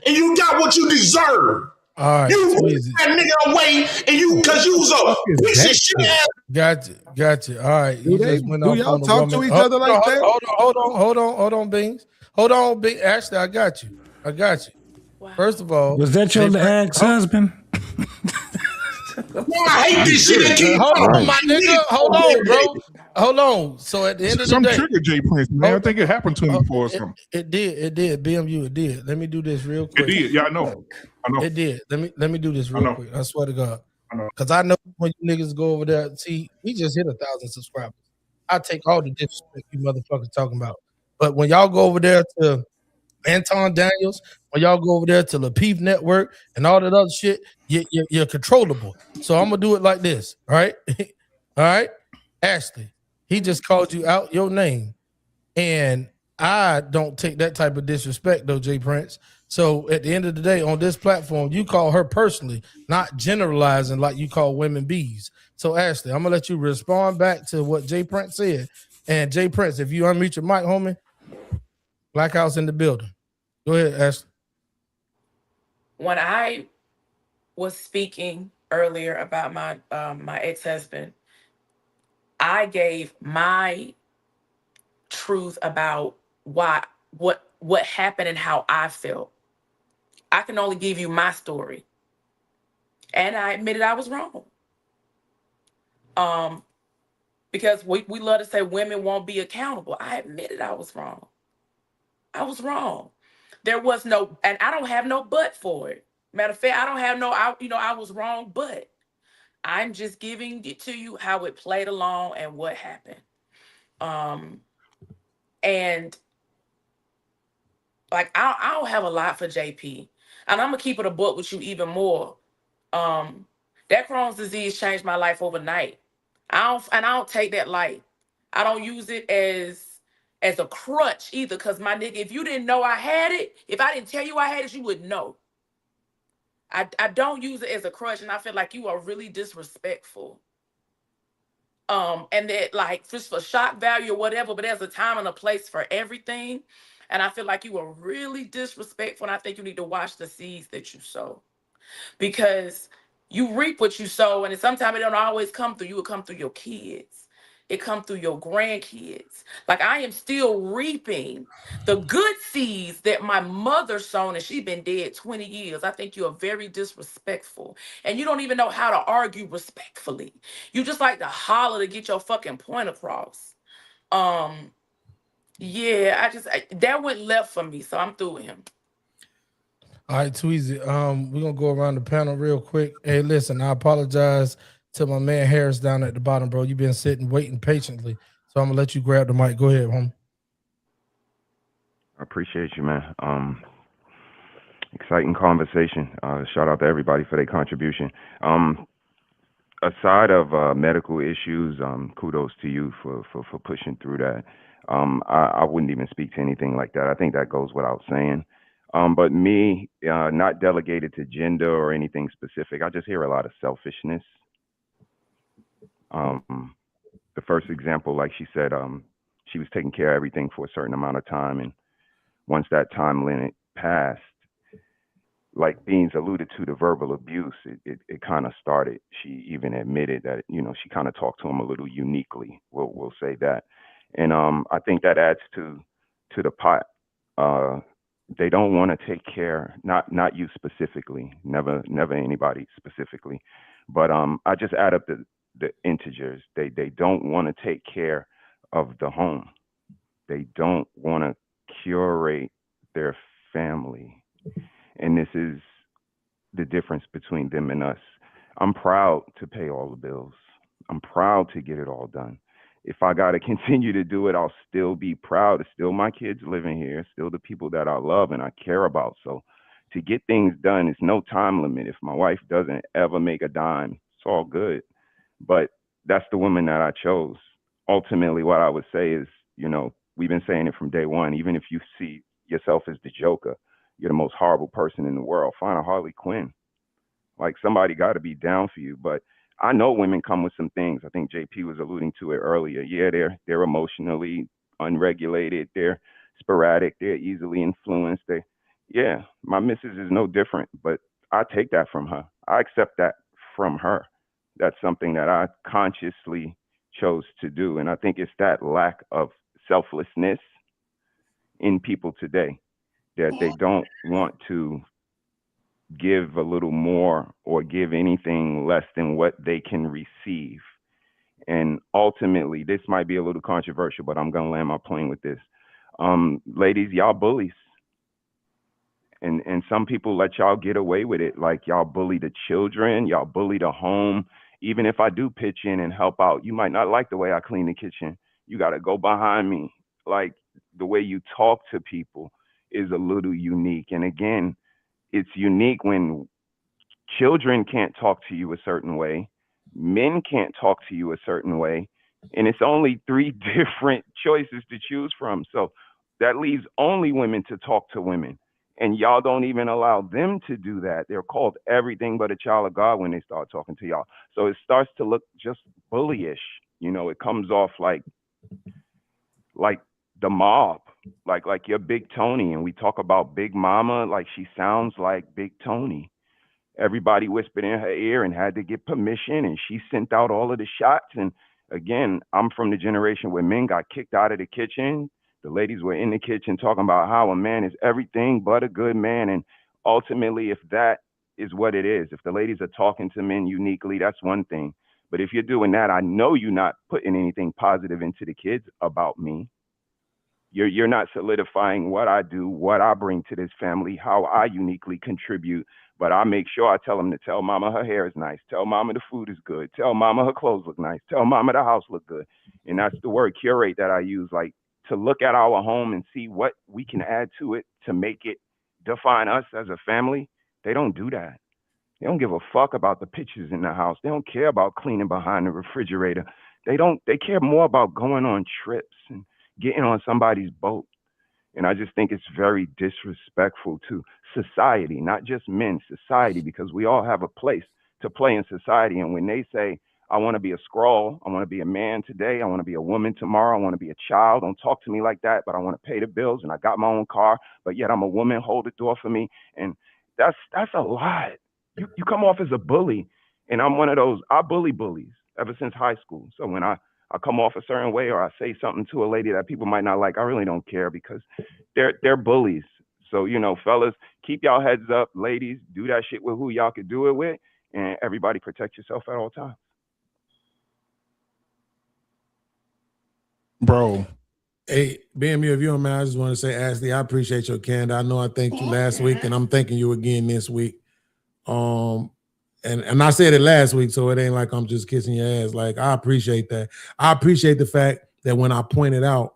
And you got what you deserve. All right. You put that nigga away and because you was a piece of shit ass. Gotcha. All right. Do y'all talk to each other like that? Hold on, Beans. Hold on, Beans. Ashley, I got you. Wow. First of all, was that your ex-husband? I hate this shit. Hold on, my nigga. Hold on, bro. Hold on. So at the end of the day, triggered Jay Prince, man. I think it happened to him before or something. It did. BMU, it did. Let me do this real quick. It did. Yeah, I know. It did. Let me do this real quick. I swear to God. Because I know when you niggas go over there, see, we just hit 1,000 subscribers. I take all the disrespect you motherfuckers talking about. But when y'all go over there to Anton Daniels, when y'all go over there to Lapeef Network and all that other shit, you're controllable. So I'm gonna do it like this. All right. All right. Ashley, he just called you out your name. And I don't take that type of disrespect though, Jay Prince. So at the end of the day, on this platform, you call her personally, not generalizing like you call women bees. So Ashley, I'm gonna let you respond back to what Jay Prince said. And Jay Prince, if you unmute your mic, homie, Black House in the building. Go ahead, Ashley. When I was speaking earlier about my my ex-husband, I gave my truth about what happened and how I felt. I can only give you my story. And I admitted I was wrong. Because we love to say women won't be accountable. I admitted I was wrong. I was wrong. There was no, and I don't have no but for it. Matter of fact, I don't have no, I was wrong, but I'm just giving it to you how it played along and what happened. And like I don't have a lot for JP, and I'm gonna keep it a book with you even more. That Crohn's disease changed my life overnight. I don't take that light. I don't use it as a crutch either, because my nigga, if you didn't know I had it, if I didn't tell you I had it, you would know. I don't use it as a crutch, and I feel like you are really disrespectful. And that like just for shock value or whatever, but there's a time and a place for everything. And I feel like you were really disrespectful, and I think you need to watch the seeds that you sow. Because you reap what you sow, and sometimes it don't always come through you. It come through your kids. It come through your grandkids. Like I am still reaping the good seeds that my mother sown, and she's been dead 20 years. I think you are very disrespectful, and you don't even know how to argue respectfully. You just like to holler to get your fucking point across. Yeah, that went left for me, so I'm through with him. All right, Tweezy. We're gonna go around the panel real quick. Hey, listen, I apologize to my man Harris down at the bottom, bro. You've been sitting waiting patiently. So I'm gonna let you grab the mic. Go ahead, home. I appreciate you, man. Exciting conversation. Shout out to everybody for their contribution. Aside of medical issues, kudos to you for pushing through that. I wouldn't even speak to anything like that. I think that goes without saying. But me, not delegated to gender or anything specific, I just hear a lot of selfishness. The first example, like she said, she was taking care of everything for a certain amount of time, and once that time limit passed, like Beans alluded to, the verbal abuse, it kind of started. She even admitted that, she kind of talked to him a little uniquely. We'll say that. And I think that adds to the pot. They don't want to take care, not you specifically, never anybody specifically, but I just add up the integers. They don't want to take care of the home. They don't want to curate their family. And this is the difference between them and us. I'm proud to pay all the bills. I'm proud to get it all done. If I got to continue to do it, I'll still be proud. It's still my kids living here, it's still the people that I love and I care about. So to get things done, it's no time limit. If my wife doesn't ever make a dime, it's all good. But that's the woman that I chose. Ultimately, what I would say is, we've been saying it from day one. Even if you see yourself as the Joker, you're the most horrible person in the world, find a Harley Quinn. Like, somebody got to be down for you. But I know women come with some things. I think JP was alluding to it earlier. Yeah, they're emotionally unregulated. They're sporadic. They're easily influenced. Yeah, my missus is no different. But I take that from her. I accept that from her. That's something that I consciously chose to do. And I think it's that lack of selflessness in people today, that they don't want to give a little more or give anything less than what they can receive. And ultimately, this might be a little controversial, but I'm going to land my plane with this. Ladies, y'all bullies. And some people let y'all get away with it. Like, y'all bully the children, y'all bully the home. Even if I do pitch in and help out, you might not like the way I clean the kitchen. You got to go behind me. Like, the way you talk to people is a little unique. And again, it's unique when children can't talk to you a certain way, men can't talk to you a certain way, and it's only 3 different choices to choose from. So that leaves only women to talk to women. And y'all don't even allow them to do that. They're called everything but a child of God when they start talking to y'all. So it starts to look just bullyish. It comes off like the mob, like you're Big Tony, and we talk about Big Mama like she sounds like Big Tony. Everybody whispered in her ear and had to get permission, and she sent out all of the shots. And again, I'm from the generation where men got kicked out of the kitchen. The ladies were in the kitchen talking about how a man is everything but a good man. And ultimately, if that is what it is, if the ladies are talking to men uniquely, that's one thing. But if you're doing that, I know you're not putting anything positive into the kids about me. You're not solidifying what I do, what I bring to this family, how I uniquely contribute. But I make sure I tell them to tell mama her hair is nice, tell mama the food is good, tell mama her clothes look nice, tell mama the house look good. And that's the word curate that I use, like to look at our home and see what we can add to it to make it define us as a family. They don't do that. They don't give a fuck about the pictures in the house. They don't care about cleaning behind the refrigerator. They care more about going on trips and getting on somebody's boat. And I just think it's very disrespectful to society, not just men, society, because we all have a place to play in society. And when they say, I want to be a scroll, I want to be a man today, I want to be a woman tomorrow, I want to be a child, don't talk to me like that, but I want to pay the bills and I got my own car, but yet I'm a woman, hold the door for me. And that's a lot. You come off as a bully. And I'm one of those, I bully bullies ever since high school. So when I come off a certain way or I say something to a lady that people might not like, I really don't care because they're bullies. So, fellas, keep y'all heads up. Ladies, do that shit with who y'all could do it with. And everybody protect yourself at all times. Bro. Hey, BMU, if you don't mind, I just want to say, Ashley, I appreciate your candor. I know I thanked you last week, and I'm thanking you again this week. And I said it last week, so it ain't like I'm just kissing your ass. Like, I appreciate that. I appreciate the fact that when I pointed out,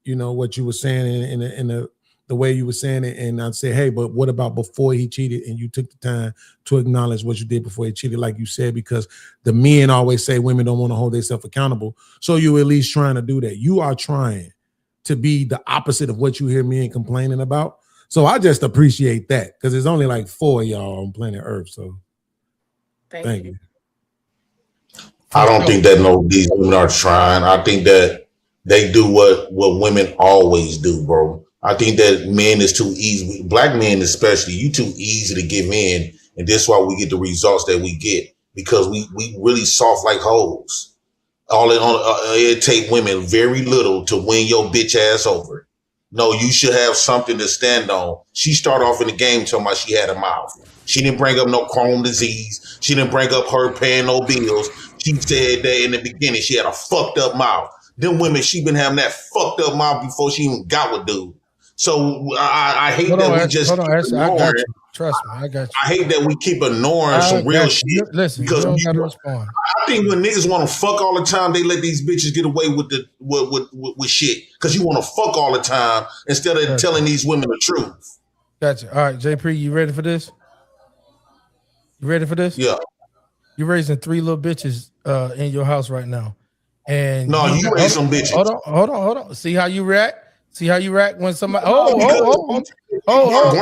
what you were saying in the way you were saying it, and I said, hey, but what about before he cheated? And you took the time to acknowledge what you did before he cheated, like you said, because the men always say women don't want to hold themselves accountable. So you at least trying to do that. You are trying to be the opposite of what you hear men complaining about. So I just appreciate that because there's only like 4 of y'all on planet Earth. So thank you. I don't think that these women are trying. I think that they do what women always do, bro. I think that men is too easy. Black men especially, you too easy to give in. And that's why we get the results that we get because we really soft like hoes. It take women very little to win your bitch ass over. No, you should have something to stand on. She started off in the game talking about she had a mouth. She didn't bring up no Crohn's disease. She didn't bring up her paying no bills. She said that in the beginning she had a fucked up mouth. Them women, she been having that fucked up mouth before she even got with dude. So I hate that we just keep ignoring. I got you. Trust me, I got you. I hate that we keep ignoring some real shit. Listen, because you don't gotta respond. I think when niggas want to fuck all the time, they let these bitches get away with with shit. Because you want to fuck all the time instead of telling these women the truth. Gotcha. All right, JP, you ready for this? You ready for this? Yeah. You're raising 3 little bitches in your house right now. And no, you raise some bitches. Hold on. See how you react? See how you react when somebody homie. We're gonna have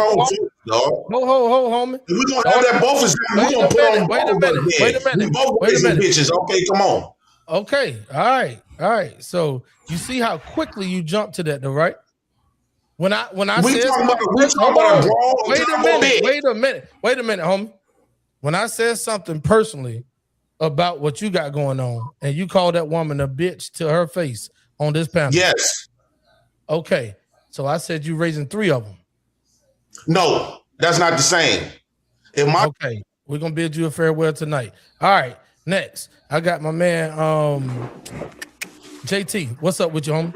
that both of them. We're gonna put on wait a minute. Both raising bitches. Okay, come on. Okay, all right. So you see how quickly you jump to that though, right? When I said wait a minute, homie. When I said something personally about what you got going on, and you called that woman a bitch to her face on this panel. Yes. Okay. So I said you raising 3 of them. No, that's not the same. Okay. We're gonna bid you a farewell tonight. All right. Next, I got my man JT. What's up with you, homie?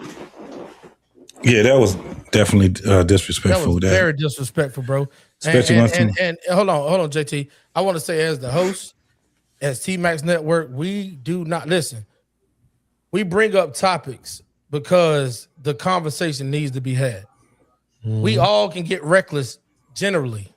Yeah, that was definitely disrespectful. That was very disrespectful, bro. And hold on, JT. I want to say, as the host, as T-Max Network, we do not listen. We bring up topics because the conversation needs to be had. We all can get reckless generally,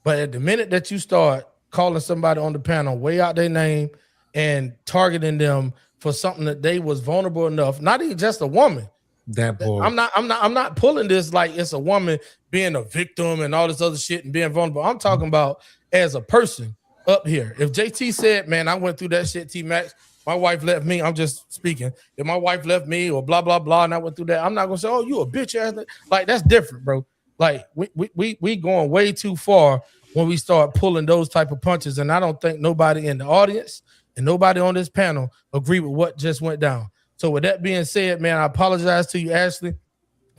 but at the minute that you start calling somebody on the panel way out their name and targeting them for something that they was vulnerable enough, not even just a woman, That part. I'm not pulling this like it's a woman being a victim and all this other shit and being vulnerable. I'm talking about as a person up here. If JT said, man, I went through that shit, T-Max, my wife left me, I'm just speaking. If my wife left me or blah, blah, blah, and I went through that, I'm not gonna say, oh, you a bitch ass. Like, that's different, bro. Like, we going way too far when we start pulling those type of punches. And I don't think nobody in the audience and nobody on this panel agree with what just went down. So with that being said, man, I apologize to you, Ashley,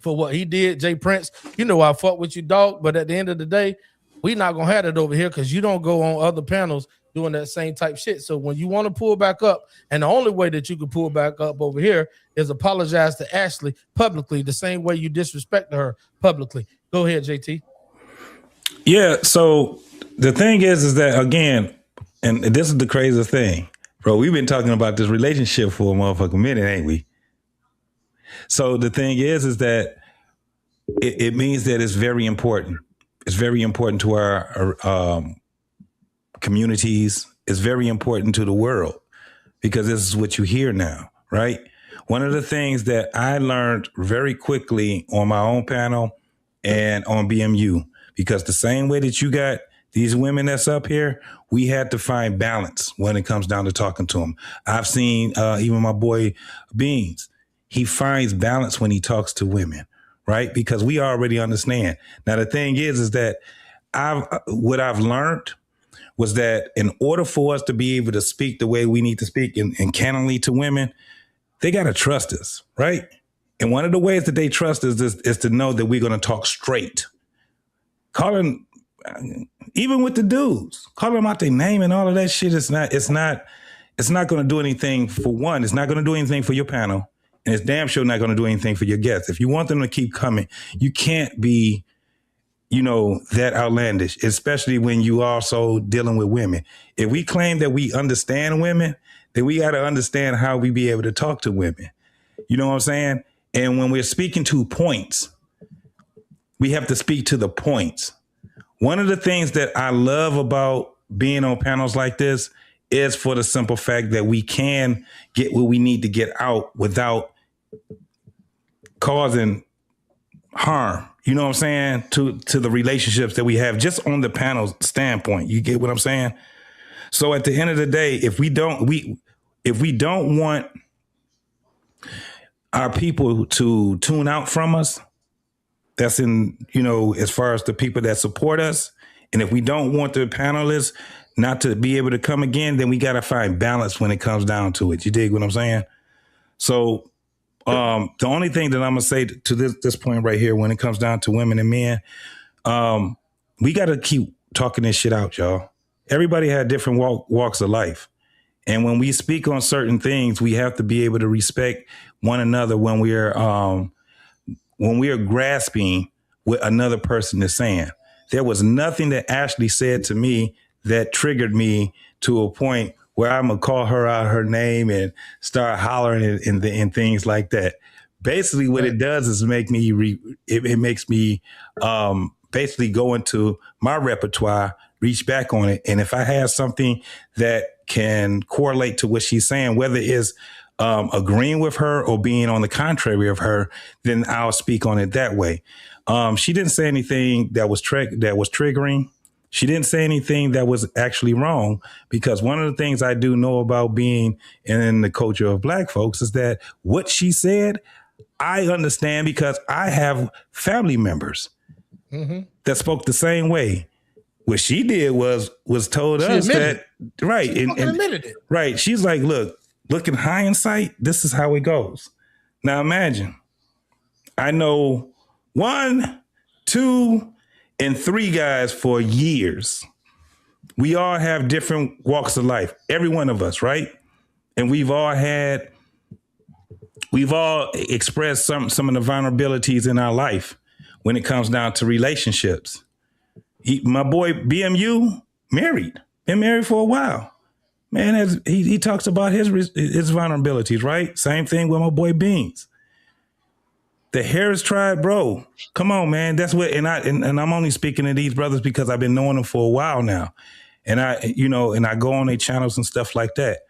for what he did. Jay Prince, you know I fuck with you, dog. But at the end of the day, we not gonna have it over here because you don't go on other panels doing that same type shit. So when you want to pull back up, and the only way that you can pull back up over here is apologize to Ashley publicly, the same way you disrespect her publicly. Go ahead, JT. Yeah. So the thing is that again, and this is the craziest thing, bro. We've been talking about this relationship for a motherfucking minute, ain't we? So the thing is that it means that it's very important. It's very important to our communities. It's very important to the world because this is what you hear now, right? One of the things that I learned very quickly on my own panel and on BMU, because the same way that you got these women that's up here, we had to find balance when it comes down to talking to them. I've seen even my boy Beans, he finds balance when he talks to women, right? Because we already understand. Now, the thing is that what I've learned was that in order for us to be able to speak the way we need to speak and candidly to women, they got to trust us, right? And one of the ways that they trust us is to know that we're going to talk straight. Calling, even with the dudes, calling them out their name and all of that shit, it's not going to do anything for one. It's not going to do anything for your panel. And it's damn sure not going to do anything for your guests. If you want them to keep coming, you can't be, that outlandish, especially when you also dealing with women. If we claim that we understand women, then we got to understand how we be able to talk to women. You know what I'm saying? And when we're speaking to points, we have to speak to the points. One of the things that I love about being on panels like this is for the simple fact that we can get what we need to get out without causing harm. You know what I'm saying? To the relationships that we have just on the panel standpoint. You get what I'm saying? So at the end of the day, if we don't want our people to tune out from us, that's in, as far as the people that support us. And if we don't want the panelists not to be able to come again, then we got to find balance when it comes down to it. You dig what I'm saying? So the only thing that I'm going to say to this point right here, when it comes down to women and men, we got to keep talking this shit out, y'all. Everybody had different walks of life. And when we speak on certain things, we have to be able to respect one another when we are grasping what another person is saying. There was nothing that Ashley said to me that triggered me to a point where I'm going to call her out her name and start hollering and things like that. Basically, what it does is make me, it makes me basically go into my repertoire, reach back on it. And if I have something that can correlate to what she's saying, whether it's agreeing with her or being on the contrary of her, then I'll speak on it that way. She didn't say anything that was triggering. She didn't say anything that was actually wrong, because one of the things I do know about being in the culture of Black folks is that what she said, I understand because I have family members that spoke the same way. What she did was told us that, right. She admitted it. Right. She's like, look in hindsight, this is how it goes. Now imagine, I know 1, 2, and 3 guys for years. We all have different walks of life, every one of us, right? And we've all expressed some of the vulnerabilities in our life when it comes down to relationships. My boy BMU, been married for a while. Man, he talks about his vulnerabilities, right? Same thing with my boy Beans. The Harris tribe, bro. Come on, man. That's what, and I'm only speaking to these brothers because I've been knowing them for a while now. And I go on their channels and stuff like that.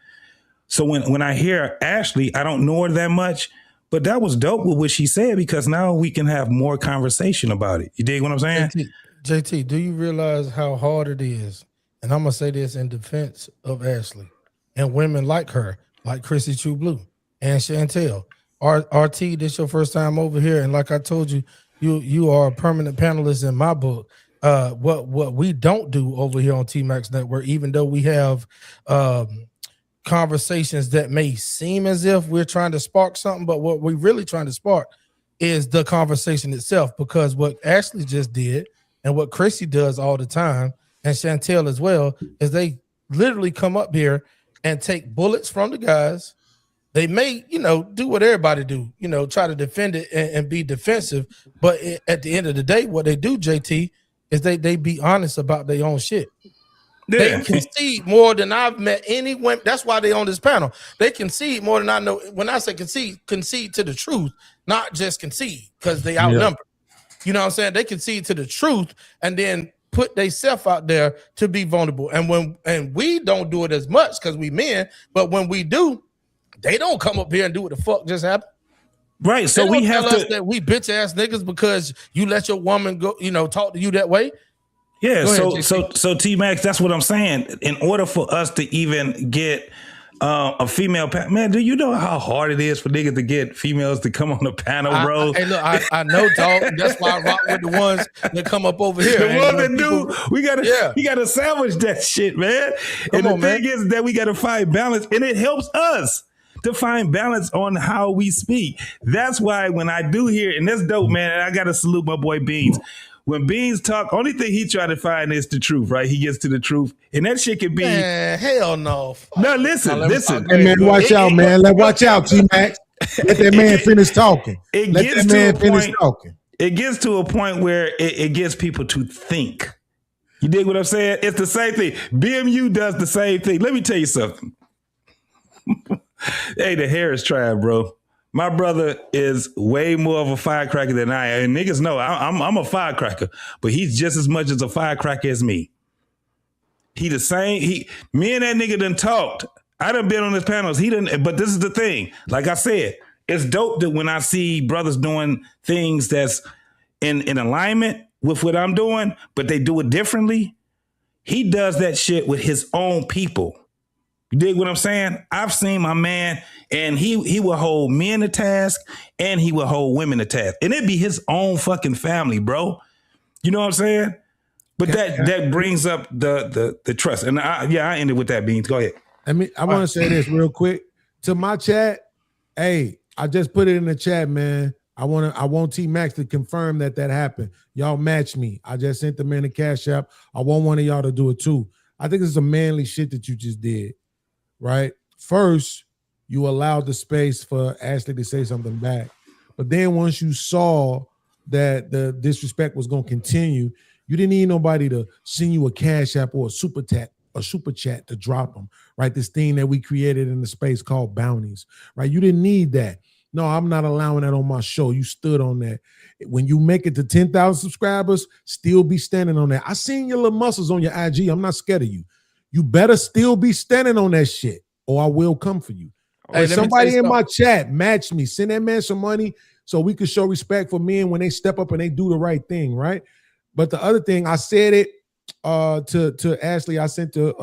So when I hear Ashley, I don't know her that much, But that was dope with what she said because now we can have more conversation about it. You dig what I'm saying? JT, do you realize how hard it is? And I'm gonna say this in defense of Ashley and women like her, like Chrissy True Blue and Chantel. RT, this your first time over here, and like I told you, you are a permanent panelist in my book. What we don't do over here on T-Max Network, even though we have conversations that may seem as if we're trying to spark something, but what we're really trying to spark is the conversation itself. Because what Ashley just did and what Chrissy does all the time, and Chantel as well, is they literally come up here and take bullets from the guys. They may, do what everybody do, try to defend it and be defensive. But at the end of the day, what they do, JT, is they be honest about their own shit. Yeah. They concede more than I've met any women. That's why they on this panel. They concede more than I know. When I say concede to the truth, not just concede because they outnumber. Yeah. You know what I'm saying? They concede to the truth and then put themselves out there to be vulnerable. And we don't do it as much because we men, but when we do, they don't come up here and do what the fuck just happened. Right. So we have to that we bitch ass niggas because you let your woman go, talk to you that way. Yeah. So T-Max, that's what I'm saying. In order for us to even get a female man, do you know how hard it is for niggas to get females to come on the panel, bro? Hey, look, I know, dog. That's why I rock with the ones that come up over here. The ones that do, we gotta sandwich that shit, man. And the thing is that we gotta find balance, and it helps us to find balance on how we speak. That's why when I do hear, and that's dope, man, and I gotta salute my boy Beans. When Beans talk, only thing he try to find is the truth, right? He gets to the truth. And that shit can be... Man, hell no. No, listen. Hey, man, watch out, man. Watch out, T-Max. Let that man finish talking. It gets to a point where it gets people to think. You dig what I'm saying? It's the same thing. BMU does the same thing. Let me tell you something. Hey, the Harris tribe, bro. My brother is way more of a firecracker than I am. And niggas know I'm a firecracker, but he's just as much as a firecracker as me. He the same. Me and that nigga done talked. I done been on his panels. He done, but this is the thing. Like I said, it's dope that when I see brothers doing things that's in alignment with what I'm doing, but they do it differently. He does that shit with his own people. You dig what I'm saying? I've seen my man, and he will hold men to task, and he will hold women to task, and it'd be his own fucking family, bro. You know what I'm saying? But that brings up the trust, and I ended with that, Beans. Go ahead. I want to say this real quick to my chat. Hey, I just put it in the chat, man. I want T-Max to confirm that happened. Y'all match me. I just sent the man a cash app. I want one of y'all to do it too. I think it's a manly shit that you just did. Right? First, you allowed the space for Ashley to say something back. But then once you saw that the disrespect was going to continue, you didn't need nobody to send you a cash app or a super chat to drop them, right? This thing that we created in the space called bounties, right? You didn't need that. No, I'm not allowing that on my show. You stood on that. When you make it to 10,000 subscribers, still be standing on that. I seen your little muscles on your IG. I'm not scared of you. You better still be standing on that shit, or I will come for you. Hey, somebody in my chat, match me. Send that man some money so we can show respect for men when they step up and they do the right thing, right? But the other thing, I said it to Ashley. I sent to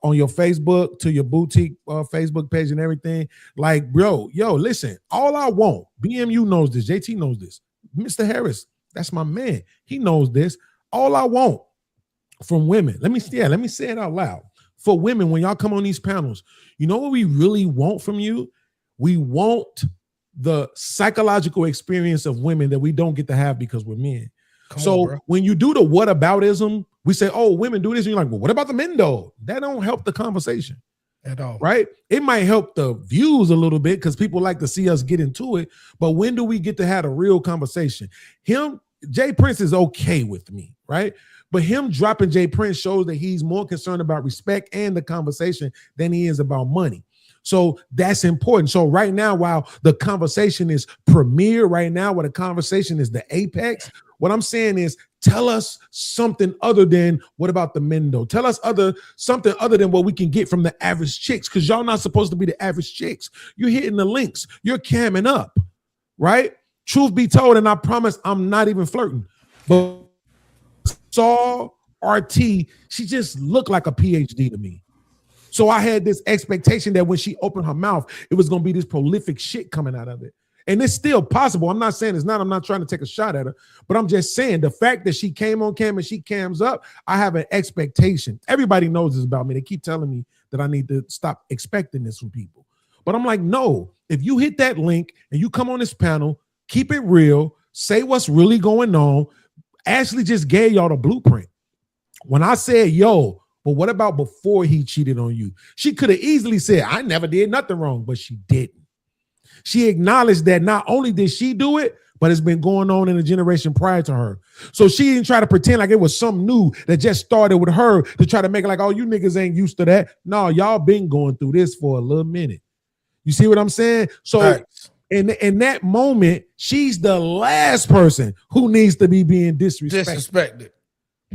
on your Facebook, to your boutique Facebook page and everything. Like, bro, listen, all I want, BMU knows this, JT knows this, Mr. Harris, that's my man. He knows this. All I want from women, let me say it out loud. For women, when y'all come on these panels, you know what we really want from you? We want the psychological experience of women that we don't get to have because we're men. When you do the whataboutism, we say, oh, women do this. And you're like, well, what about the men though? That don't help the conversation at all. Right? It might help the views a little bit because people like to see us get into it. But when do we get to have a real conversation? Jay Prince is okay with me, right? But him dropping Jay Prince shows that he's more concerned about respect and the conversation than he is about money. So that's important. So right now, while the conversation is premier, right now, where the conversation is the apex, what I'm saying is tell us something other than what about the men though? Tell us something other than what we can get from the average chicks, because y'all not supposed to be the average chicks. You're hitting the links. You're camming up, right? Truth be told, and I promise I'm not even flirting, but saw RT, she just looked like a PhD to me. So I had this expectation that when she opened her mouth, it was going to be this prolific shit coming out of it. And it's still possible. I'm not saying it's not. I'm not trying to take a shot at her, but I'm just saying the fact that she came on cam and she cams up, I have an expectation. Everybody knows this about me. They keep telling me that I need to stop expecting this from people. But I'm like, no, if you hit that link and you come on this panel, keep it real, say what's really going on. Ashley just gave y'all the blueprint. When I said, yo, but what about before he cheated on you? She could have easily said, I never did nothing wrong, but she didn't. She acknowledged that not only did she do it, but it's been going on in a generation prior to her. So she didn't try to pretend like it was something new that just started with her to try to make it like, oh, you niggas ain't used to that. No, y'all been going through this for a little minute. You see what I'm saying? So right. in that moment, she's the last person who needs to be being disrespected.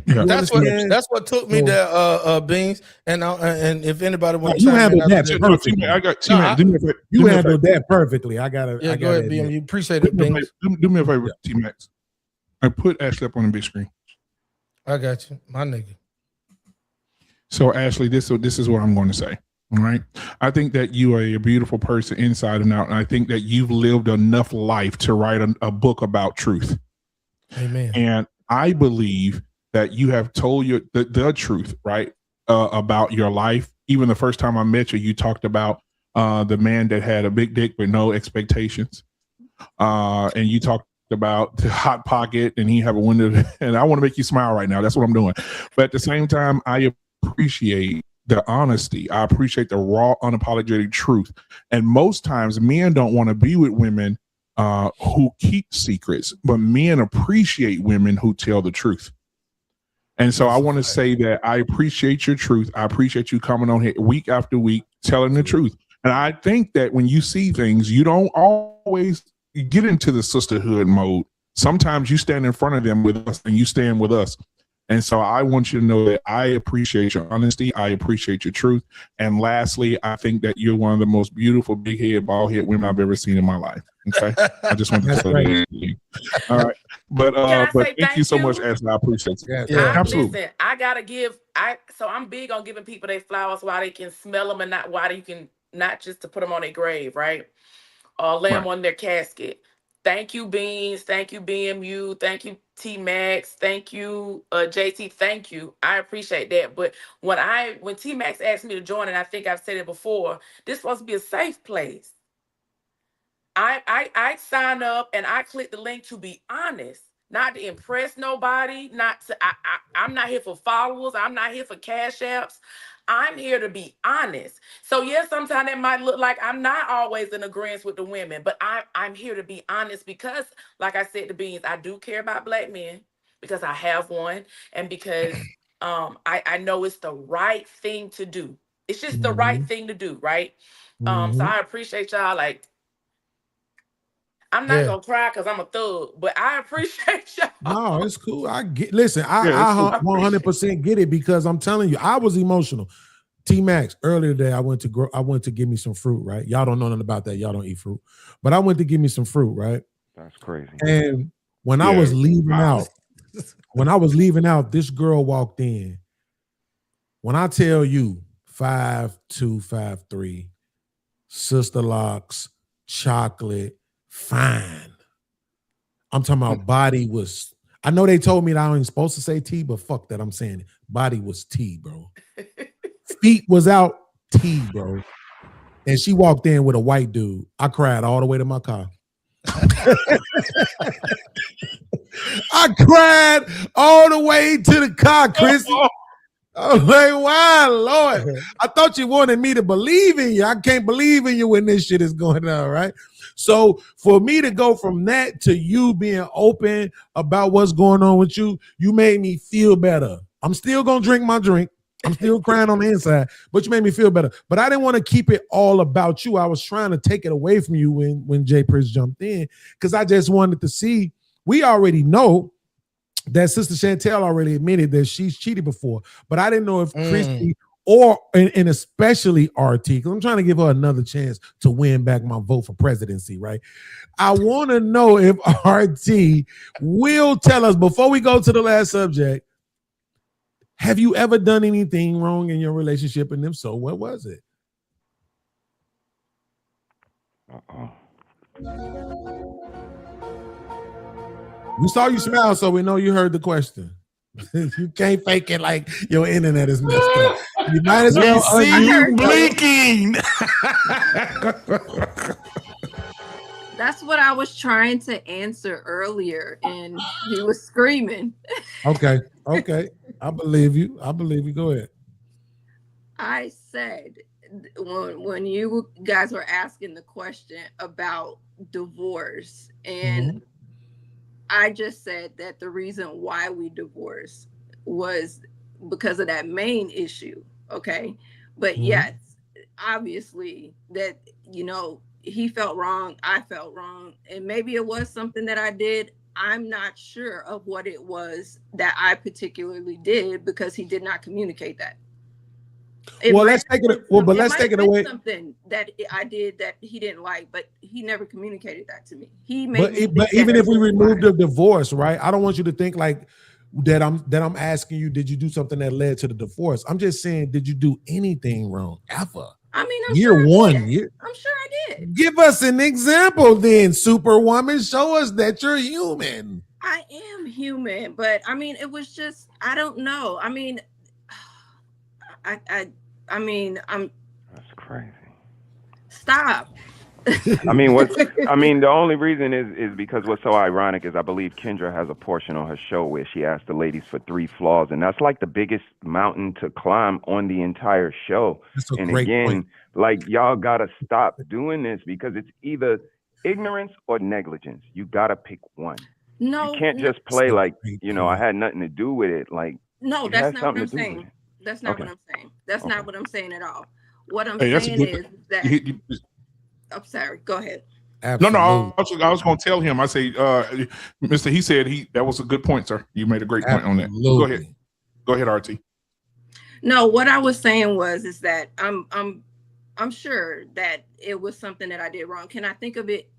Yeah. That's what took me there, Beans. And if anybody wants to handle that perfectly. You handled that perfectly. I got go ahead, Beans. You appreciate it, Beans. Do me a favor, T-Max. I put Ashley up on the big screen. I got you, my nigga. So Ashley, this is what I'm going to say. All right. I think that you are a beautiful person inside and out. And I think that you've lived enough life to write a book about truth. Amen. And I believe that you have told the truth, right, about your life. Even the first time I met you, you talked about the man that had a big dick with no expectations. And you talked about the hot pocket and he have a window. And I want to make you smile right now. That's what I'm doing. But at the same time, I appreciate the honesty. I appreciate the raw, unapologetic truth. And most times men don't want to be with women who keep secrets, but men appreciate women who tell the truth. And so I want to say that I appreciate your truth. I appreciate you coming on here week after week, telling the truth. And I think that when you see things, you don't always get into the sisterhood mode. Sometimes you stand in front of them with us and you stand with us. And so I want you to know that I appreciate your honesty. I appreciate your truth. And lastly, I think that you're one of the most beautiful, big-head, bald-head women I've ever seen in my life. Okay? I just want to say that to you. All right. But thank you so much, Ashley. I appreciate it. Yeah, absolutely. Listen, I gotta give. So I'm big on giving people their flowers while they can smell them and not just to put them on their grave, right? Or lay them on their casket. Thank you, Beans. Thank you, BMU. Thank you, T-Max. Thank you, JT. Thank you. I appreciate that. But when T-Max asked me to join, and I think I've said it before, this supposed to be a safe place. I sign up and I click the link to be honest, not to impress nobody, I'm not here for followers, I'm not here for cash apps. I'm here to be honest. So yes, sometimes it might look like I'm not always in agreement with the women, but I'm here to be honest because, like I said to Beans, I do care about black men because I have one, and because I know it's the right thing to do. It's just the right thing to do, right? So I appreciate y'all. Like, I'm not gonna cry because I'm a thug, but I appreciate y'all. No, it's cool. I 100% get it, because I'm telling you, I was emotional. T-Max, earlier today, I went to give me some fruit, right? Y'all don't know nothing about that. Y'all don't eat fruit. But I went to give me some fruit, right? That's crazy. And when I was leaving out, this girl walked in. When I tell you 5'2", 5'3", sister locks, chocolate, fine. I'm talking about body was, I know they told me that I ain't supposed to say T, but fuck that, I'm saying it. Body was T, bro. Feet was out, T, bro. And she walked in with a white dude. I cried all the way to my car. I cried all the way to the car, Chrissy. I was like, wow, Lord. I thought you wanted me to believe in you. I can't believe in you when this shit is going on, right? So for me to go from that to you being open about what's going on with you, you made me feel better. I'm still going to drink my drink. I'm still crying on the inside, but you made me feel better. But I didn't want to keep it all about you. I was trying to take it away from you when Jay Prince jumped in, because I just wanted to see. We already know that Sister Chantel already admitted that she's cheated before, but I didn't know if Christy or and especially RT, because I'm trying to give her another chance to win back my vote for presidency, right? I want to know if RT will tell us before we go to the last subject. Have you ever done anything wrong in your relationship? And if so, what was it? We saw you smile, so we know you heard the question. You can't fake it like your internet is messed up. You might as well see you blinking. That's what I was trying to answer earlier, and he was screaming. Okay. I believe you. Go ahead. I said when you guys were asking the question about divorce, and I just said that the reason why we divorced was because of that main issue. Okay. But yes, obviously that, he felt wrong. I felt wrong. And maybe it was something that I did. I'm not sure of what it was that I particularly did, because he did not communicate that. Let's take it away. Something that I did that he didn't like, but he never communicated that to me. But even if we remove the divorce, right? I don't want you to think like that. I'm asking you, did you do something that led to the divorce? I'm just saying, did you do anything wrong ever? I mean, I'm sure I did. Give us an example, then, Superwoman. Show us that you're human. I am human, but I mean, it was just, I don't know. I mean, I'm. That's crazy. Stop. The only reason is because what's so ironic is I believe Kendra has a portion on her show where she asked the ladies for 3 flaws, and that's like the biggest mountain to climb on the entire show. And again, point. Like, y'all gotta stop doing this, because it's either ignorance or negligence. You gotta pick one. No, you can't just play like, I had nothing to do with it. Like, no, that's not what I'm saying. That's not what I'm saying. That's not what I'm saying at all. What I'm saying is that. I'm sorry. Go ahead. Absolutely. No. I was going to tell him. I say, Mister. He said that was a good point, sir. You made a great point on that. Go ahead, RT. No, what I was saying is that I'm sure that it was something that I did wrong. Can I think of it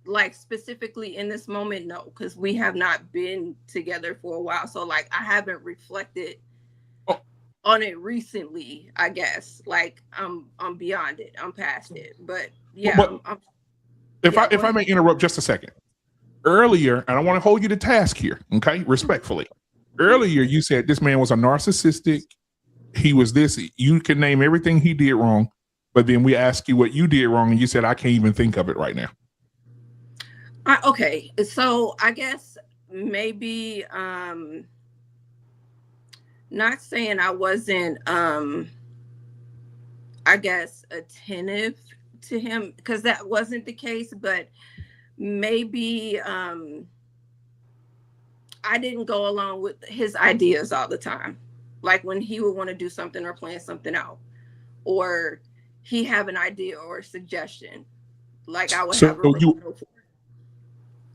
like specifically in this moment? No, because we have not been together for a while. So like I haven't reflected on it recently, I guess. Like I'm beyond it. I'm past it. But yeah. If I may interrupt just a second. Earlier, and I want to hold you to task here, okay? Respectfully. Earlier, you said this man was a narcissistic. He was this. You can name everything he did wrong, but then we asked you what you did wrong, and you said, I can't even think of it right now. Okay. So I guess maybe not saying I wasn't I guess attentive to him, because that wasn't the case, but maybe I didn't go along with his ideas all the time. Like when he would want to do something or plan something out, or he have an idea or a suggestion, like I would have a rebuttal for.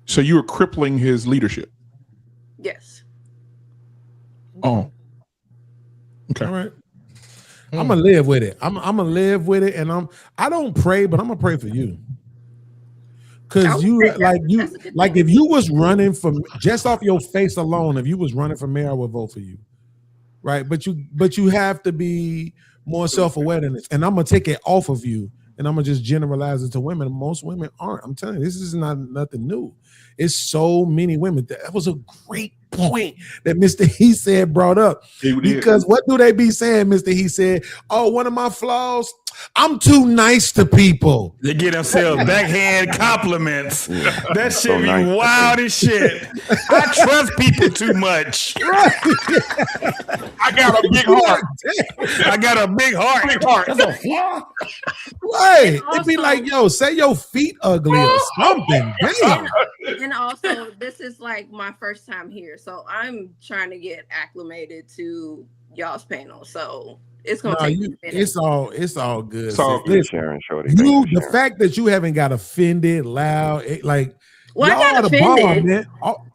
So you were crippling his leadership? Yes. Oh. Okay. All right. I'm gonna live with it. I'm gonna live with it, and I don't pray, but I'm gonna pray for you. Cause if you was running from just off your face alone, if you was running for mayor, I would vote for you. Right. But you have to be more self-aware than this. And I'm gonna take it off of you, and I'm gonna just generalize it to women. Most women aren't. I'm telling you, this is not nothing new. It's so many women. That was a great point that Mr. He said brought up. Because what do they be saying, Mr. He said? Oh, one of my flaws, I'm too nice to people. They get themselves backhand compliments. That shit be wild as shit. I trust people too much. I got a big heart. I got a big heart. Big heart. That's a flaw. Right. It'd be like, yo, say your feet ugly or something. Damn. And also, this is like my first time here, so I'm trying to get acclimated to y'all's panel. So it's gonna No, take me a minute. it's all good. So Thank you for sharing, Shorty. Thank You, you for the sharing. fact that you haven't got offended, loud, like Well, I y'all got are the bomb, offended. man.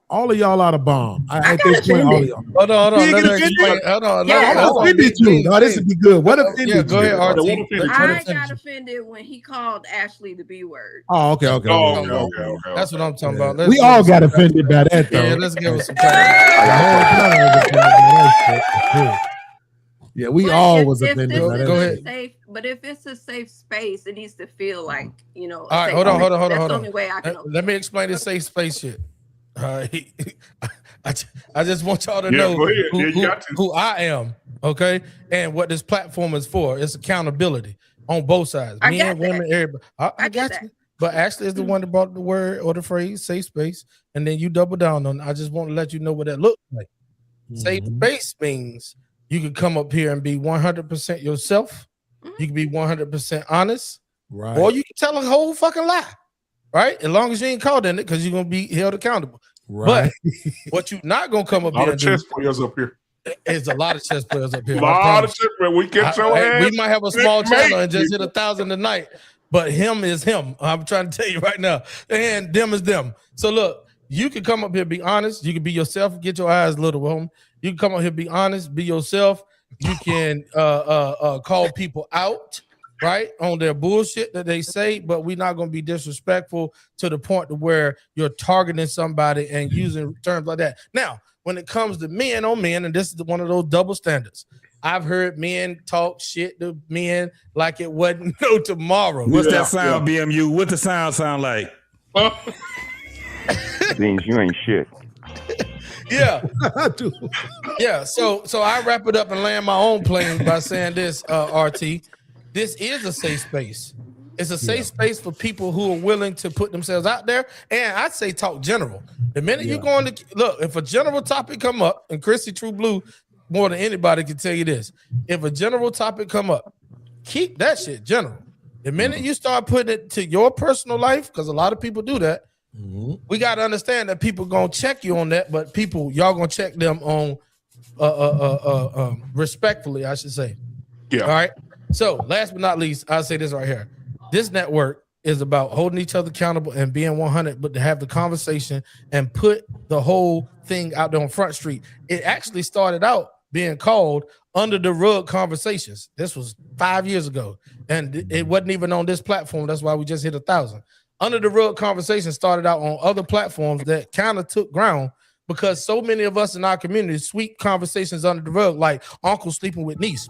All of y'all are the bomb. I At got this point, all of offended. y'all. Hold on. You Let get her offended? explain. Hold on. Yeah. I'm offended you. No, this would be good. What offended Yeah, go you? ahead, Yeah, RT. what offended What you? I offended got you? offended when he called Ashley the B word. Oh, okay. Oh, okay. That's what I'm talking Yeah. about. Let's We give all her some got credit. offended by that, though. Yeah, let's give her some credit. I The got a whole question. panel was offended by that shit. Yeah. Yeah, we But all if, was if offended this by is that Go a ahead. shit. safe, but if it's a safe space, it needs to feel like, you know, a All right, safe hold on. space. That's That's the the only only way I can. Let me explain this safe space shit. I just want y'all to Yeah, know go ahead. Yeah, you got to. who I am, okay, and what this platform is for. It's accountability on both sides, I men, got that. women, everybody. I get got that. you. But Ashley is the one that brought the word or the phrase safe space, and then you double down on it. I just want to let you know what that looks like. Safe space means you can come up here and be 100% yourself. You can be 100% honest, Right. or you can tell a whole fucking lie, right? As long as you ain't caught in it, because you're gonna be held accountable. Right. But what you're not gonna come up A lot here of and do chess players up here. is a lot of chess players up here. A lot of chess players. We get your ass. We might have a small checkmate, channel and just hit 1,000 tonight, but him is him. I'm trying to tell you right now, and them is them. So look, you can come up here, be honest. You can be yourself. Get your eyes little home. You can come up here, be honest, be yourself. You can call people out, right, on their bullshit that they say, but we're not going to be disrespectful to the point to where you're targeting somebody and using terms like that. Now, when it comes to men on men, and this is one of those double standards, I've heard men talk shit to men like it wasn't no tomorrow. What's that sound, BMU? What the sound like? Beans, you ain't shit. Yeah. Yeah. So I wrap it up and land my own plane by saying this, RT. This is a safe space. It's a safe space for people who are willing to put themselves out there. And I'd say talk general. The minute you're going to look, if a general topic come up, and Chrissy True Blue, more than anybody can tell you this, if a general topic come up, keep that shit general. The minute you start putting it to your personal life, because a lot of people do that, we got to understand that people gonna check you on that, but y'all gonna check them on respectfully, I should say. Yeah. All right. So last but not least, I'll say this right here. This network is about holding each other accountable and being 100, but to have the conversation and put the whole thing out there on Front Street. It actually started out being called Under the Rug Conversations. This was 5 years ago, and it wasn't even on this platform. That's why we just hit 1,000. Under the Rug Conversation started out on other platforms that kind of took ground because so many of us in our community sweep conversations under the rug, like uncle sleeping with niece.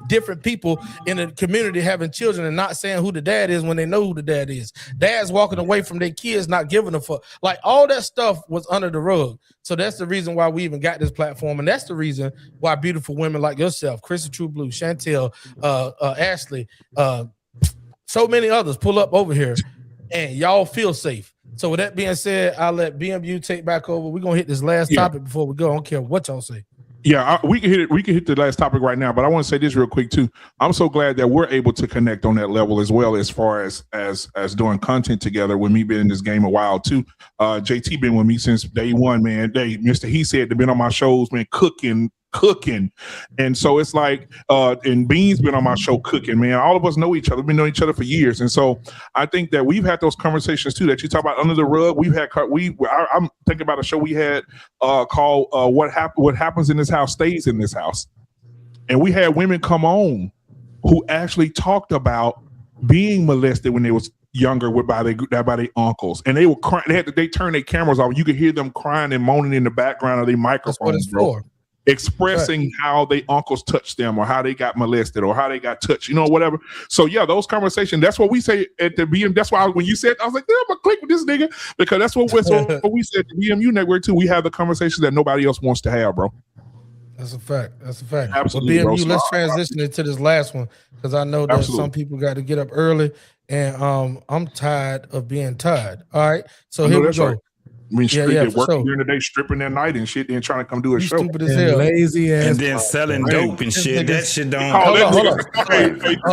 Different people in the community having children and not saying who the dad is when they know who the dad is. Dads walking away from their kids, not giving a fuck. Like all that stuff was under the rug. So that's the reason why we even got this platform. And that's the reason why beautiful women like yourself, Chrissy True Blue, Chantel, Ashley, so many others pull up over here and y'all feel safe. So with that being said, I'll let BMU take back over. We're going to hit this last topic before we go. I don't care what y'all say. Yeah, we can hit it. We can hit the last topic right now, but I want to say this real quick too. I'm so glad that we're able to connect on that level as well, as far as doing content together. With me being in this game a while too, JT been with me since day one, man. Mr. He said to been on my shows, man, cooking, and so it's like, and Bean's been on my show cooking, man. All of us know each other. We've been knowing each other for years, and so I think that we've had those conversations too. That you talk about under the rug. I'm thinking about a show we had called "What Happens in This House Stays in This House," and we had women come on who actually talked about being molested when they was younger by their uncles, and they were crying. They turned their cameras off. You could hear them crying and moaning in the background of their microphones. That's what it's for. Expressing how they uncles touched them or how they got molested or how they got touched, whatever. So yeah, those conversations, that's what we say at the BM. That's why when you said, I was like, I'm gonna click with this nigga, because that's what we said at the BMU network too. We have the conversations that nobody else wants to have, bro. That's a fact. Absolutely, well, BMU, bro. let's transition into this last one because I know that some people got to get up early, and I'm tired of being tired. All right, so here we go. Right. I mean, working during the day, stripping at night and shit, and trying to come do a show. Stupid as hell. Lazy ass. And then selling dope and shit. That shit don't. Hold on.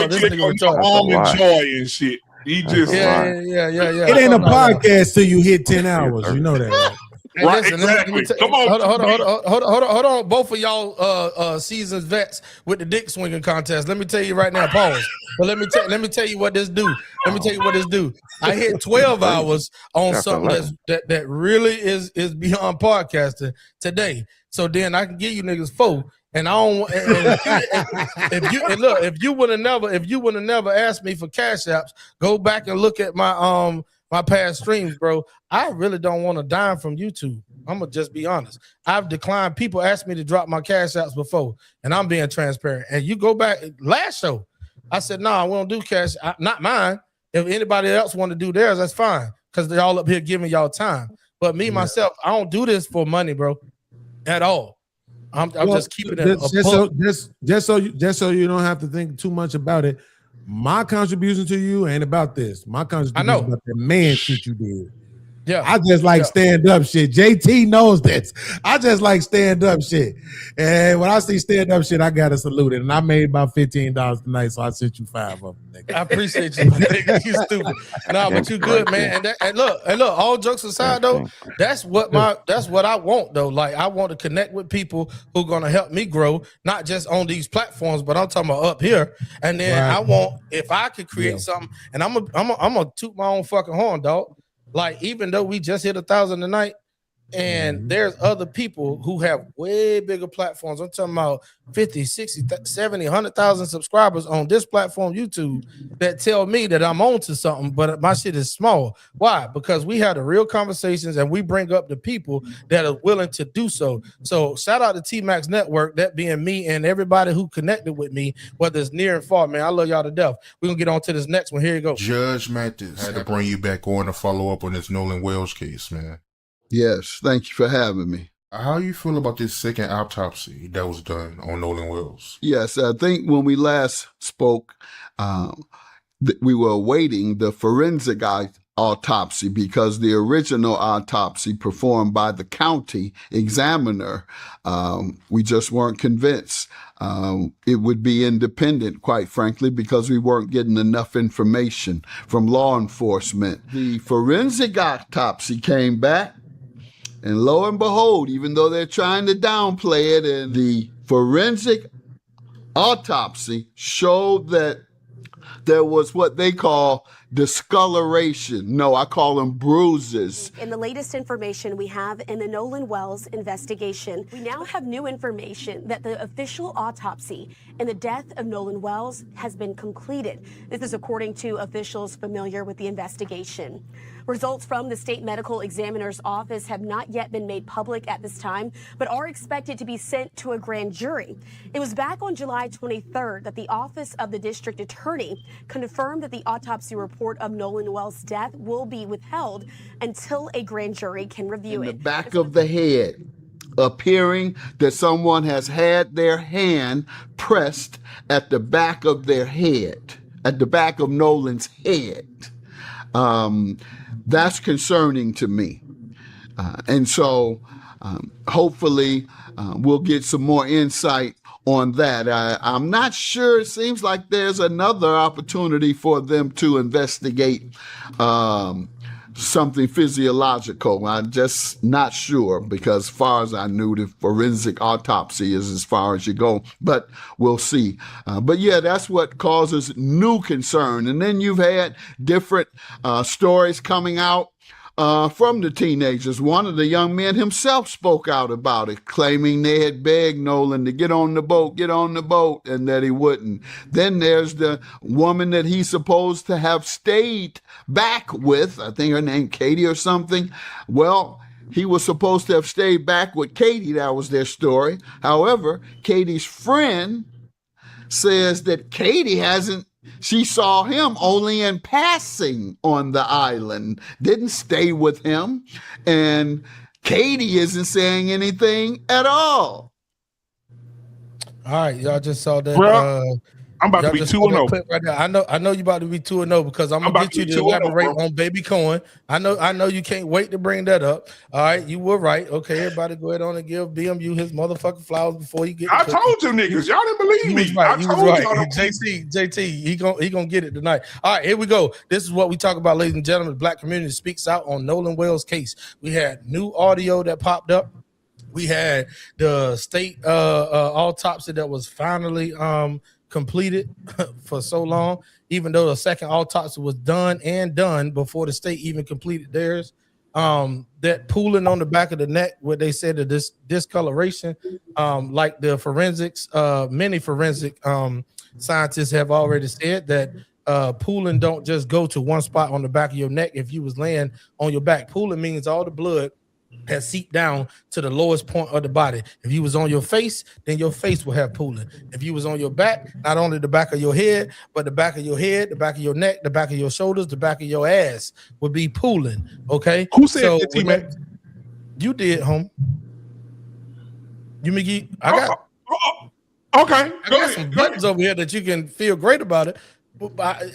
This nigga almond joy and shit. He just yeah. It ain't a podcast till you hit 10 hours. You know that, right? Hey, Right, listen, let me exactly. Come on, hold on. Both of y'all seasoned vets with the dick swinging contest. Let me tell you right now, pause. But let me tell you what this do. Let me tell you what this do. I hit 12 hours on something that really is beyond podcasting today. So then I can give you niggas 4. And I don't. If you would have never asked me for cash apps, go back and look at my my past streams, bro. I really don't want to dime from YouTube. I'm gonna just be honest. I've declined. People asked me to drop my cash apps before, and I'm being transparent. And you go back last show, I said, "No, I won't do cash. Not mine. If anybody else want to do theirs, that's fine. Because they're all up here giving y'all time. But me myself, I don't do this for money, bro, at all. I'm just keeping it just so you don't have to think too much about it. My contribution to you ain't about this. My contribution is about the man shit you did. Yeah, I just like stand up shit. JT knows this. I just like stand up shit. And when I see stand up shit, I gotta salute it. And I made about $15 tonight, so I sent you 5 of them. Nigga. I appreciate you, nigga. You stupid. Nah, but you good, man. And look. All jokes aside, though, that's what I want, though. Like, I want to connect with people who gonna help me grow, not just on these platforms, but I'm talking about up here. And then I want, if I could create something, and I'm gonna toot my own fucking horn, dog. Like, even though we just hit 1,000 tonight, and there's other people who have way bigger platforms. I'm talking about 50, 60, 70, 100,000 subscribers on this platform, YouTube, that tell me that I'm on to something, but my shit is small. Why? Because we had the real conversations and we bring up the people that are willing to do so. So shout out to T-Max Network, that being me and everybody who connected with me, whether it's near and far, man. I love y'all to death. We're going to get on to this next one. Here you go. Judge Mathis had to bring you back on to follow up on this Nolan Wells case, man. Yes, thank you for having me. How you feel about this second autopsy that was done on Nolan Wells? Yes, I think when we last spoke, we were awaiting the forensic autopsy because the original autopsy performed by the county examiner, we just weren't convinced it would be independent, quite frankly, because we weren't getting enough information from law enforcement. The forensic autopsy came back. And lo and behold, even though they're trying to downplay it, and the forensic autopsy showed that there was what they call discoloration. No, I call them bruises. In the latest information we have in the Nolan Wells investigation, we now have new information that the official autopsy in the death of Nolan Wells has been completed. This is according to officials familiar with the investigation. Results from the state medical examiner's office have not yet been made public at this time, but are expected to be sent to a grand jury. It was back on July 23rd that the office of the district attorney confirmed that the autopsy report of Nolan Wells' death will be withheld until a grand jury can review it. In the back of the head, appearing that someone has had their hand pressed at the back of their head, at the back of Nolan's head. That's concerning to me. And so hopefully we'll get some more insight on that. I'm not sure. It seems like there's another opportunity for them to investigate something physiological. I'm just not sure because as far as I knew, the forensic autopsy is as far as you go, but we'll see. But yeah, that's what causes new concern. And then you've had different stories coming out from the teenagers. One of the young men himself spoke out about it, claiming they had begged Nolan to get on the boat, and that he wouldn't. Then there's the woman that he's supposed to have stayed back with, I think her name Katie or something. Well, he was supposed to have stayed back with Katie. That was their story. However, Katie's friend says that she saw him only in passing on the island, didn't stay with him, and Katie isn't saying anything at all. All right, y'all just saw that I'm about Y'all to be just 2-0. clip right now. I know you about to be 2-0 because I'm gonna get you to elaborate on baby coin. I know you can't wait to bring that up. All right, you were right. Okay, everybody go ahead on and give BMU his motherfucking flowers before you get. I told you niggas, y'all didn't believe me. Was right. I told right. y'all. JT, he gonna get it tonight. All right, here we go. This is what we talk about, ladies and gentlemen. The Black community speaks out on Nolan Wells' case. We had new audio that popped up. We had the state autopsy that was finally completed for so long, even though the second autopsy was done before the state even completed theirs. That pooling on the back of the neck, where they said that this discoloration, like the forensics, many forensic scientists have already said that pooling don't just go to one spot on the back of your neck. If you was laying on your back, pooling means all the blood has seeped down to the lowest point of the body. If you was on your face, then your face will have pooling. If you was on your back, not only the back of your head, but the back of your head, the back of your neck, the back of your shoulders, the back of your ass would be pooling. Okay. Who said that, T-Man? You did, home. You McGee. I got okay. I got some buttons over here that you can feel great about it.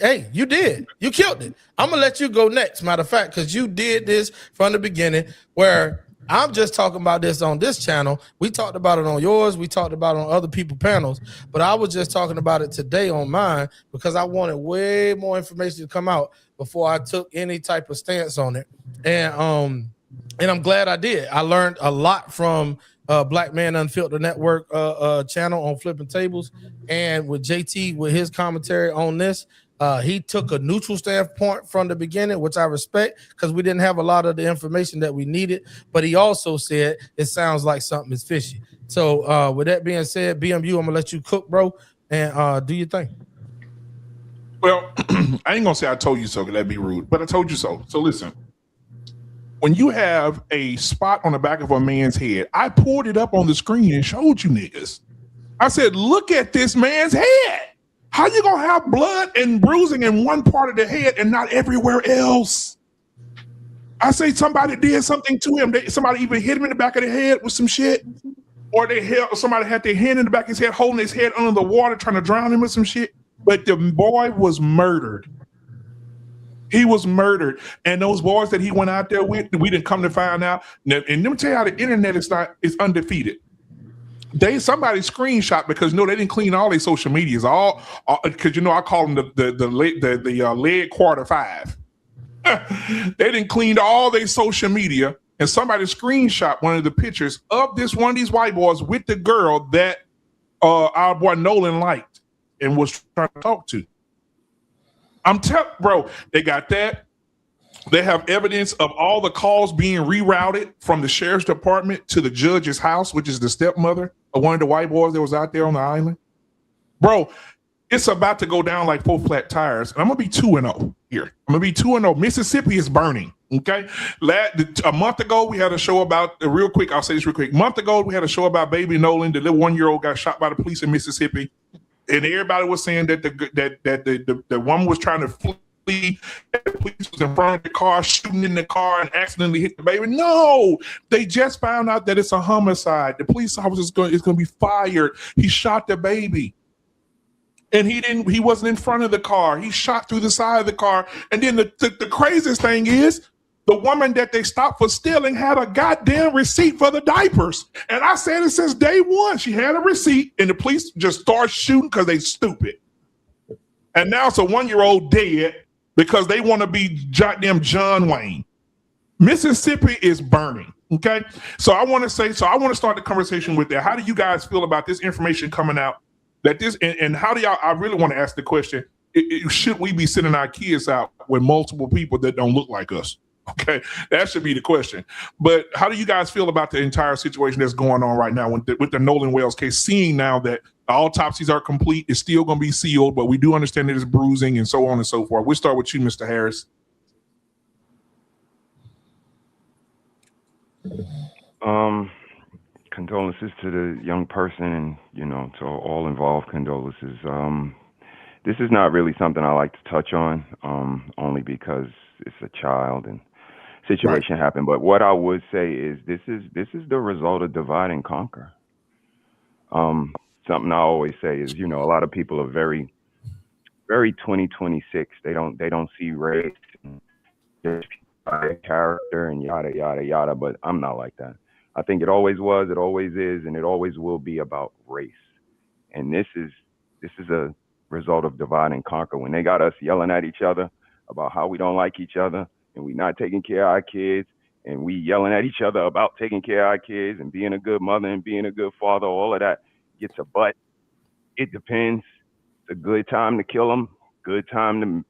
Hey, you did. You killed it. I'm gonna let you go next. Matter of fact, because you did this from the beginning. Where I'm just talking about this on this channel. We talked about it on yours. We talked about it on other people's panels. But I was just talking about it today on mine because I wanted way more information to come out before I took any type of stance on it. And I'm glad I did. I learned a lot from Black Man Unfiltered Network channel on Flipping Tables, and with JT with his commentary on this. He took a neutral standpoint from the beginning, which I respect because we didn't have a lot of the information that we needed. But he also said it sounds like something is fishy. So with that being said, BMU, I'm gonna let you cook, bro, and do your thing. Well, I ain't gonna say I told you so, because that'd be rude, but I told you so. So listen. When you have a spot on the back of a man's head, I pulled it up on the screen and showed you niggas. I said, look at this man's head. How you gonna have blood and bruising in one part of the head and not everywhere else? I say somebody did something to him. Somebody even hit him in the back of the head with some shit. Or somebody had their hand in the back of his head, holding his head under the water, trying to drown him with some shit. But the boy was murdered. He was murdered, and those boys that he went out there with, we didn't come to find out. And let me tell you how the internet is undefeated. Somebody screenshot because they didn't clean all their social medias, all because I call them the leg quarter five. They didn't clean all their social media, and somebody screenshot one of the pictures of one of these white boys with the girl that our boy Nolan liked and was trying to talk to. I'm telling, bro, they got that. They have evidence of all the calls being rerouted from the sheriff's department to the judge's house, which is the stepmother of one of the white boys that was out there on the island. Bro, it's about to go down like 4 flat tires. And I'm going to be 2-0 here. I'm going to be 2-0. Mississippi is burning. Okay. A month ago, we had a show about, real quick, I'll say this real quick. A month ago, we had a show about baby Nolan, the little 1-year-old got shot by the police in Mississippi. And everybody was saying that the woman was trying to flee. The police was in front of the car, shooting in the car, and accidentally hit the baby. No, they just found out that it's a homicide. The police officer is going to be fired. He shot the baby, and he wasn't in front of the car. He shot through the side of the car. And then the craziest thing is, the woman that they stopped for stealing had a goddamn receipt for the diapers. And I said it since day one. She had a receipt, and the police just start shooting because they stupid. And now it's a 1-year-old dead because they want to be goddamn John Wayne. Mississippi is burning. Okay. So I want to start the conversation with that. How do you guys feel about this information coming out? And how do y'all, I really want to ask the question, should we be sending our kids out with multiple people that don't look like us? Okay, that should be the question. But how do you guys feel about the entire situation that's going on right now with the Nolan Wells case? Seeing now that the autopsies are complete, it's still going to be sealed, but we do understand that it's bruising and so on and so forth. We'll start with you, Mr. Harris. Condolences to the young person, and to all involved. Condolences. This is not really something I like to touch on, only because it's a child and situation happened. But what I would say is this is the result of divide and conquer. Something I always say is, a lot of people are very very 2026. They don't see race and just by character and yada yada yada. But I'm not like that. I think it always was, it always is, and it always will be about race. And this is a result of divide and conquer. When they got us yelling at each other about how we don't like each other and we not taking care of our kids, and we yelling at each other about taking care of our kids and being a good mother and being a good father, all of that gets a butt. It depends. It's a good time to kill them, good time to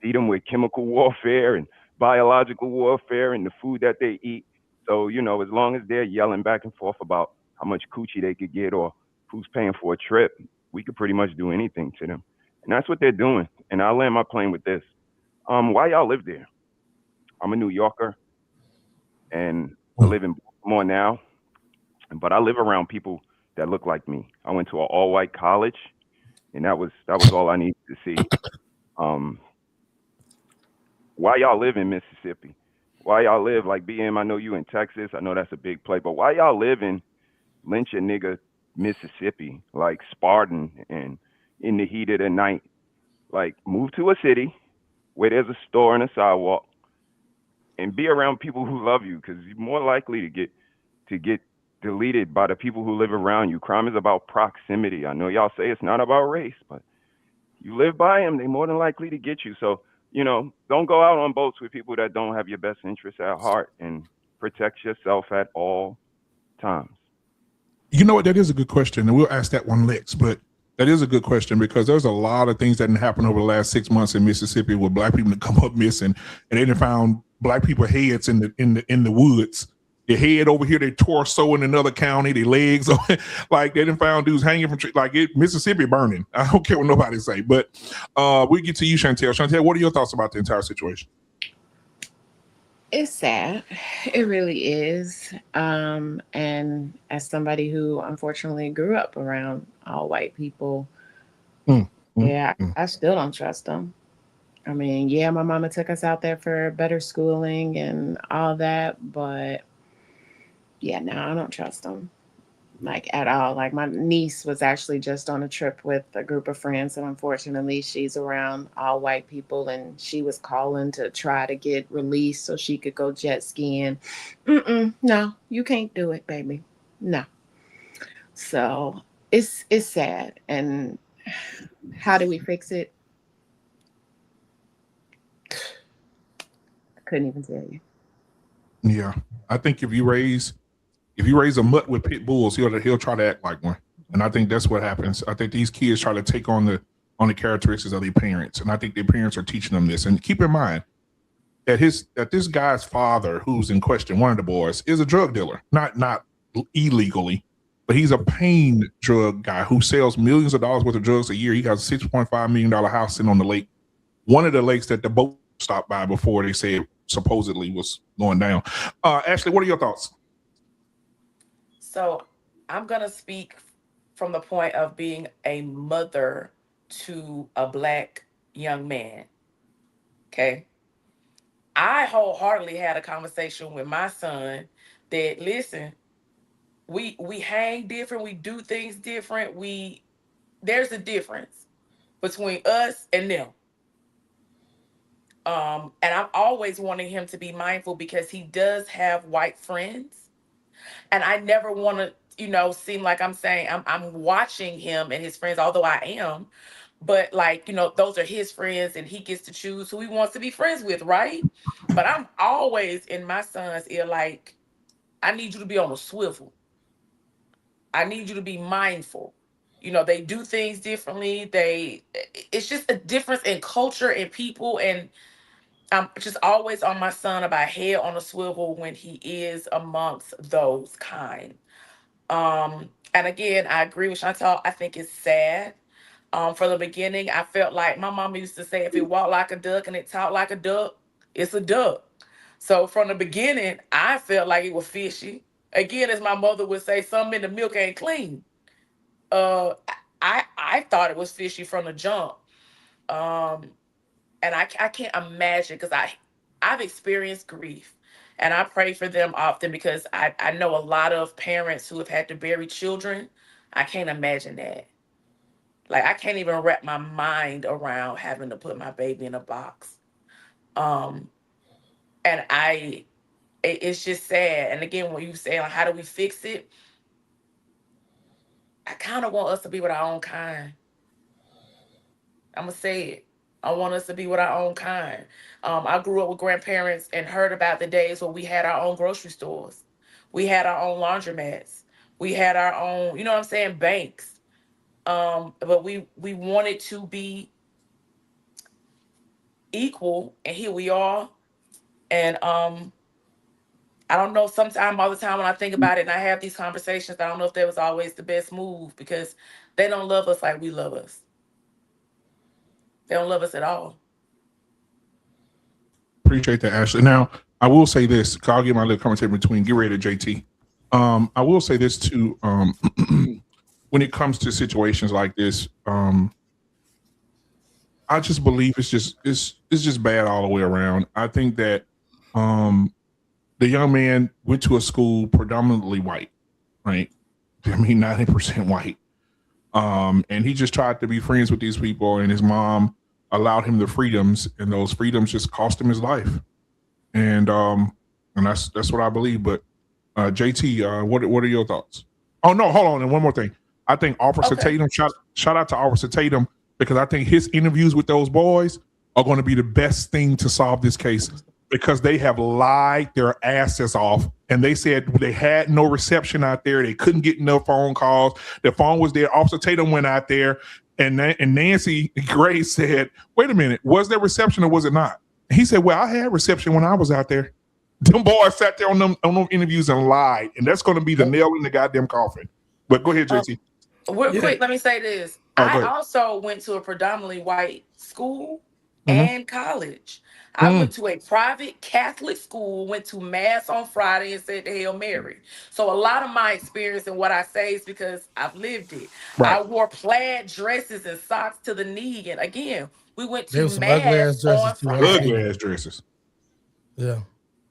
feed them with chemical warfare and biological warfare and the food that they eat. So, as long as they're yelling back and forth about how much coochie they could get or who's paying for a trip, we could pretty much do anything to them. And that's what they're doing. And I'll land my plane with this. Why y'all live there? I'm a New Yorker and I live in Baltimore now, but I live around people that look like me. I went to an all white college and that was all I needed to see. Um, why y'all live in Mississippi? Why y'all live like BM? I know you in Texas. I know that's a big play, but why y'all live in lynch a nigga Mississippi, like Spartan and in the heat of the night? Like move to a city where there's a store and a sidewalk and be around people who love you, because you're more likely to get deleted by the people who live around you. Crime is about proximity. I know y'all say it's not about race, but you live by them, they're more than likely to get you. So, don't go out on boats with people that don't have your best interests at heart, and protect yourself at all times. You know what? That is a good question, and we'll ask that one next. But that is a good question because there's a lot of things that didn't happen over the last 6 months in Mississippi with black people that come up missing, and they done found black people heads in the woods. Their head over here, their torso in another county, their legs, like they done found dudes hanging from trees. Like Mississippi burning. I don't care what nobody say. But we get to you, Chantel. Chantel, what are your thoughts about the entire situation? It's sad. It really is. And as somebody who unfortunately grew up around all white people, yeah, I still don't trust them. I mean, yeah, my mama took us out there for better schooling and all that, but yeah, no, I don't trust them like at all. Like my niece was actually just on a trip with a group of friends, and unfortunately, she's around all white people, and she was calling to try to get released so she could go jet skiing. No, you can't do it, baby. No. So it's sad. And how do we fix it? I couldn't even tell you. Yeah, I think if you raise a mutt with pit bulls, he'll try to act like one, and I think that's what happens. I think these kids try to take on the characteristics of their parents, and I think their parents are teaching them this. And keep in mind that this guy's father, who's in question, one of the boys, is a drug dealer, not illegally, but he's a pain drug guy who sells millions of dollars worth of drugs a year. He got a $6.5 million house sitting on the lake, one of the lakes that the boat stopped by before they said supposedly was going down. Ashley, what are your thoughts? So I'm going to speak from the point of being a mother to a black young man. Okay. I wholeheartedly had a conversation with my son that, listen, we hang different, we do things different. There's a difference between us and them. And I'm always wanting him to be mindful because he does have white friends. And I never want to, seem like I'm saying I'm watching him and his friends, although I am. But like, those are his friends and he gets to choose who he wants to be friends with, right? But I'm always in my son's ear, like, I need you to be on a swivel. I need you to be mindful. They do things differently. It's just a difference in culture and people. And I'm just always on my son about head on a swivel when he is amongst those kind. And again, I agree with Chantal. I think it's sad. From the beginning, I felt like my mama used to say, if it walked like a duck and it talked like a duck, it's a duck. So from the beginning, I felt like it was fishy. Again, as my mother would say, something in the milk ain't clean. Uh, I thought it was fishy from the jump. Um, and I can't imagine because I've experienced grief, and I pray for them often because I know a lot of parents who have had to bury children. I can't imagine that. Like, I can't even wrap my mind around having to put my baby in a box. And it's just sad. And again, when you say, like, how do we fix it? I kind of want us to be with our own kind. I'm going to say it. I want us to be with our own kind. I grew up with grandparents and heard about the days when we had our own grocery stores. We had our own laundromats. We had our own, you know what I'm saying, banks. But we wanted to be equal, and here we are. And I don't know, sometimes, all the time when I think about it and I have these conversations, I don't know if that was always the best move, because they don't love us like we love us. They don't love us at all. Appreciate that, Ashley. Now, I will say this, 'cause I'll get my little commentary between. Get ready, JT. I will say this too. When it comes to situations like this, I just believe it's just bad all the way around. I think that the young man went to a school predominantly white, right? I mean, 90% white. And he just tried to be friends with these people, and his mom allowed him the freedoms, and those freedoms just cost him his life. And that's what I believe. But JT, what are your thoughts? Oh no, hold on, and one more thing. I think Officer Tatum, shout out to Officer Tatum, because I think his interviews with those boys are going to be the best thing to solve this case, because they have lied their asses off, and they said they had no reception out there. They couldn't get enough phone calls. The phone was there. Officer Tatum went out there, and Nancy Gray said, wait a minute, was there reception or was it not? He said, well, I had reception when I was out there. Them boys sat there on them interviews and lied, and that's going to be the nail in the goddamn coffin. But go ahead, JT. Real quick, let me say this. I also went to a predominantly white school and college. I went to a private Catholic school, went to mass on Friday and said the Hail Mary. So a lot of my experience and what I say is because I've lived it. Right. I wore plaid dresses and socks to the knee. And again, we went to mass on Friday. Ugly ass dresses. Yeah.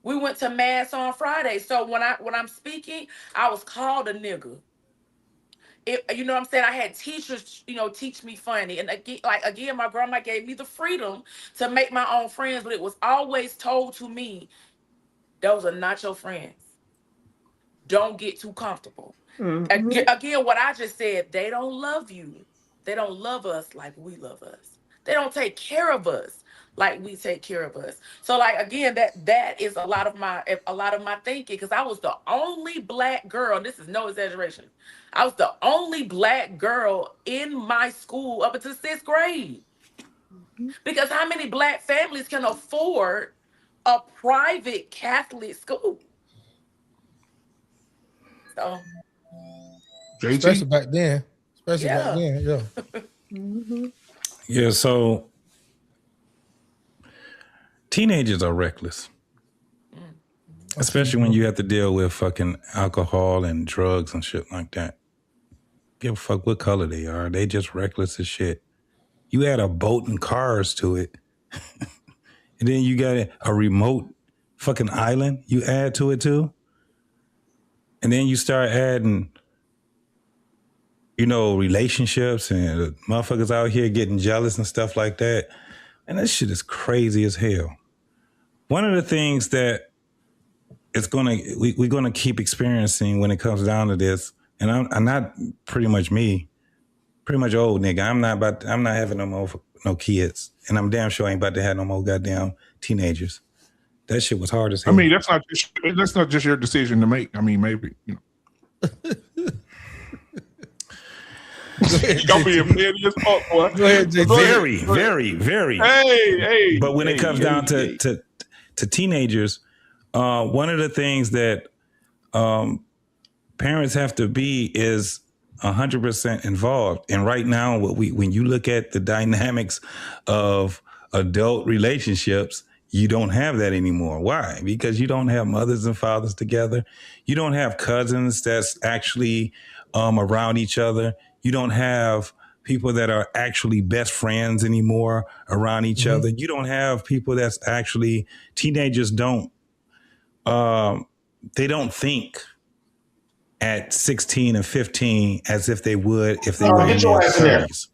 We went to mass on Friday. So when I'm speaking, I was called a nigga. You know what I'm saying? I had teachers, teach me funny. And again, my grandma gave me the freedom to make my own friends, but it was always told to me, those are not your friends. Don't get too comfortable. Again, what I just said, they don't love you. They don't love us like we love us. They don't take care of us like we take care of us. So again, that is a lot of my thinking, because I was the only black girl, and this is no exaggeration. I was the only black girl in my school up until 6th grade. Because how many black families can afford a private Catholic school? So, especially back then. Yeah. Yeah, so teenagers are reckless. Especially when you have to deal with fucking alcohol and drugs and shit like that. Give a fuck what color they are. They just reckless as shit. You add a boat and cars to it. And then you got a remote fucking island you add to it too. And then you start adding, relationships and motherfuckers out here getting jealous and stuff like that. And that shit is crazy as hell. One of the things that we're gonna keep experiencing when it comes down to this, and I'm not pretty much old nigga. I'm not having no kids, and I'm damn sure I ain't about to have no more goddamn teenagers. That shit was hard as hell. I mean, that's not just your decision to make. I mean, maybe Don't be a petty as fuck, boy. Go ahead, JT. Very, very, very. Hey. But when it comes down to teenagers, one of the things that parents have to be is 100% involved. And right now, when you look at the dynamics of adult relationships, you don't have that anymore. Why? Because you don't have mothers and fathers together. You don't have cousins that's actually around each other. You don't have people that are actually best friends anymore around each other. You don't have people that's actually, teenagers don't, they don't think at 16 and 15 as if they would if they were in their 30s.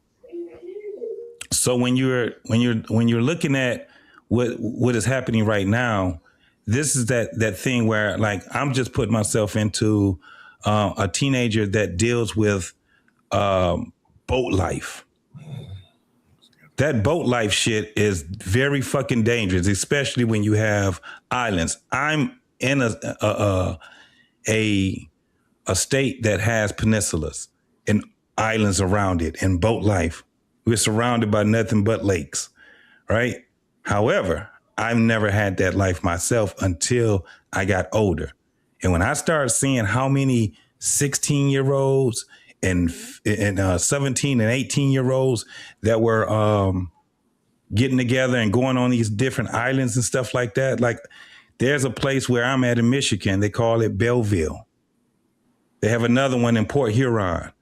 So when you're looking at what is happening right now, this is that thing where like I'm just putting myself into a teenager that deals with boat life. That boat life shit is very fucking dangerous, especially when you have islands. I'm in a state that has peninsulas and islands around it and boat life. We're surrounded by nothing but lakes, right? However, I've never had that life myself until I got older. And when I started seeing how many 16-year-olds and 17 and 18-year-olds that were getting together and going on these different islands and stuff like that, like there's a place where I'm at in Michigan, they call it Belleville. They have another one in Port Huron.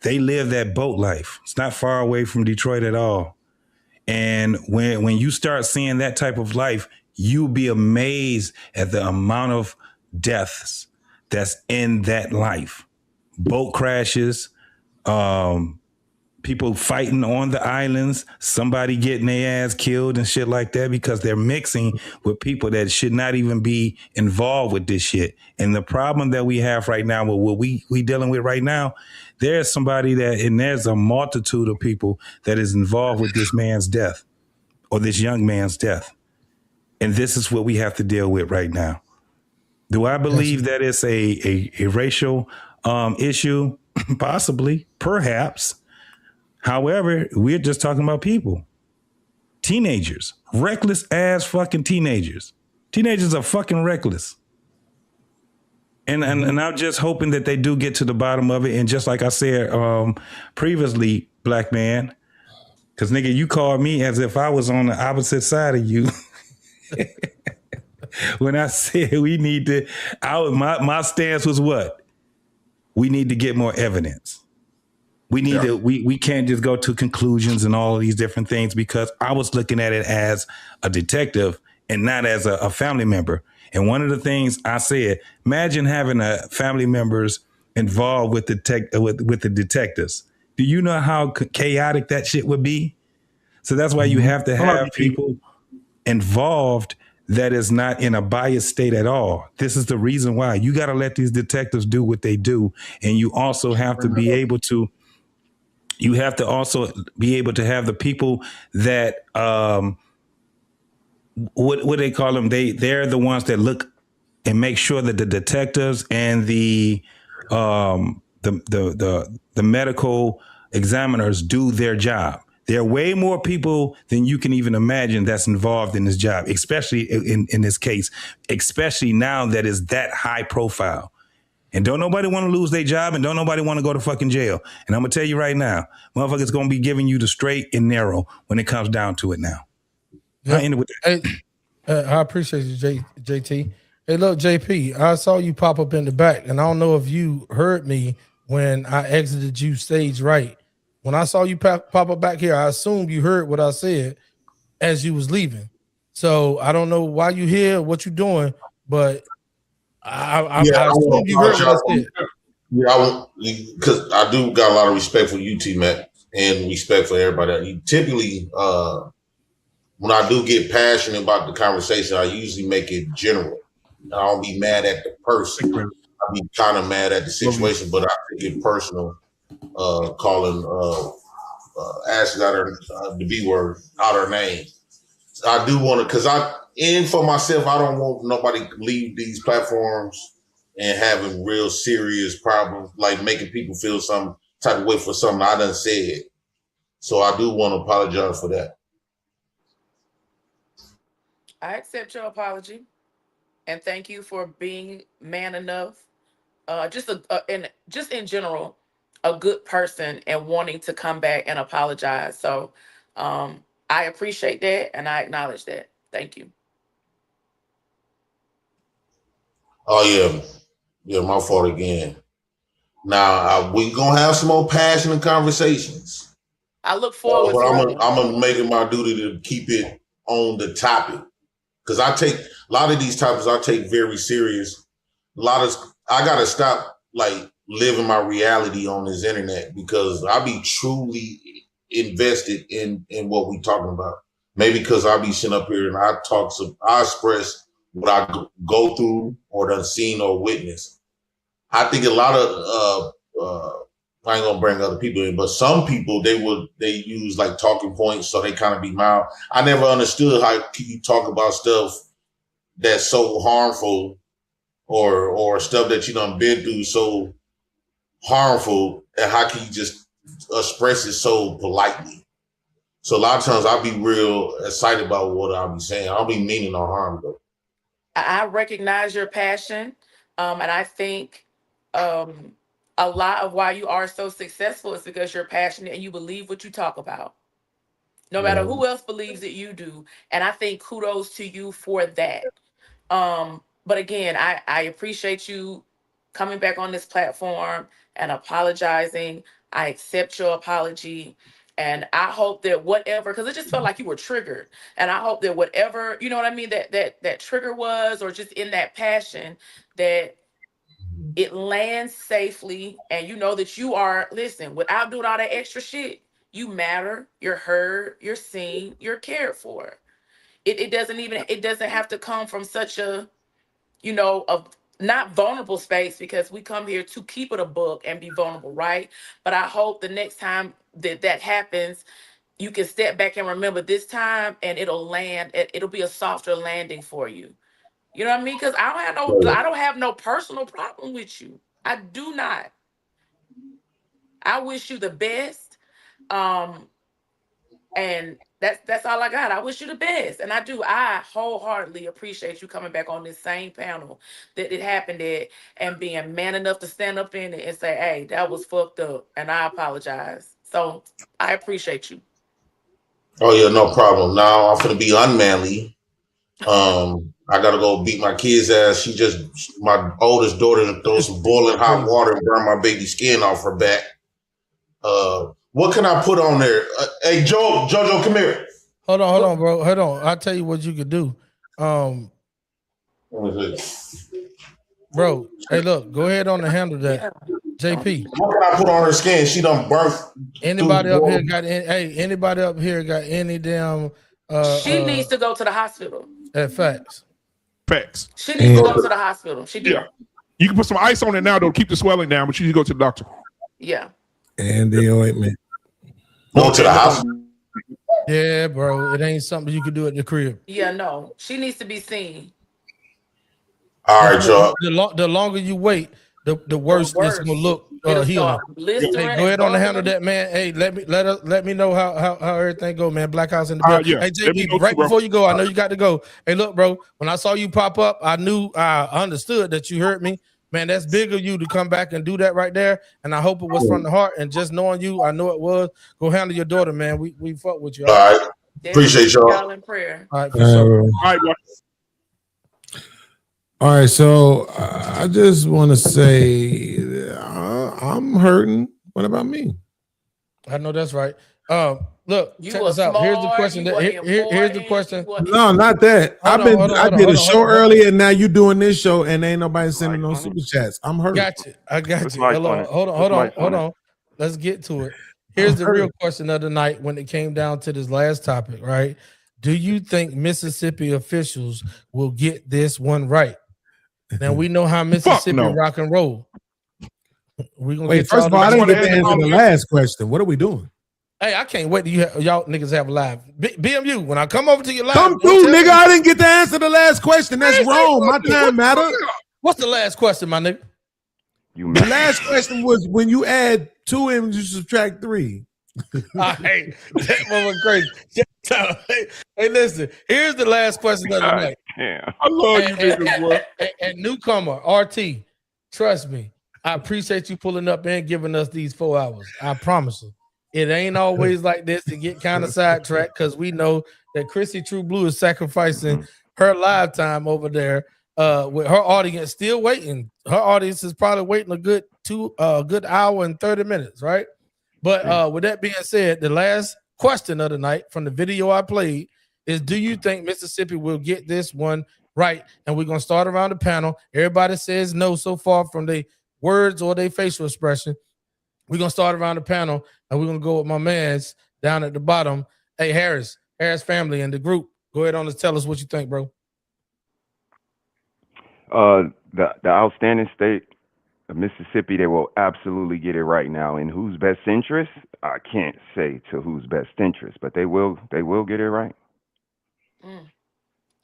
They live that boat life. It's not far away from Detroit at all. And when you start seeing that type of life, you'll be amazed at the amount of deaths that's in that life. Boat crashes, people fighting on the islands, somebody getting their ass killed and shit like that because they're mixing with people that should not even be involved with this shit. And the problem that we have right now, with what we dealing with right now, there's somebody and there's a multitude of people that is involved with this man's death or this young man's death. And this is what we have to deal with right now. Do I believe that it's a racial issue? Possibly, perhaps. However, we're just talking about people. Teenagers. Reckless ass fucking teenagers. Teenagers are fucking reckless. And I'm just hoping that they do get to the bottom of it. And just like I said previously, black man, because nigga, you called me as if I was on the opposite side of you. When I said we need to, my stance was what? We need to get more evidence. We need to, we can't just go to conclusions and all of these different things, because I was looking at it as a detective and not as a family member. And one of the things I said, imagine having family members involved with the detectives. Do you know how chaotic that shit would be? So that's why you have to have people involved that is not in a biased state at all. This is the reason why you got to let these detectives do what they do. And you also have to be able to, have the people that, what they call them? They're the ones that look and make sure that the detectives and the medical examiners do their job. There are way more people than you can even imagine that's involved in this job, especially in this case, especially now that is that high profile. And don't nobody want to lose their job, and don't nobody want to go to fucking jail. And I'm going to tell you right now, motherfuckers going to be giving you the straight and narrow when it comes down to it now. Yep. I ended with that. Hey, I appreciate you, JT. Hey, look, JP, I saw you pop up in the back, and I don't know if you heard me when I exited you stage right. When I saw you pop up back here, I assumed you heard what I said as you was leaving. So I don't know why you here, what you doing, but I assume you heard what I said. Yeah, because I do got a lot of respect for you, T-Mac, and respect for everybody. Typically, when I do get passionate about the conversation, I usually make it general. I don't be mad at the person. I be kind of mad at the situation, but I take it personal, calling Ashley out her the B word out her name. So I do want to, for myself, I don't want nobody to leave these platforms and having real serious problems, like making people feel some type of way for something I done said. So I do want to apologize for that. I accept your apology, and thank you for being man enough. Just in general, a good person and wanting to come back and apologize. So I appreciate that, and I acknowledge that. Thank you. Oh yeah, my fault again. Now we gonna have some more passionate conversations. I look forward but to it. I'm gonna make it my duty to keep it on the topic, because I take a lot of these topics I take very serious. I gotta stop like living my reality on this internet, because I be truly invested in what we talking about. Maybe because I be sitting up here and I express what I go through or done seen or witnessed. I think a lot of I ain't gonna bring other people in, but some people they use like talking points so they kind of be mild. I never understood how you talk about stuff that's so harmful or stuff that you done been through so harmful, and how can you just express it so politely? So a lot of times I'll be real excited about what I'll be saying. I'll be meaning no harm though. I recognize your passion, and I think a lot of why you are so successful is because you're passionate and you believe what you talk about. No matter who else believes it, you do. And I think kudos to you for that. But again, I appreciate you coming back on this platform and apologizing. I accept your apology. And I hope that whatever, because it just felt like you were triggered. And I hope that whatever, you know what I mean, that trigger was, or just in that passion, that it lands safely, and you know that you are, listen, without doing all that extra shit, you matter, you're heard, you're seen, you're cared for. It doesn't have to come from such a, a not vulnerable space, because we come here to keep it a book and be vulnerable, right? But I hope the next time that happens, you can step back and remember this time, and it'll be a softer landing for you. You know what I mean? Because I don't have no personal problem with you. I do not. I wish you the best. And that's all I got. I wish you the best. And I do. I wholeheartedly appreciate you coming back on this same panel that it happened at, and being man enough to stand up in it and say, hey, that was fucked up and I apologize. So I appreciate you. Oh yeah, no problem. Now I'm gonna be unmanly. I gotta go beat my kid's ass. My oldest daughter to throw some boiling hot water and burn my baby skin off her back. What can I put on there? Hey, Jojo, come here. Hold on, bro. Hold on. I'll tell you what you could do. Bro, hey, look, go ahead on and handle that. JP. What can I put on her skin? She done birthed. Anybody up here got any damn she needs to go to the hospital. Facts. She needs to go to the hospital. She do. Yeah. You can put some ice on it now, though, keep the swelling down, but you need to go to the doctor. Yeah. And the ointment. Go to the hospital. Yeah, bro. It ain't something you can do at the crib. Yeah, no. She needs to be seen. All right, y'all. The longer you wait, the worse it's gonna look healing. Hey, go ahead on and handle that, man. Hey, let me know how everything go, man. Black House in the building. Yeah. Hey, JP, right before you go, I know you got to go. Hey, look, bro, when I saw you pop up, I understood that you heard me. Man, that's big of you to come back and do that right there. And I hope it was from the heart. And just knowing you, I know it was. Go handle your daughter, man. We fuck with you. All right. Appreciate y'all. In prayer. All right, for sure. All right, boy. All right, so I just want to say I'm hurting. What about me? I know that's right. Look, You check were this out. Here's the question. Here's the question. No, not that. I did a show earlier, and now you doing this show, and ain't nobody sending no super chats. I'm hurt. I got you. Hello. Hold on. Let's get to it. Here's the real question of the night when it came down to this last topic, right? Do you think Mississippi officials will get this one right? Now we know how Mississippi rock and roll. We gonna Wait, first of all, I didn't get to answer the last question. What are we doing? Hey, I can't wait till y'all niggas have a live. BMU, when I come over to your live. Come through, nigga. I didn't get to answer the last question. That's wrong. My time matter. What's the last question, my nigga? The last question was when you add 2 and you subtract 3. Hey, that one was crazy. Hey, listen. Here's the last question of the night. Yeah. I love you, niggas, boy. And newcomer, RT, trust me, I appreciate you pulling up and giving us these 4 hours. I promise you. It ain't always like this to get kind of sidetracked, because we know that Chrissy True Blue is sacrificing her live time over there with her audience still waiting. Her audience is probably waiting a good hour and 30 minutes, right? But with that being said, the last question of the night from the video I played is, do you think Mississippi will get this one right? And we're going to start around the panel. Everybody says no so far from their words or their facial expression. We're going to start around the panel, and we're going to go with my man's down at the bottom. Hey, Harris family and the group, go ahead on and tell us what you think, bro. The outstanding state of Mississippi, they will absolutely get it right now. In whose best interest? I can't say to whose best interest, but they will get it right.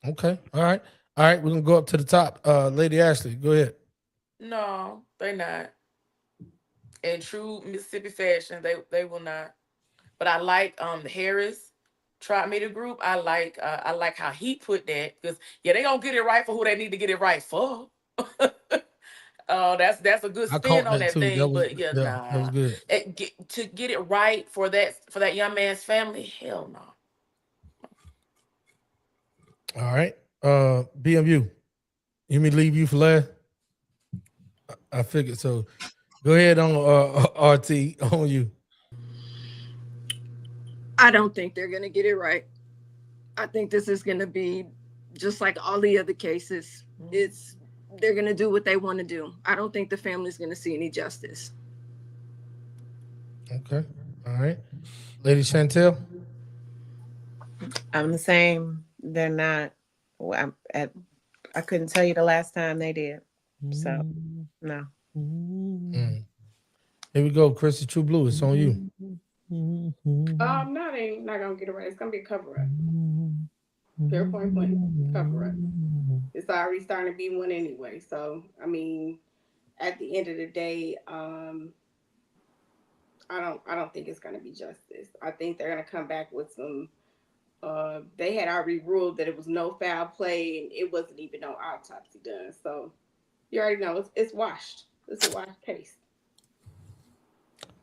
Okay. All right. We're gonna go up to the top. Lady Ashley, go ahead. No, they not. In true Mississippi fashion, they will not. But I like the Harris Tribe Media Group. I like how he put that, because they gonna get it right for who they need to get it right for. That's a good I spin caught on that that too. thing. That But was good. To get it right for that young man's family, hell no. All right. BMU. You mean leave you for last? I figured so. Go ahead on RT on you. I don't think they're gonna get it right. I think this is gonna be just like all the other cases. They're gonna do what they want to do. I don't think the family's gonna see any justice. Okay. All right. Lady Chantel. I'm the same. They're not. I couldn't tell you the last time they did. So no. Here we go, Chrissy True Blue. It's on you. No, they not gonna get it right. It's gonna be a cover up. Fair point blank, cover up. It's already starting to be one anyway. So I mean, at the end of the day, I don't think it's gonna be justice. I think they're gonna come back with some. They had already ruled that it was no foul play and it wasn't even no autopsy done. So you already know it's washed. It's a washed case.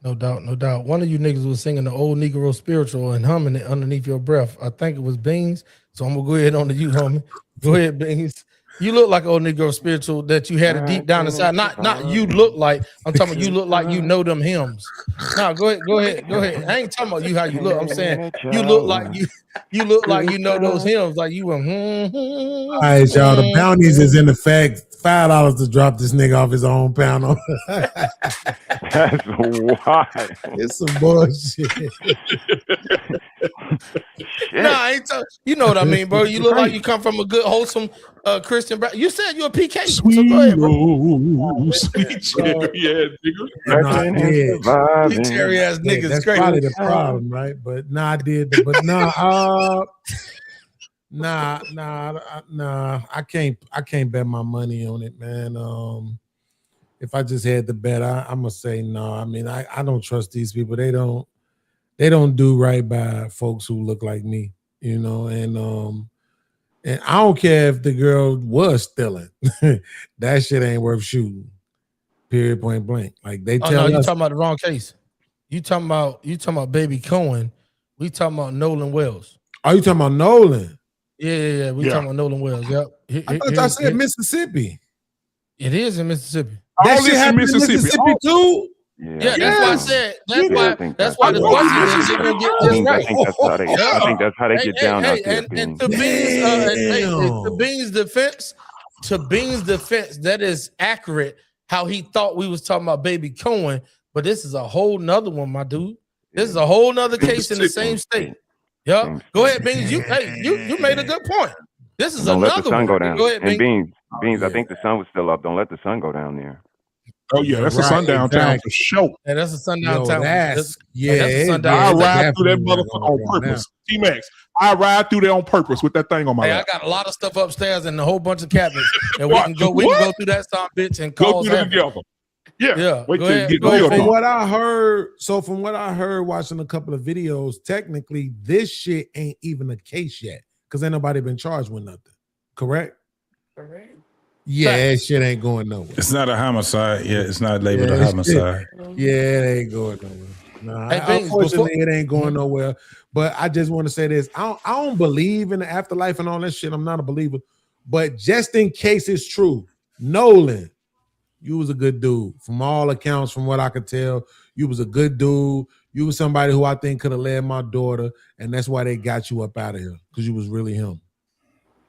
No doubt, no doubt. One of you niggas was singing the old Negro spiritual and humming it underneath your breath. I think it was Beans. So I'm gonna go ahead on to you, homie. Go ahead, Beans. You look like old Negro spiritual that you had it deep down inside. Not you look like. I'm talking about you look like you know them hymns. No, go ahead. I ain't talking about you how you look. I'm saying you look like you look like you know those hymns, like you went. All right, y'all. The bounties is in effect. $5 to drop this nigga off his own pound. That's wild. It's some bullshit. No, I ain't you know what I mean, bro. You look like you come from a good, wholesome Christian. You said you're a PK. Sweet, so go ahead, bro. Sweet cherry ass nigga. Sweet cherry ass niggas. That's Great. probably the problem, right? But I did. But I can't bet my money on it, man. If I just had to bet, I'm gonna say no. I mean, I don't trust these people. They don't do right by folks who look like me, you know. And I don't care if the girl was stealing. That shit ain't worth shooting. Period. Point blank. Like they tell you us. talking about the wrong case. You talking about Baby Cohen. We talking about Nolan Wells. Are you talking about Nolan? Yeah. We talking about Nolan Wells. Yep. I thought y'all said Mississippi. It is in Mississippi. That shit happened in Mississippi too. Yeah, that's why I said. That's why the question is they gonna get this right. I think that's how they get down out there. And to Bean's defense, that is accurate. How he thought we was talking about Baby Cohen, but this is a whole nother one, my dude. This is a whole nother case in the same state. Yeah, go ahead, Beans. You made a good point. This is don't another let the sun one. go down. Go ahead, and Beans. Beans, I think the sun was still up. Don't let the sun go down there. Oh yeah, that's a sundown town for sure. Yeah, that's a sundown town. That's a sundown. I ride through that motherfucker on purpose. T-Max, I ride through there on purpose with that thing on my lap. I got a lot of stuff upstairs and a whole bunch of cabinets, and we can go through that son bitch and go through it together. Yeah. Wait till you get from what I heard watching a couple of videos, technically this shit ain't even a case yet because ain't nobody been charged with nothing. Correct? Correct. Yeah, that shit ain't going nowhere. It's not a homicide. Yeah, it's not labeled a homicide. Yeah, it ain't going nowhere. Unfortunately, it ain't going nowhere. But I just want to say this. I don't believe in the afterlife and all that shit. I'm not a believer. But just in case it's true, Nolan, you was a good dude. From all accounts, from what I could tell, you was a good dude. You was somebody who I think could have led my daughter, and that's why they got you up out of here, because you was really him.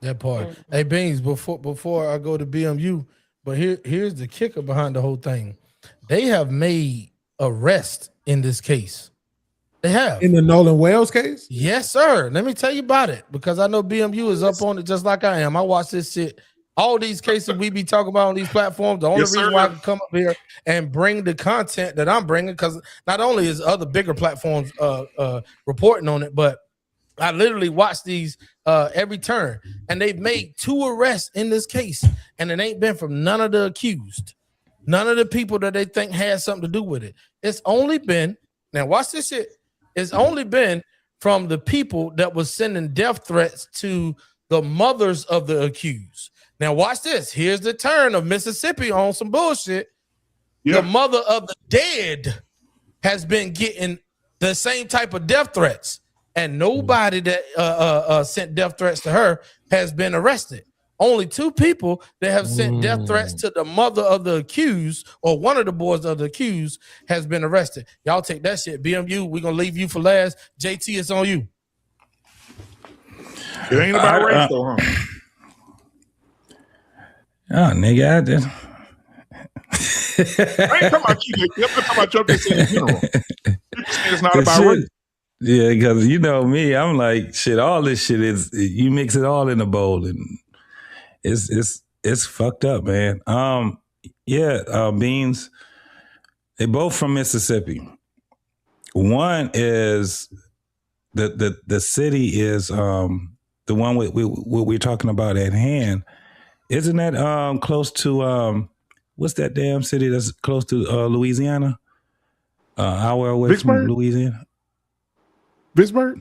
That part. Hey, Beans, before I go to BMU, but here's the kicker behind the whole thing. They have made arrest in this case. They have. In the Nolan Wells case? Yes, sir. Let me tell you about it because I know BMU is up on it just like I am. I watch this shit. All these cases we be talking about on these platforms. The only reason why I can come up here and bring the content that I'm bringing, because not only is other bigger platforms reporting on it, but I literally watch these every turn, and they've made 2 arrests in this case, and it ain't been from none of the accused, none of the people that they think had something to do with it. It's only been, now watch this shit. It's only been from the people that was sending death threats to the mothers of the accused. Now watch this. Here's the turn of Mississippi on some bullshit. Yeah. The mother of the dead has been getting the same type of death threats, and nobody that sent death threats to her has been arrested. Only 2 people that have sent death threats to the mother of the accused or one of the boys of the accused has been arrested. Y'all take that shit. BMU, we're going to leave you for last. JT, it's on you. It ain't about race, though, huh? Oh, nigga, I did. I ain't talking about you. I'm talking about your business in general. It's not about race. Yeah, because you know me, I'm like, shit, all this shit is, you mix it all in a bowl and it's fucked up, man. Beans, they both from Mississippi. One is the city is the one what we're talking about at hand. Isn't that close to what's that damn city that's close to Louisiana? Hour away Vicksburg? from Louisiana. Vicksburg?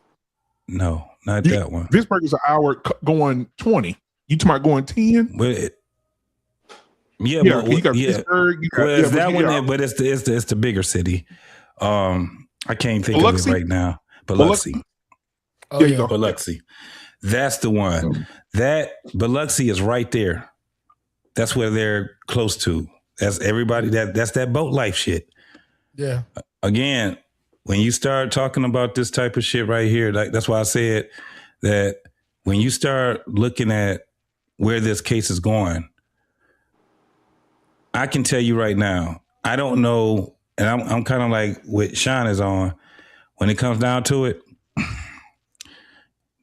No, not that one. Vicksburg is an hour going 20. You talking about going 10? But you got Vicksburg. It's that one there, but it's the bigger city. I can't think of it right now. Biloxi. Oh, yeah. Biloxi. That's the one. That Biloxi is right there. That's where they're close to. That's everybody. That's that boat life shit. Yeah. Again, when you start talking about this type of shit right here, that's why I said that when you start looking at where this case is going, I can tell you right now, I don't know, and I'm kind of like what Sean is on. When it comes down to it,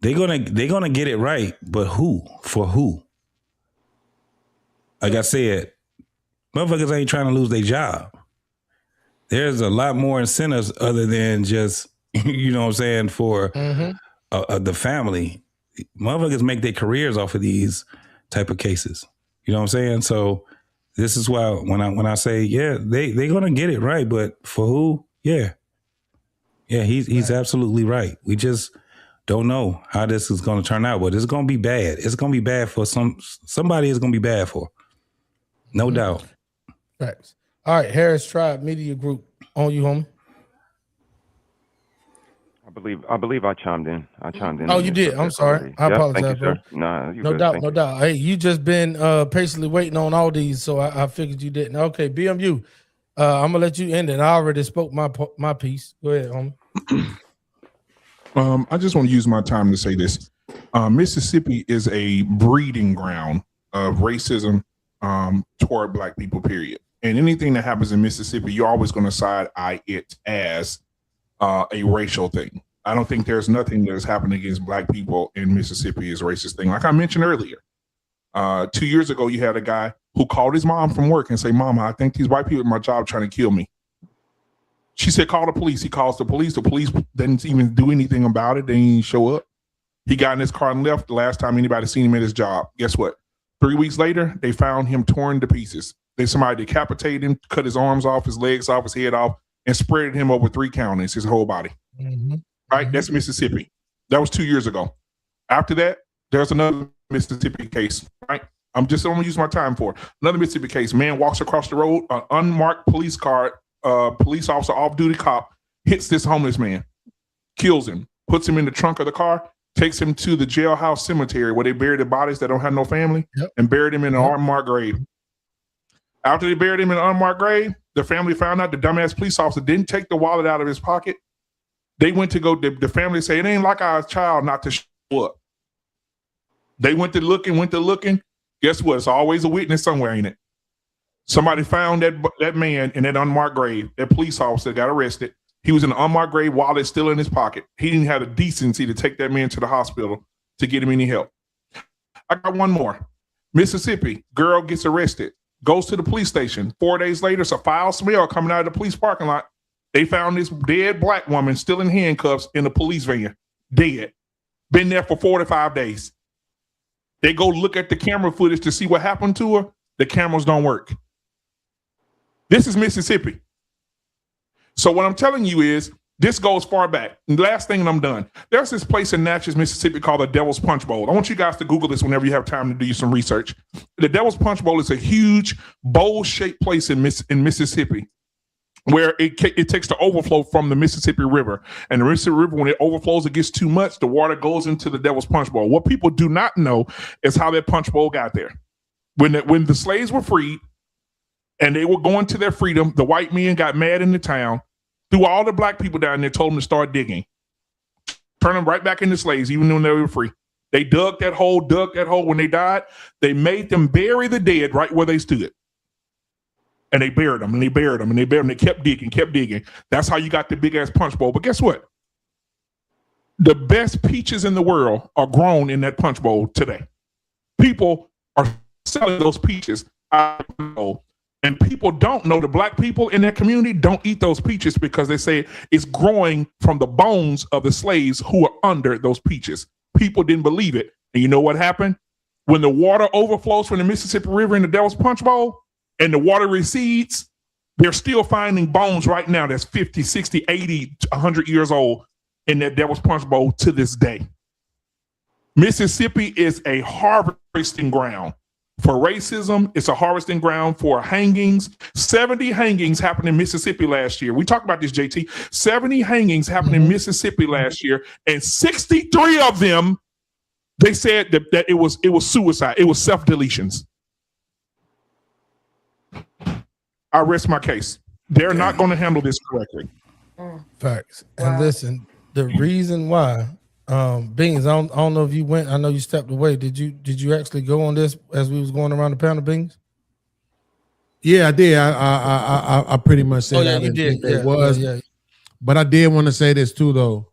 they're gonna get it right, but who? For who? Like I said, motherfuckers ain't trying to lose their job. There's a lot more incentives other than just, you know what I'm saying, for the family. Motherfuckers make their careers off of these type of cases. You know what I'm saying? So this is why when I say, yeah, they're gonna get it right, but for who? Yeah. Yeah, he's absolutely right. We just don't know how this is gonna turn out, but it's gonna be bad. It's gonna be bad for somebody is gonna be bad for. No doubt. Facts. All right, Harris Tribe Media Group on you, homie. I believe I chimed in. Oh, you did. I'm sorry. I apologize, thank you, bro. sir. Nah, no doubt, no doubt. Hey, you just been patiently waiting on all these, so I figured you didn't. Okay, BMU. I'm gonna let you end it. I already spoke my piece. Go ahead, homie. I just want to use my time to say this. Mississippi is a breeding ground of racism toward Black people, period. And anything that happens in Mississippi, you're always going to side-eye it as a racial thing. I don't think there's nothing that has happened against Black people in Mississippi is a racist thing. Like I mentioned earlier, 2 years ago, you had a guy who called his mom from work and say, "Mama, I think these white people at my job trying to kill me." She said, "Call the police." He calls the police. The police didn't even do anything about it. They didn't show up. He got in his car and left the last time anybody seen him at his job. Guess what? 3 weeks later, they found him torn to pieces. Somebody decapitated him, cut his arms off, his legs off, his head off, and spread him over 3 counties, his whole body. Right? That's Mississippi. That was 2 years ago. After that, there's another Mississippi case, right? I'm gonna use my time for it. Another Mississippi case. Man walks across the road, an unmarked police car, police officer, off-duty cop, hits this homeless man, kills him, puts him in the trunk of the car, takes him to the jailhouse cemetery where they bury the bodies that don't have no family, and buried him in an unmarked grave. After they buried him in an unmarked grave, the family found out the dumbass police officer didn't take the wallet out of his pocket. They went to go, the family say, it ain't like our child not to show up. They went to looking. Guess what? It's always a witness somewhere, ain't it? Somebody found that man in that unmarked grave. That police officer got arrested. He was in an unmarked grave, wallet still in his pocket. He didn't have the decency to take that man to the hospital to get him any help. I got one more. Mississippi, girl gets arrested, goes to the police station. 4 days later, it's a foul smell coming out of the police parking lot. They found this dead black woman still in handcuffs in the police van, dead. Been there for 4 to 5 days. They go look at the camera footage to see what happened to her. The cameras don't work. This is Mississippi. So what I'm telling you is, this goes far back. And last thing and I'm done. There's this place in Natchez, Mississippi called the Devil's Punch Bowl. I want you guys to Google this whenever you have time to do some research. The Devil's Punch Bowl is a huge bowl-shaped place in Mississippi where it takes the overflow from the Mississippi River. And the Mississippi River, when it overflows, it gets too much, the water goes into the Devil's Punch Bowl. What people do not know is how that punch bowl got there. When the slaves were freed and they were going to their freedom, the white men got mad in the town, threw all the black people down there, told them to start digging. Turn them right back into slaves, even when they were free. They dug that hole. When they died, they made them bury the dead right where they stood. And they buried them, and they buried them, and they buried them. They kept digging. That's how you got the big-ass punch bowl. But guess what? The best peaches in the world are grown in that punch bowl today. People are selling those peaches out of the bowl. And people don't know, the black people in that community don't eat those peaches because they say it's growing from the bones of the slaves who are under those peaches. People didn't believe it. And you know what happened? When the water overflows from the Mississippi River in the Devil's Punch Bowl and the water recedes, they're still finding bones right now that's 50, 60, 80, 100 years old in that Devil's Punch Bowl to this day. Mississippi is a harvesting ground for racism. It's a harvesting ground for hangings. 70 hangings happened in Mississippi last year. We talked about this, JT. 70 hangings happened in Mississippi last year, and 63 of them, they said that it was suicide. It was self-deletions. I rest my case. They're not going to handle this correctly. Facts. And listen, the reason why, Beans, I don't know if you went. I know you stepped away. Did you actually go on this as we was going around the panel, Beans? Yeah, I did. I pretty much said I didn't think it was. Yeah. But I did want to say this too, though.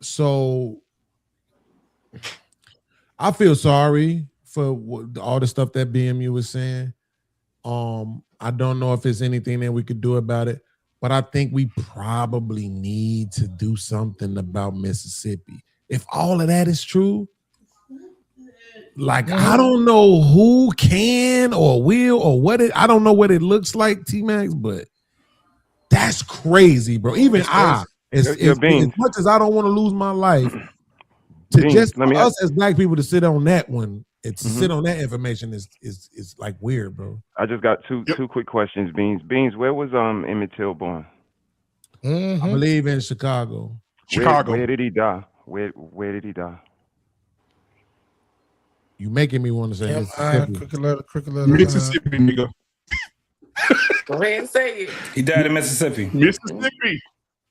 So I feel sorry for all the stuff that BMU was saying. I don't know if there's anything that we could do about it, but I think we probably need to do something about Mississippi. If all of that is true, like, I don't know who can or will or I don't know what it looks like, T-Max, but that's crazy, bro. Even as much as I don't want to lose my life, to just for us as black people to sit on that one, sit on that information is like weird, bro. I just got two quick questions, Beans. Beans, where was Emmett Till born? I believe in Chicago. Where did he die? Where did he die? You making me want to say Mississippi. Cricket letter. Mississippi, nigga. Go ahead and say it. He died in Mississippi. Mississippi.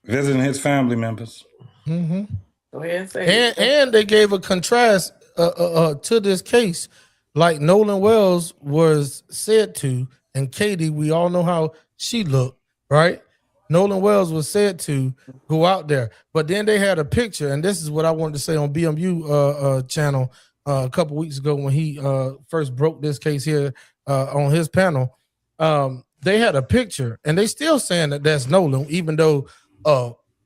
Visiting his family members. Go ahead and say it. And they gave a contrast to this case, like Nolan Wells was said to, and Katie, we all know how she looked, right? Nolan Wells was said to go out there, but then they had a picture, and this is what I wanted to say on BMU channel a couple weeks ago when he first broke this case here on his panel. They had a picture, and they still saying that that's Nolan, even though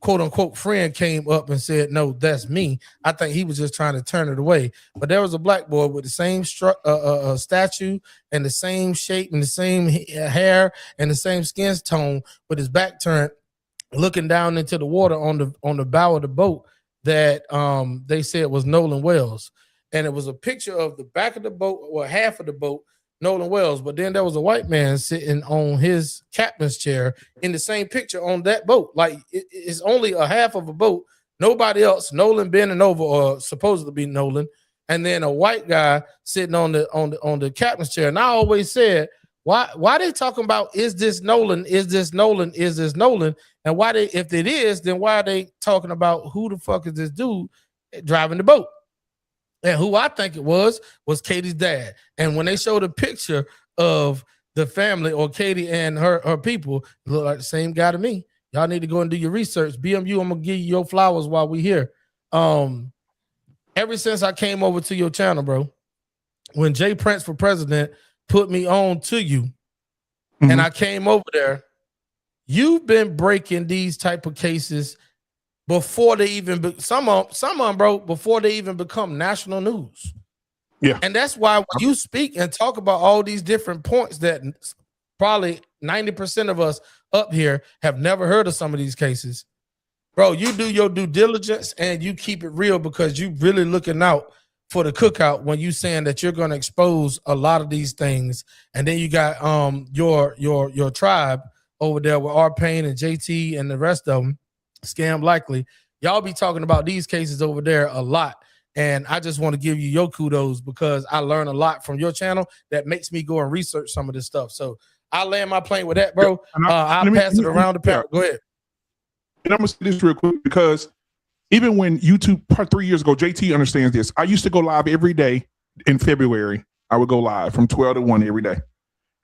quote unquote friend came up and said, no, that's me. I think he was just trying to turn it away. But there was a black boy with the same statue and the same shape and the same hair and the same skin tone with his back turned, looking down into the water on the bow of the boat that they said was Nolan Wells. And it was a picture of the back of the boat, or half of the boat, Nolan Wells, but then there was a white man sitting on his captain's chair in the same picture on that boat. Like it's only a half of a boat, nobody else. Nolan bending over, or supposed to be Nolan, and then a white guy sitting on the captain's chair. And I always said, why they talking about is this Nolan? Is this Nolan? Is this Nolan? And why they, if it is, then why are they talking about who the fuck is this dude driving the boat? And who I think it was Katie's dad. And when they showed a picture of the family or Katie and her people look like the same guy to me. Y'all need to go and do your research. BMU, I'm gonna give you your flowers while we here. Ever since I came over to your channel, bro, when Jay Prince for president put me on to you, and I came over there, you've been breaking these type of cases before they even some of them, bro, before they even become national news. Yeah. And that's why when you speak and talk about all these different points that probably 90% of us up here have never heard of some of these cases, bro, you do your due diligence and you keep it real because you really looking out for the cookout when you saying that you're going to expose a lot of these things. And then you got your tribe over there with R-Pain and JT and the rest of them, Scam Likely. Y'all be talking about these cases over there a lot. And I just want to give you your kudos because I learn a lot from your channel that makes me go and research some of this stuff. So I'll land my plane with that, bro. I'll pass it around the panel. Go ahead. And I'm going to say this real quick because even when YouTube, 3 years ago, JT understands this. I used to go live every day in February. I would go live from 12 to 1 every day.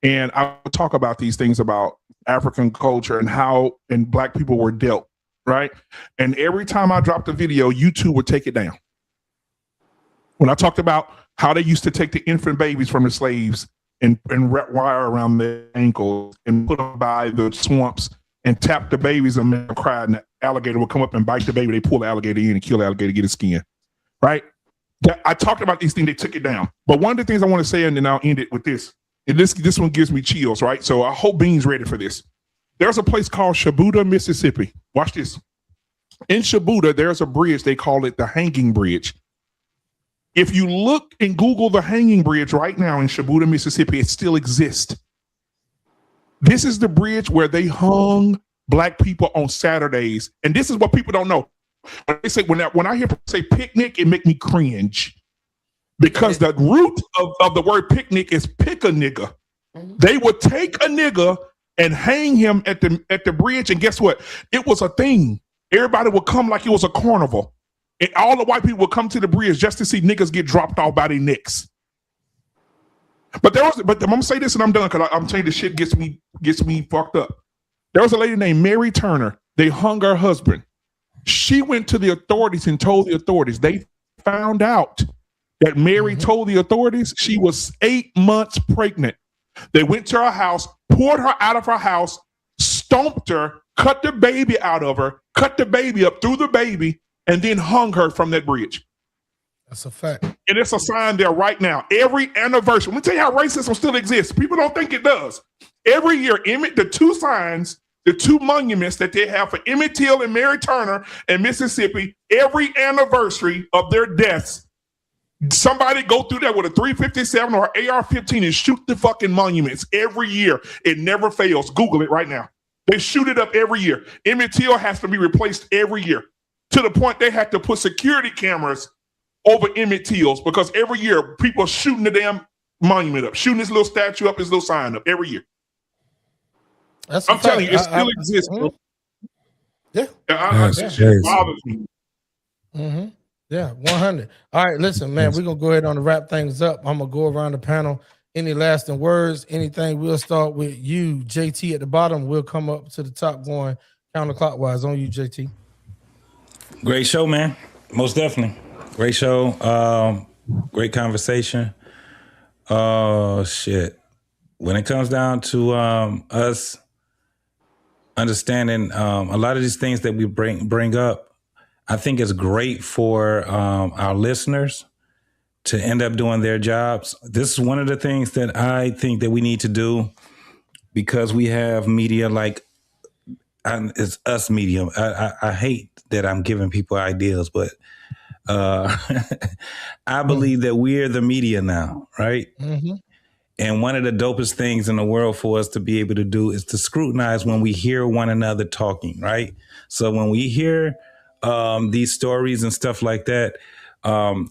And I would talk about these things about African culture and how and Black people were dealt, right? And every time I dropped a video, YouTube would take it down. When I talked about how they used to take the infant babies from the slaves and wrap wire around their ankles and put them by the swamps and tap the babies and make them cry, and the alligator would come up and bite the baby. They pull the alligator in and kill the alligator, get his skin, right? I talked about these things, they took it down. But one of the things I want to say, and then I'll end it with this, and this one gives me chills, right? So I hope Bean's ready for this. There's a place called Shabuda, Mississippi. Watch this. In Shabuda, there's a bridge, they call it the Hanging Bridge. If you look and Google the Hanging Bridge right now in Shabuda, Mississippi, it still exists. This is the bridge where they hung Black people on Saturdays. And this is what people don't know. When they say when I hear people say picnic, it make me cringe. Because the root of the word picnic is pick a nigga. They would take a nigga and hang him at the bridge. And guess what? It was a thing. Everybody would come like it was a carnival. And all the white people would come to the bridge just to see niggas get dropped off by their necks. But I'm gonna say this and I'm done because I'm telling you, this shit gets me fucked up. There was a lady named Mary Turner. They hung her husband. She went to the authorities and told the authorities. They found out that Mary told the authorities she was 8 months pregnant. They went to her house, poured her out of her house, stomped her, cut the baby out of her, cut the baby up, threw the baby, and then hung her from that bridge. That's a fact. And it's a sign there right now. Every anniversary. Let me tell you how racism still exists. People don't think it does. Every year, the two signs, the two monuments that they have for Emmett Till and Mary Turner in Mississippi, every anniversary of their deaths, somebody go through there with a 357 or AR-15 and shoot the fucking monuments every year. It never fails. Google it right now. They shoot it up every year. Emmett Till has to be replaced every year to the point they had to put security cameras over Emmett Till's because every year people shooting the damn monument up, shooting his little statue up, his little sign up every year. I'm telling you, it still exists. Yeah. It bothers me. Mm-hmm. Yeah, 100. All right, listen, man, we're going to go ahead and wrap things up. I'm going to go around the panel. Any lasting words, anything? We'll start with you, JT, at the bottom. We'll come up to the top going counterclockwise. On you, JT. Great show, man. Most definitely. Great show. Great conversation. Oh, shit. When it comes down to us understanding a lot of these things that we bring up, I think it's great for our listeners to end up doing their jobs. This is one of the things that I think that we need to do because we have media like it's us media. I hate that I'm giving people ideas, but I believe that we're the media now, right? Mm-hmm. And one of the dopest things in the world for us to be able to do is to scrutinize when we hear one another talking, right? So when we hear these stories and stuff like that, I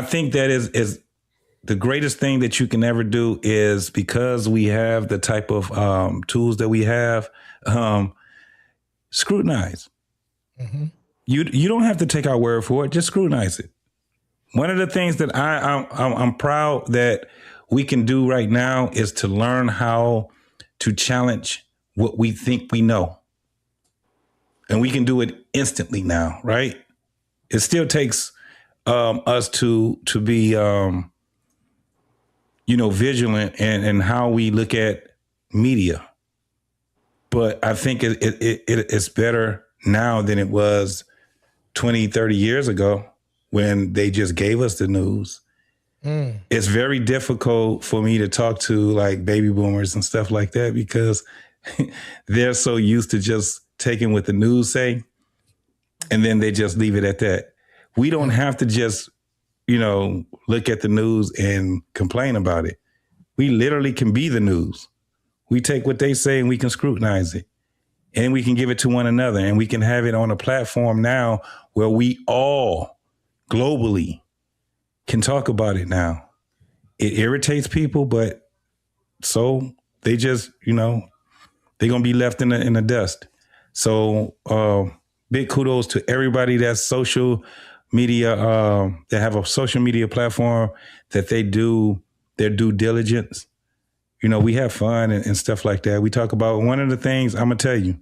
think that is the greatest thing that you can ever do is because we have the type of tools that we have, scrutinize. Mm-hmm. You don't have to take our word for it. Just scrutinize it. One of the things that I'm proud that we can do right now is to learn how to challenge what we think we know. And we can do it instantly now, right? It still takes us to be vigilant in how we look at media. But I think it's better now than it was 20, 30 years ago when they just gave us the news. It's very difficult for me to talk to like baby boomers and stuff like that because they're so used to just taking what the news say and then they just leave it at that. We don't have to just, look at the news and complain about it. We literally can be the news. We take what they say and we can scrutinize it. And we can give it to one another. And we can have it on a platform now where we all globally can talk about it now. It irritates people, but so they just, they're going to be left in the dust. So big kudos to everybody that's social media, that have a social media platform, that they do their due diligence. We have fun and stuff like that. We talk about one of the things, I'm going to tell you,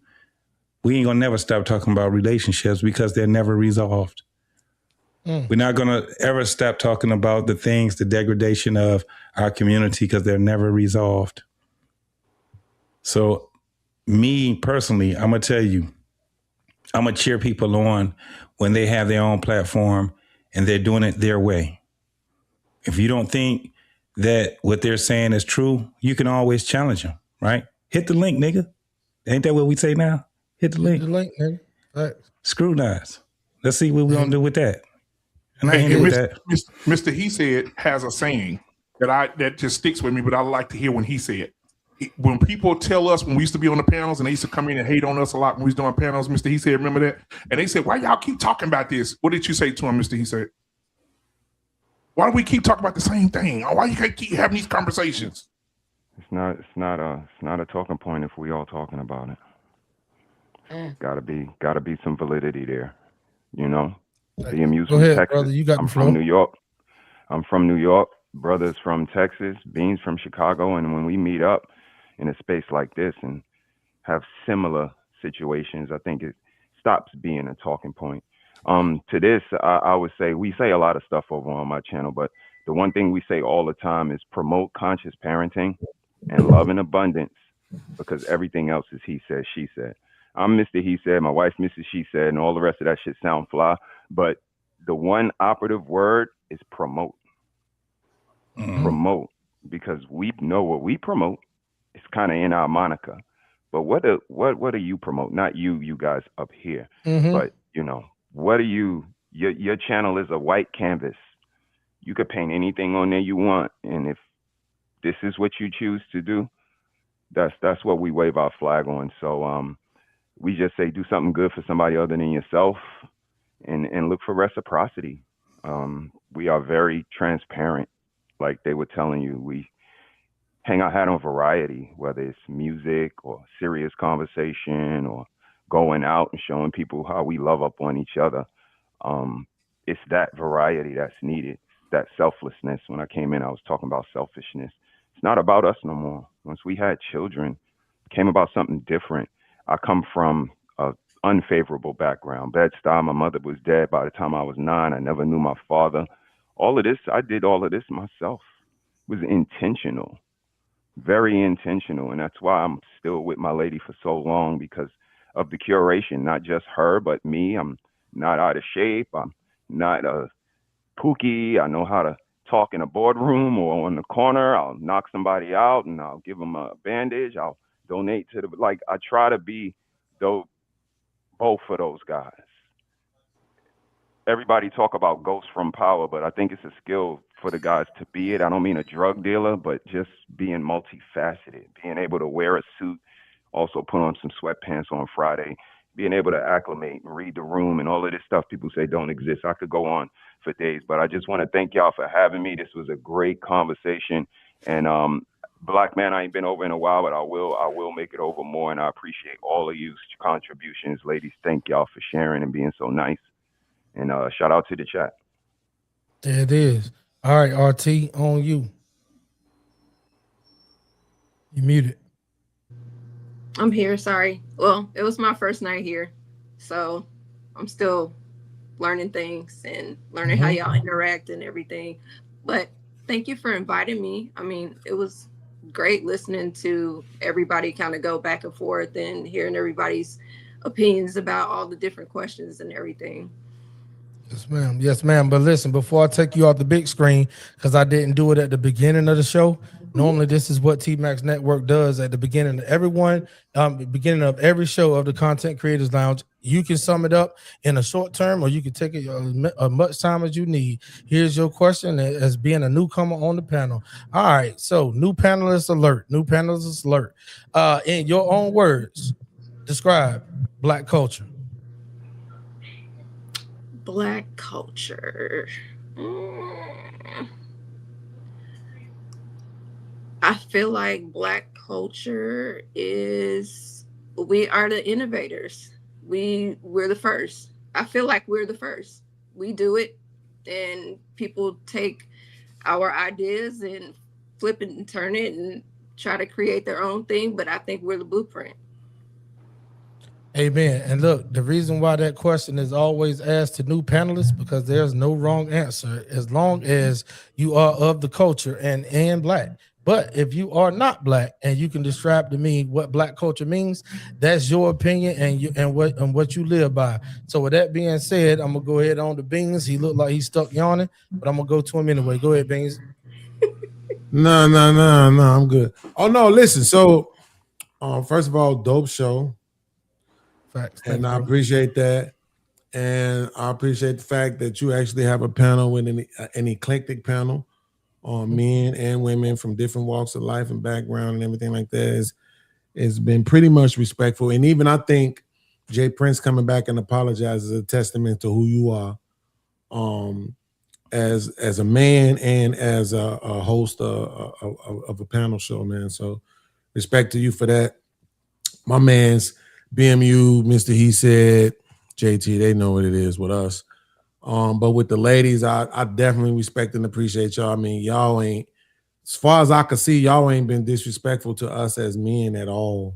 we ain't going to never stop talking about relationships because they're never resolved. We're not going to ever stop talking about the things, the degradation of our community because they're never resolved. So me personally, I'm going to tell you, I'm going to cheer people on when they have their own platform and they're doing it their way. If you don't think that what they're saying is true, you can always challenge them, right? Hit the link, nigga. Ain't that what we say now? Hit the link. Hit the link, nigga. Right. Scrutinize. Let's see what we're going to do with that. And I Hey, ain't with that. Mr. He Said has a saying that just sticks with me, but I like to hear when he said. When people tell us, when we used to be on the panels and they used to come in and hate on us a lot when we was doing panels, Mr. He Said, remember that? And they said, why y'all keep talking about this? What did you say to him, Mr. He Said? Why do we keep talking about the same thing? Why you can't keep having these conversations? It's not a talking point if we all talking about it. Gotta be some validity there, BMU's Go from ahead, Texas. brother. You got I'm the floor. from New York. Brothers from Texas, Beans from Chicago, and when we meet up in a space like this and have similar situations, I think it stops being a talking point. To this, I would say we say a lot of stuff over on my channel, but the one thing we say all the time is promote conscious parenting and love in abundance, because everything else is he said, she said. I'm Mr. He Said, my wife Mrs. She Said, and all the rest of that shit sound fly, but the one operative word is promote. Promote, because we know what we promote. It's kind of in our moniker. But what do you promote? Not you guys up here, but what do you? Your channel is a white canvas. You could paint anything on there you want, and if this is what you choose to do, that's what we wave our flag on. So we just say do something good for somebody other than yourself, and look for reciprocity. We are very transparent. Like they were telling you, we hang our hat on variety, whether it's music or serious conversation or going out and showing people how we love up on each other. It's that variety that's needed, that selflessness. When I came in, I was talking about selfishness. It's not about us no more. Once we had children, it came about something different. I come from a unfavorable background. Bed-Stuy, my mother was dead by the time I was 9. I never knew my father. All of this, I did all of this myself. It was intentional, very intentional. And that's why I'm still with my lady for so long, because of the curation, not just her, but me. I'm not out of shape. I'm not a pookie. I know how to talk in a boardroom or on the corner. I'll knock somebody out and I'll give them a bandage. I'll donate to I try to be both of those guys. Everybody talk about ghosts from power, but I think it's a skill for the guys to be it. I don't mean a drug dealer, but just being multifaceted, being able to wear a suit, also put on some sweatpants on Friday, being able to acclimate and read the room and all of this stuff people say don't exist. I could go on for days, but I just want to thank y'all for having me. This was a great conversation. And Black man, I ain't been over in a while, but I will make it over more. And I appreciate all of you's contributions. Ladies, thank y'all for sharing and being so nice. And shout out to the chat. There it is. All right, RT, on you. You muted. I'm here. Sorry. Well, it was my first night here, so I'm still learning things and learning how y'all interact and everything. But thank you for inviting me. I mean, it was great listening to everybody kind of go back and forth and hearing everybody's opinions about all the different questions and everything. Yes, ma'am. Yes, ma'am. But listen, before I take you off the big screen, because I didn't do it at the beginning of the show. Normally, this is what T-Max Network does at the beginning of beginning of every show of the Content Creators Lounge. You can sum it up in a short term, or you can take it as much time as you need. Here's your question as being a newcomer on the panel. All right, so new panelists alert. New panelists alert. In your own words, describe Black culture. Black culture. I feel like Black culture is, we are the innovators. We're the first. I feel like we're the first. We do it, and people take our ideas and flip it and turn it and try to create their own thing. But I think we're the blueprint. Amen. And look, the reason why that question is always asked to new panelists, because there's no wrong answer as long as you are of the culture and Black. But if you are not Black and you can describe to me what Black culture means, that's your opinion and what you live by. So with that being said, I'm gonna go ahead on to Beans. He looked like he's stuck yawning, but I'm gonna go to him anyway. Go ahead, Beans. No, I'm good. Oh no, listen. So, first of all, dope show. Facts. And I appreciate that. And I appreciate the fact that you actually have a panel with an eclectic panel on men and women from different walks of life and background and everything like that. It's been pretty much respectful. And even I think Jay Prince coming back and apologizes is a testament to who you are as a man and as a host of a panel show, man. So respect to you for that. My man's BMU, Mr. He Said, JT, they know what it is with us. But with the ladies, I definitely respect and appreciate y'all. I mean, y'all ain't, as far as I can see, y'all ain't been disrespectful to us as men at all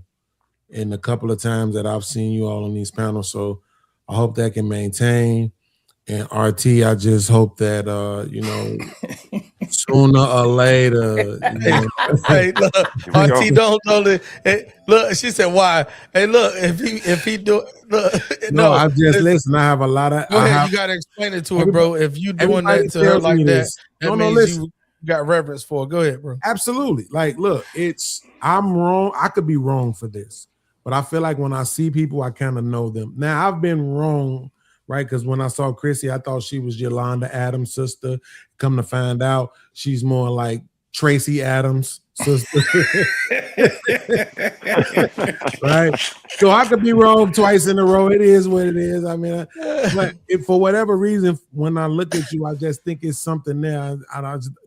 in the couple of times that I've seen you all on these panels. So I hope that can maintain. And RT, I just hope that sooner or later. Hey, look, RT don't look. She said, "Why?" Hey, look, if he do look, no, I just listen. I have a lot of. Go ahead, you gotta explain it to her, bro. If you doing that to her like that, that means you got reverence for her. Go ahead, bro. Absolutely. Like, look, I'm wrong. I could be wrong for this, but I feel like when I see people, I kind of know them. Now, I've been wrong. Right, because when I saw Chrissy, I thought she was Yolanda Adams' sister. Come to find out, she's more like Tracy Adams' sister. Right, so I could be wrong twice in a row. It is what it is. I mean, but if for whatever reason, when I look at you, I just think it's something there.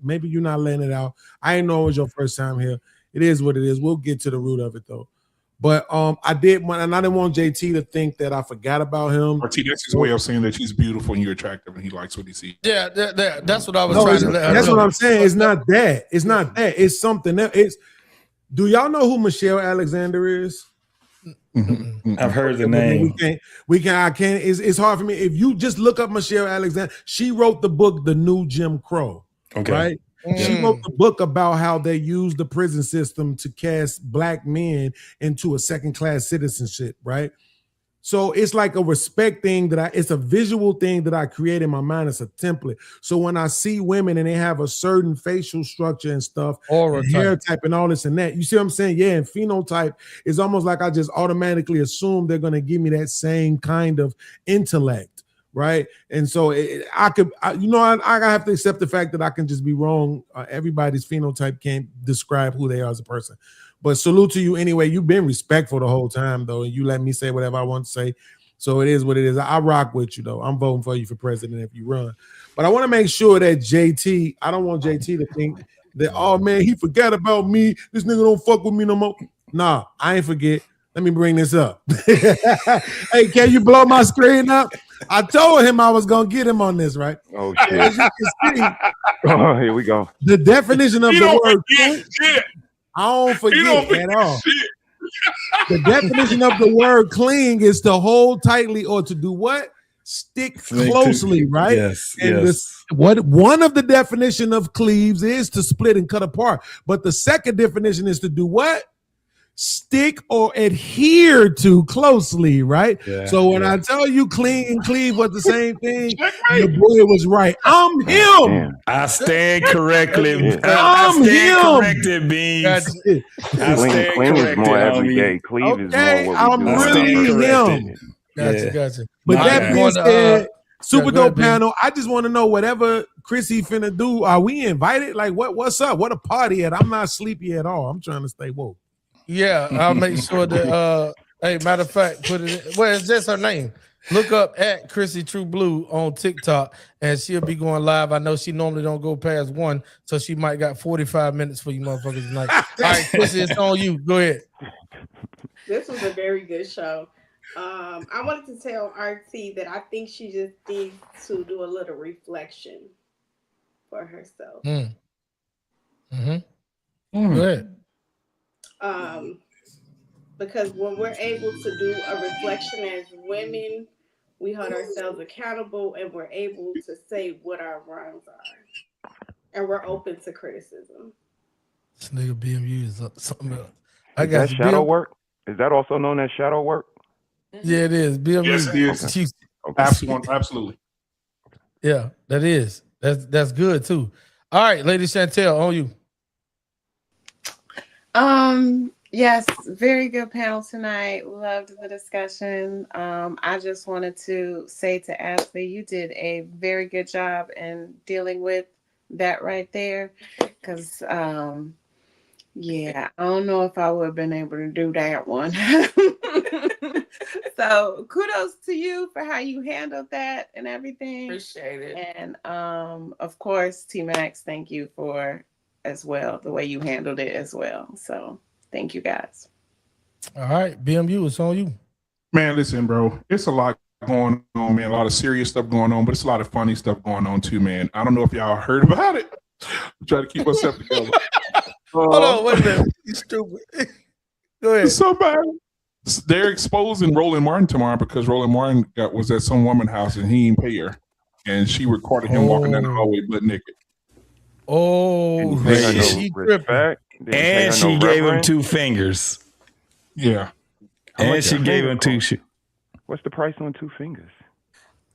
Maybe you're not letting it out. I didn't know it was your first time here. It is what it is. We'll get to the root of it though. But I didn't want JT to think that I forgot about him. RT, that's his way of saying that she's beautiful and you're attractive and he likes what he sees. Yeah, that's what I was trying to let her That's know. what I'm saying. It's not that. It's not that. It's something else. Do y'all know who Michelle Alexander is? I've heard the name. I can't. It's hard for me. If you just look up Michelle Alexander, she wrote the book, The New Jim Crow. Okay. Right? She wrote the book about how they use the prison system to cast Black men into a second-class citizenship, right? So it's like a respect thing it's a visual thing that I create in my mind. It's a template. So when I see women and they have a certain facial structure and stuff, and hair type and all this and that, you see what I'm saying? Yeah, and phenotype is almost like I just automatically assume they're going to give me that same kind of intellect. Right. And so I have to accept the fact that I can just be wrong. Everybody's phenotype can't describe who they are as a person. But salute to you anyway. You've been respectful the whole time, though. And you let me say whatever I want to say. So it is what it is. I rock with you, though. I'm voting for you for president if you run. But I want to make sure that JT, I don't want JT to think that, oh, man, he forgot about me. This nigga don't fuck with me no more. Nah, I ain't forget. Let me bring this up. Hey, can you blow my screen up? I told him I was going to get him on this, right? Oh, shit. As you can see, oh, here we go. the definition of the word. I don't He forget don't forget at all. shit. The definition of the word cling is to hold tightly or to do what? Stick closely, right? Yes, And yes. what one of the definition of cleaves is to split and cut apart. But the second definition is to do what? Stick or adhere to closely, right? Yeah, so when I tell you cling and cleave was the same thing, your boy was right. I'm him. Damn. I stand correctly. Yeah. I I'm stand him. corrected, Beans. That's it. I stand Cling is corrected, more homie. everyday. Cleave is Okay, more what we I'm do on our really birthday. him. Yeah. Gotcha. But All that right, being said, super go dope ahead, Ben. panel. I just want to know whatever Chrissy finna do. Are we invited? Like what's up? What a party at? I'm not sleepy at all. I'm trying to stay woke. Yeah, I'll make sure that hey, matter of fact, put it in, well, it's just her name. Look up at Chrissy True Blue on TikTok and she'll be going live. I know she normally don't go past 1, so she might got 45 minutes for you motherfuckers tonight. All right, Chrissy, it's on you. Go ahead. This was a very good show. I wanted to tell RT that I think she just needs to do a little reflection for herself. Go ahead. Because when we're able to do a reflection as women, we hold ourselves accountable and we're able to say what our wrongs are. And we're open to criticism. This nigga BMU is something else. Is that shadow work? Is that also known as shadow work? Yeah, it is. BMU. Yes, it is. Okay. Absolutely. Yeah, that is. That's good too. All right, Lady Chantel, on you. Yes, very good panel tonight. Loved the discussion. I just wanted to say to Ashley, you did a very good job in dealing with that right there. Because, yeah, I don't know if I would have been able to do that one. So kudos to you for how you handled that and everything. Appreciate it. And of course, T-Max, thank you for as well, the way you handled it as well. So thank you guys. All right, BMU, it's on you. Man, listen, bro. It's a lot going on, man. A lot of serious stuff going on, but it's a lot of funny stuff going on too, man. I don't know if y'all heard about it. I'm trying to keep myself together. Hold on, wait a minute. You stupid. Go ahead. Somebody. They're exposing Roland Martin tomorrow because Roland Martin was at some woman's house and he didn't pay her. And she recorded him walking down the hallway butt naked. Oh, she respect. And she gave him 2 fingers. Yeah. And she gave him 2 What's the price on 2 fingers?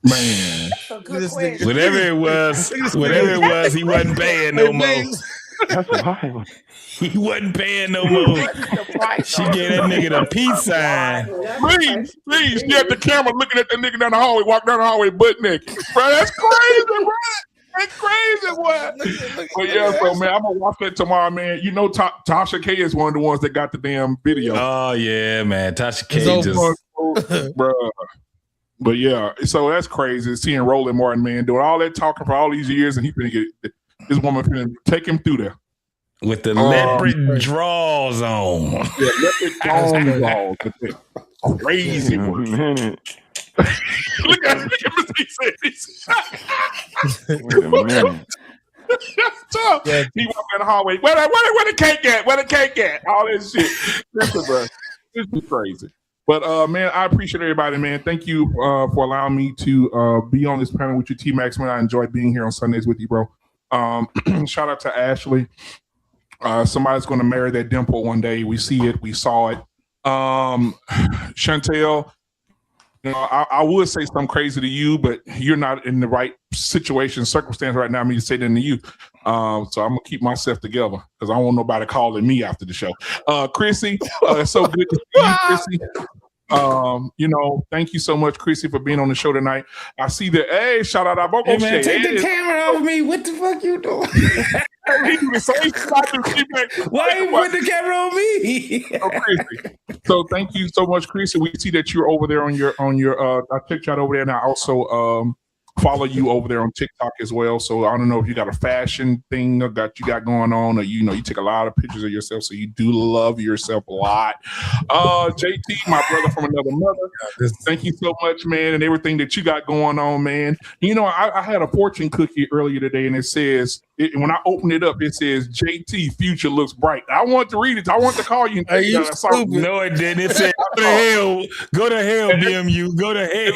Man. Whatever it was, he wasn't paying no more. That's wild. He wasn't paying no more. She gave that nigga the peace sign. Please, you have the camera looking at that nigga down the hallway, walk down the hallway butt naked. Bro, that's crazy, bro. That's crazy, boy. But yeah, so man, I'm gonna watch that tomorrow, man. You know, Tasha K is one of the ones that got the damn video. Oh yeah, man, Tasha K just, bro. But yeah, so that's crazy. Seeing Roland Martin, man, doing all that talking for all these years, and he finna get this woman finna take him through there with the leopard draws on. Yeah, leopard draws. Crazy work. Look at Mr. Says. Wait a minute. So, he walked in the hallway. Where the cake at? Where the cake at? All this shit. Listen, bro. This is crazy. But man, I appreciate everybody, man. Thank you for allowing me to be on this panel with you, T-Max, man. I enjoyed being here on Sundays with you, bro. Shout out to Ashley. Somebody's going to marry that dimple one day. We see it. We saw it. Chantel, you know, I would say something crazy to you, but you're not in the right situation, circumstance right now for me to say that to you. So I'm going to keep myself together because I don't want nobody calling me after the show. Chrissy, it's so good to see you, Chrissy. You know, thank you so much, Chrissy, for being on the show tonight. I see that. Hey, shout out our vocal. Hey man, take the camera off me. What the fuck you doing? Why you put the camera on me? So thank you so much, Chrissy. We see that you're over there on your I checked you out over there, and I also follow you over there on TikTok as well. So I don't know if you got a fashion thing that you got going on, or you know you take a lot of pictures of yourself, so you do love yourself a lot. JT, my brother from another mother, thank you so much, man, and everything that you got going on, man. You know, I had a fortune cookie earlier today, and it says when I opened it up, it says JT future looks bright. I want to read it. I want to call you. Are you stupid? No, it didn't. It said go to hell. Go to hell, BMU. Go to hell.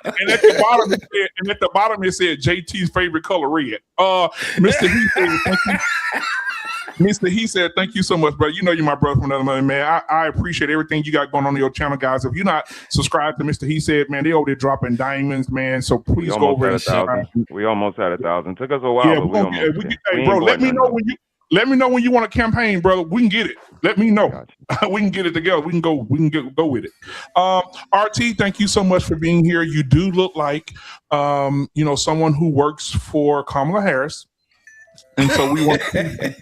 And at the bottom it said JT's favorite color red. Mr. He said, thank you. Mr. He said, thank you so much, brother. You know you're my brother from another mother, man. I appreciate everything you got going on your channel, guys. If you're not subscribed to Mr. He said, man, they over there dropping diamonds, man. So please go over and subscribe. We almost had 1,000. Took us a while, but we almost. Hey, bro, let me know when you want a campaign, brother. We can get it. Let me know. Gotcha. We can get it together. We can go with it. RT, thank you so much for being here. You do look like someone who works for Kamala Harris. And so we want you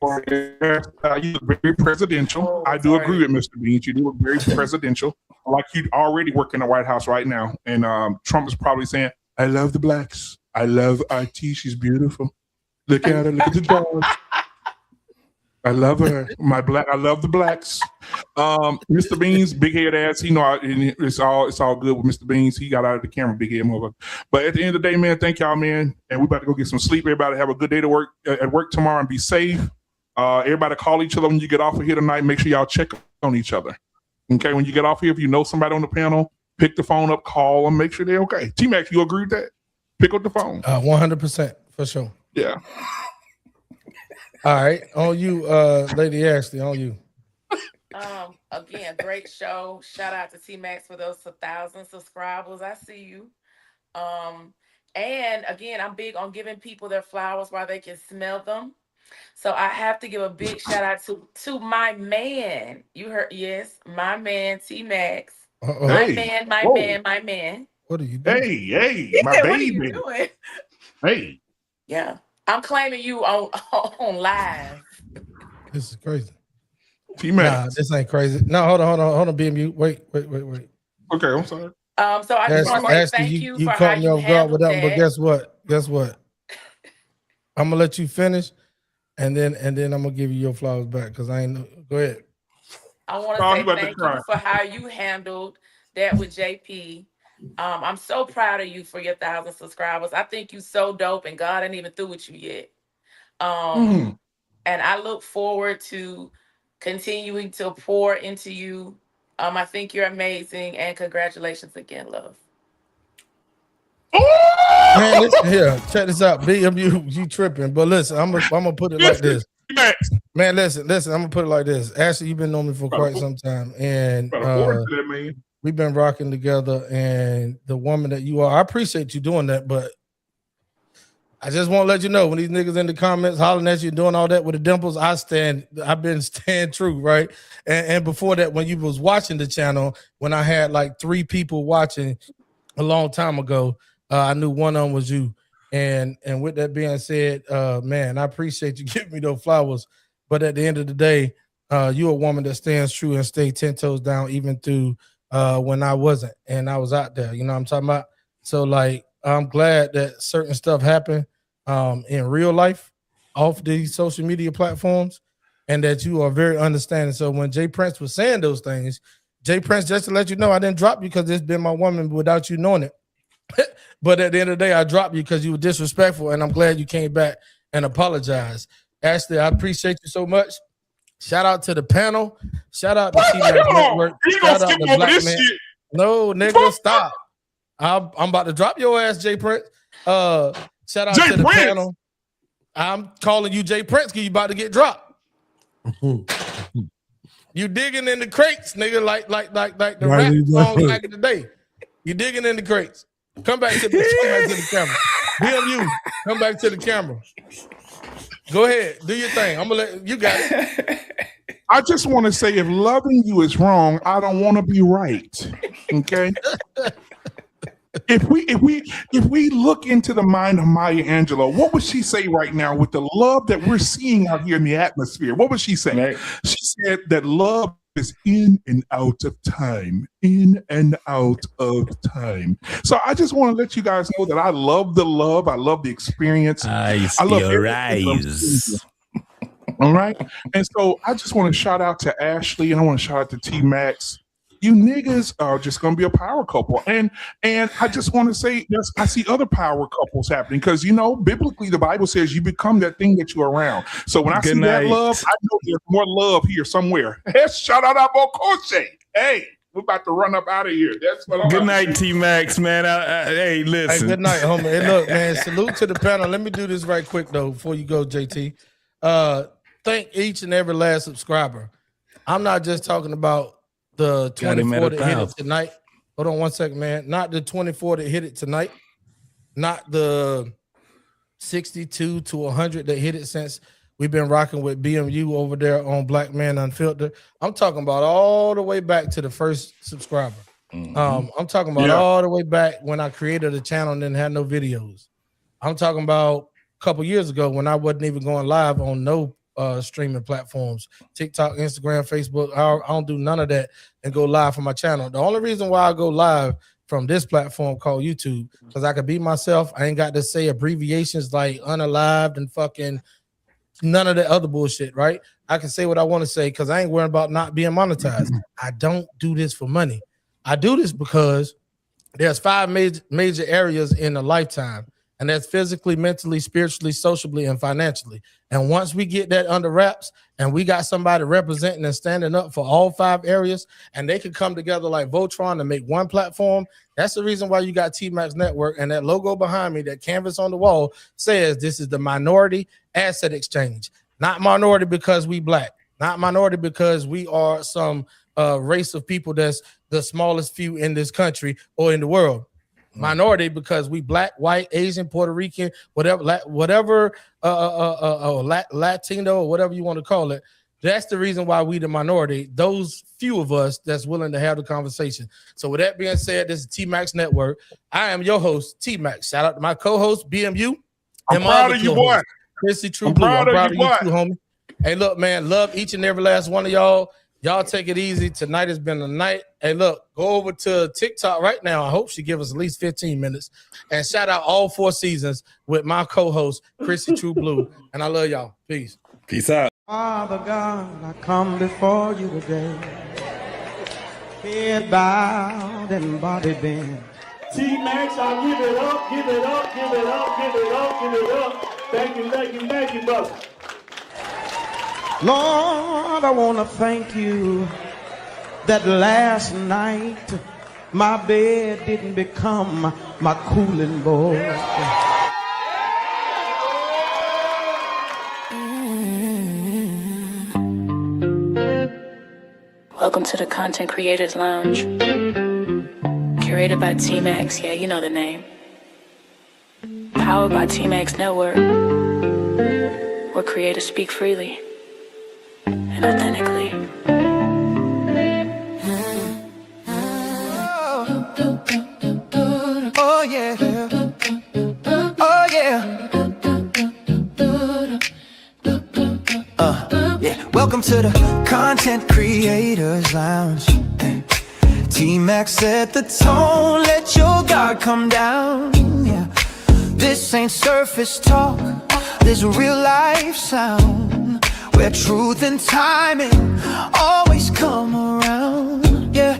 look very presidential. I do agree with Mr. Beans. You do look very presidential, like you already work in the White House right now. And Trump is probably saying, I love the blacks. I love RT. She's beautiful. Look at her. Look at the dog. I love her. I love the blacks. Mr. Beans, big head ass. It's all good with Mr. Beans. He got out of the camera, big head motherfucker. But at the end of the day, man, thank y'all, man. And we about to go get some sleep. Everybody have a good day at work tomorrow and be safe. Everybody call each other when you get off of here tonight. Make sure y'all check on each other. Okay, when you get off here, if you know somebody on the panel, pick the phone up, call them, make sure they're okay. T-Mac, you agree with that? Pick up the phone. 100% for sure. Yeah. All right, on you, Lady Ashley, on you. Again, great show. Shout out to T-Max for those 1,000 subscribers. I see you. And again, I'm big on giving people their flowers while they can smell them. So I have to give a big shout out to my man. You heard, yes, my man, T-Max. My man. What are you doing? Hey, my baby. What are you doing? Hey. Yeah. I'm claiming you on live. This is crazy. T-Max. Nah, this ain't crazy. No, hold on, BMU. Wait. Okay, I'm sorry. So I just want to say thank you for how you handled that. But guess what? I'm gonna let you finish, and then I'm gonna give you your flowers back because I ain't. Go ahead. I want to say thank you for how you handled that with JP. I'm so proud of you for your 1,000 subscribers. I think you so dope, and God ain't even through with you yet. And I look forward to continuing to pour into you. I think you're amazing, and congratulations again, love. Man, listen here. Check this out. BMU, you tripping. But listen, I'm gonna put it like this. Man, listen, I'm gonna put it like this. Ashley, you've been knowing me for quite some time, and we've been rocking together. And the woman that you are, I appreciate you doing that, but I just want to let you know when these niggas in the comments hollering at you doing all that with the dimples, I've been staying true, right? And before that, when you was watching the channel, when I had like 3 people watching a long time ago, I knew one of them was you. And with that being said, man, I appreciate you giving me those flowers. But at the end of the day, you're a woman that stands true and stay 10 toes down, even through when I wasn't and I was out there. You know what I'm talking about? So like, I'm glad that certain stuff happened in real life off these social media platforms, and that you are very understanding. So when Jay Prince was saying those things, Jay Prince, just to let you know, I didn't drop you because it's been my woman without you knowing it. But at the end of the day, I dropped you because you were disrespectful, and I'm glad you came back and apologized. Ashley, I appreciate you so much. Shout out to the panel. Shout out to T-Mac Network. Shout out to Black Man. No, nigga, stop. I'm about to drop your ass, Jay Prince. Shout out Jay to the Prince. Panel. I'm calling you Jay Prince because you about to get dropped. You digging in the crates, nigga, like the rap song back in the day. You digging in the crates. Come back to the camera. BMU, come back to the camera. Go ahead, do your thing. I'm gonna let you got it. I just want to say, if loving you is wrong, I don't want to be right. Okay. If we look into the mind of Maya Angelou, what would she say right now with the love that we're seeing out here in the atmosphere? What would she say? Right. She said that love is in and out of time, in and out of time. So I just want to let you guys know that I love the love. I love the experience. I love your eyes. All right. And so I just want to shout out to Ashley, and I want to shout out to T-Max. You niggas are just gonna be a power couple, and I just want to say, I see other power couples happening because biblically the Bible says you become that thing that you're around. So when I see that love, I know there's more love here somewhere. Shout out Abokoshe. Hey, we're about to run up out of here. That's what I'm. Good night, T-Max, man. Hey, listen. Hey, good night, homie. Hey, look, man. Salute to the panel. Let me do this right quick though before you go, JT. Thank each and every last subscriber. I'm not just talking about the 24 that hit it tonight. Hold on one second, man. Not the 24 that hit it tonight. Not the 62 to 100 that hit it since we've been rocking with BMU over there on Black Man Unfiltered. I'm talking about all the way back to the first subscriber. I'm talking about all the way back when I created a channel and didn't have no videos. I'm talking about a couple years ago when I wasn't even going live on no streaming platforms, TikTok, Instagram, Facebook. I don't do none of that and go live from my channel. The only reason why I go live from this platform called YouTube, because I can be myself. I ain't got to say abbreviations like unalived and fucking none of that other bullshit, right? I can say what I want to say because I ain't worried about not being monetized. I don't do this for money. I do this because there's 5 major areas in a lifetime. And that's physically, mentally, spiritually, socially, and financially. And once we get that under wraps and we got somebody representing and standing up for all 5 areas, and they can come together like Voltron and make one platform, that's the reason why you got T-Max Network. And that logo behind me, that canvas on the wall, says this is the Minority Asset Exchange. Not minority because we black. Not minority because we are some race of people that's the smallest few in this country or in the world. Minority because we black, white, Asian, Puerto Rican, whatever Latino or whatever you want to call it. That's the reason why we the minority. Those few of us that's willing to have the conversation. So with that being said, this is T-Max Network. I am your host, T-Max. Shout out to my co-host, BMU. I'm proud of you, boy. Chrissy True Blue. I'm proud of you too, homie. Hey, look, man, love each and every last one of y'all. Y'all take it easy. Tonight has been a night. Hey, look, go over to TikTok right now. I hope she give us at least 15 minutes. And shout out all 4 seasons with my co-host, Chrissy True Blue. And I love y'all. Peace. Peace out. Father God, I come before you today. Head bowed and body bent. T-Max, I'll give it up, give it up, give it up, give it up, give it up. Thank you, thank you, thank you, brother. Lord, I want to thank you that last night my bed didn't become my cooling board. Welcome to the Content Creators Lounge. Curated by T-Max, yeah, you know the name. Powered by T-Max Network, where creators speak freely and authentically. Oh yeah. Oh yeah. Yeah. Welcome to the Content Creators Lounge. T-Max set the tone, let your guard come down. Yeah. This ain't surface talk, this real life sound, where truth and timing always come around. Yeah,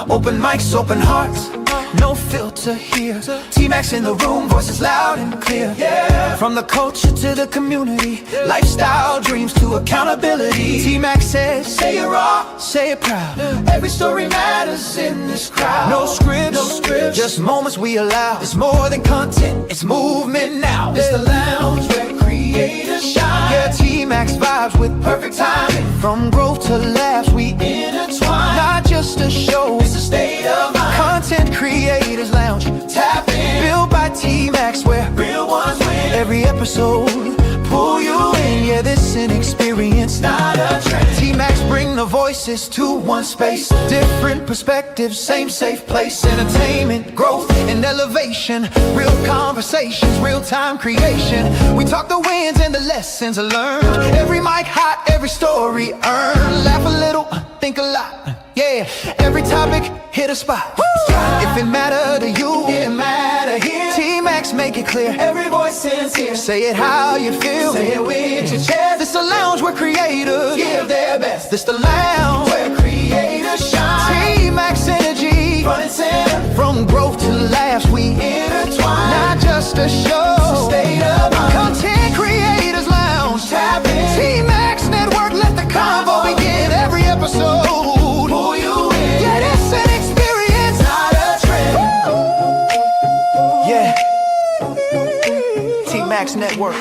open mics, open hearts, no filter here. T-Max in the room, voices loud and clear. Yeah, from the culture to the community, lifestyle dreams to accountability. T-Max says, say it raw, say it proud. Every story matters in this crowd. No scripts, just moments we allow. It's more than content, it's movement now. It's the lounge where creators shine. Yeah, T-Max vibes with perfect timing. From growth to laughs, we intertwine. Not just a show, it's a state of mind. Content Creators Lounge, tap in. Built by T-Max, where real ones win. Every episode, pull you in. Yeah, this an experience, not a trend. T-Max bring the voices to one space. Different perspectives, same safe place. Entertainment, growth, and elevation. Real conversations, real-time creation. We talk the wins and the lessons learned. Every mic hot, every story earned. Laugh a little, think a lot. Yeah, every topic hit a spot. Woo! If it matter to you, it matter here. T-Max make it clear. Every voice sincere. Say it how you feel. Say it with your chest. This the lounge where creators give their best. This the lounge where creators shine. From growth to laughs, we intertwine. Not just a show, state of mind. Content Creators Lounge. Tap in. T-Max Network, let the convo begin. Every episode, pull you in. Yeah, it's an experience, not a trend. Yeah. T-Max Network.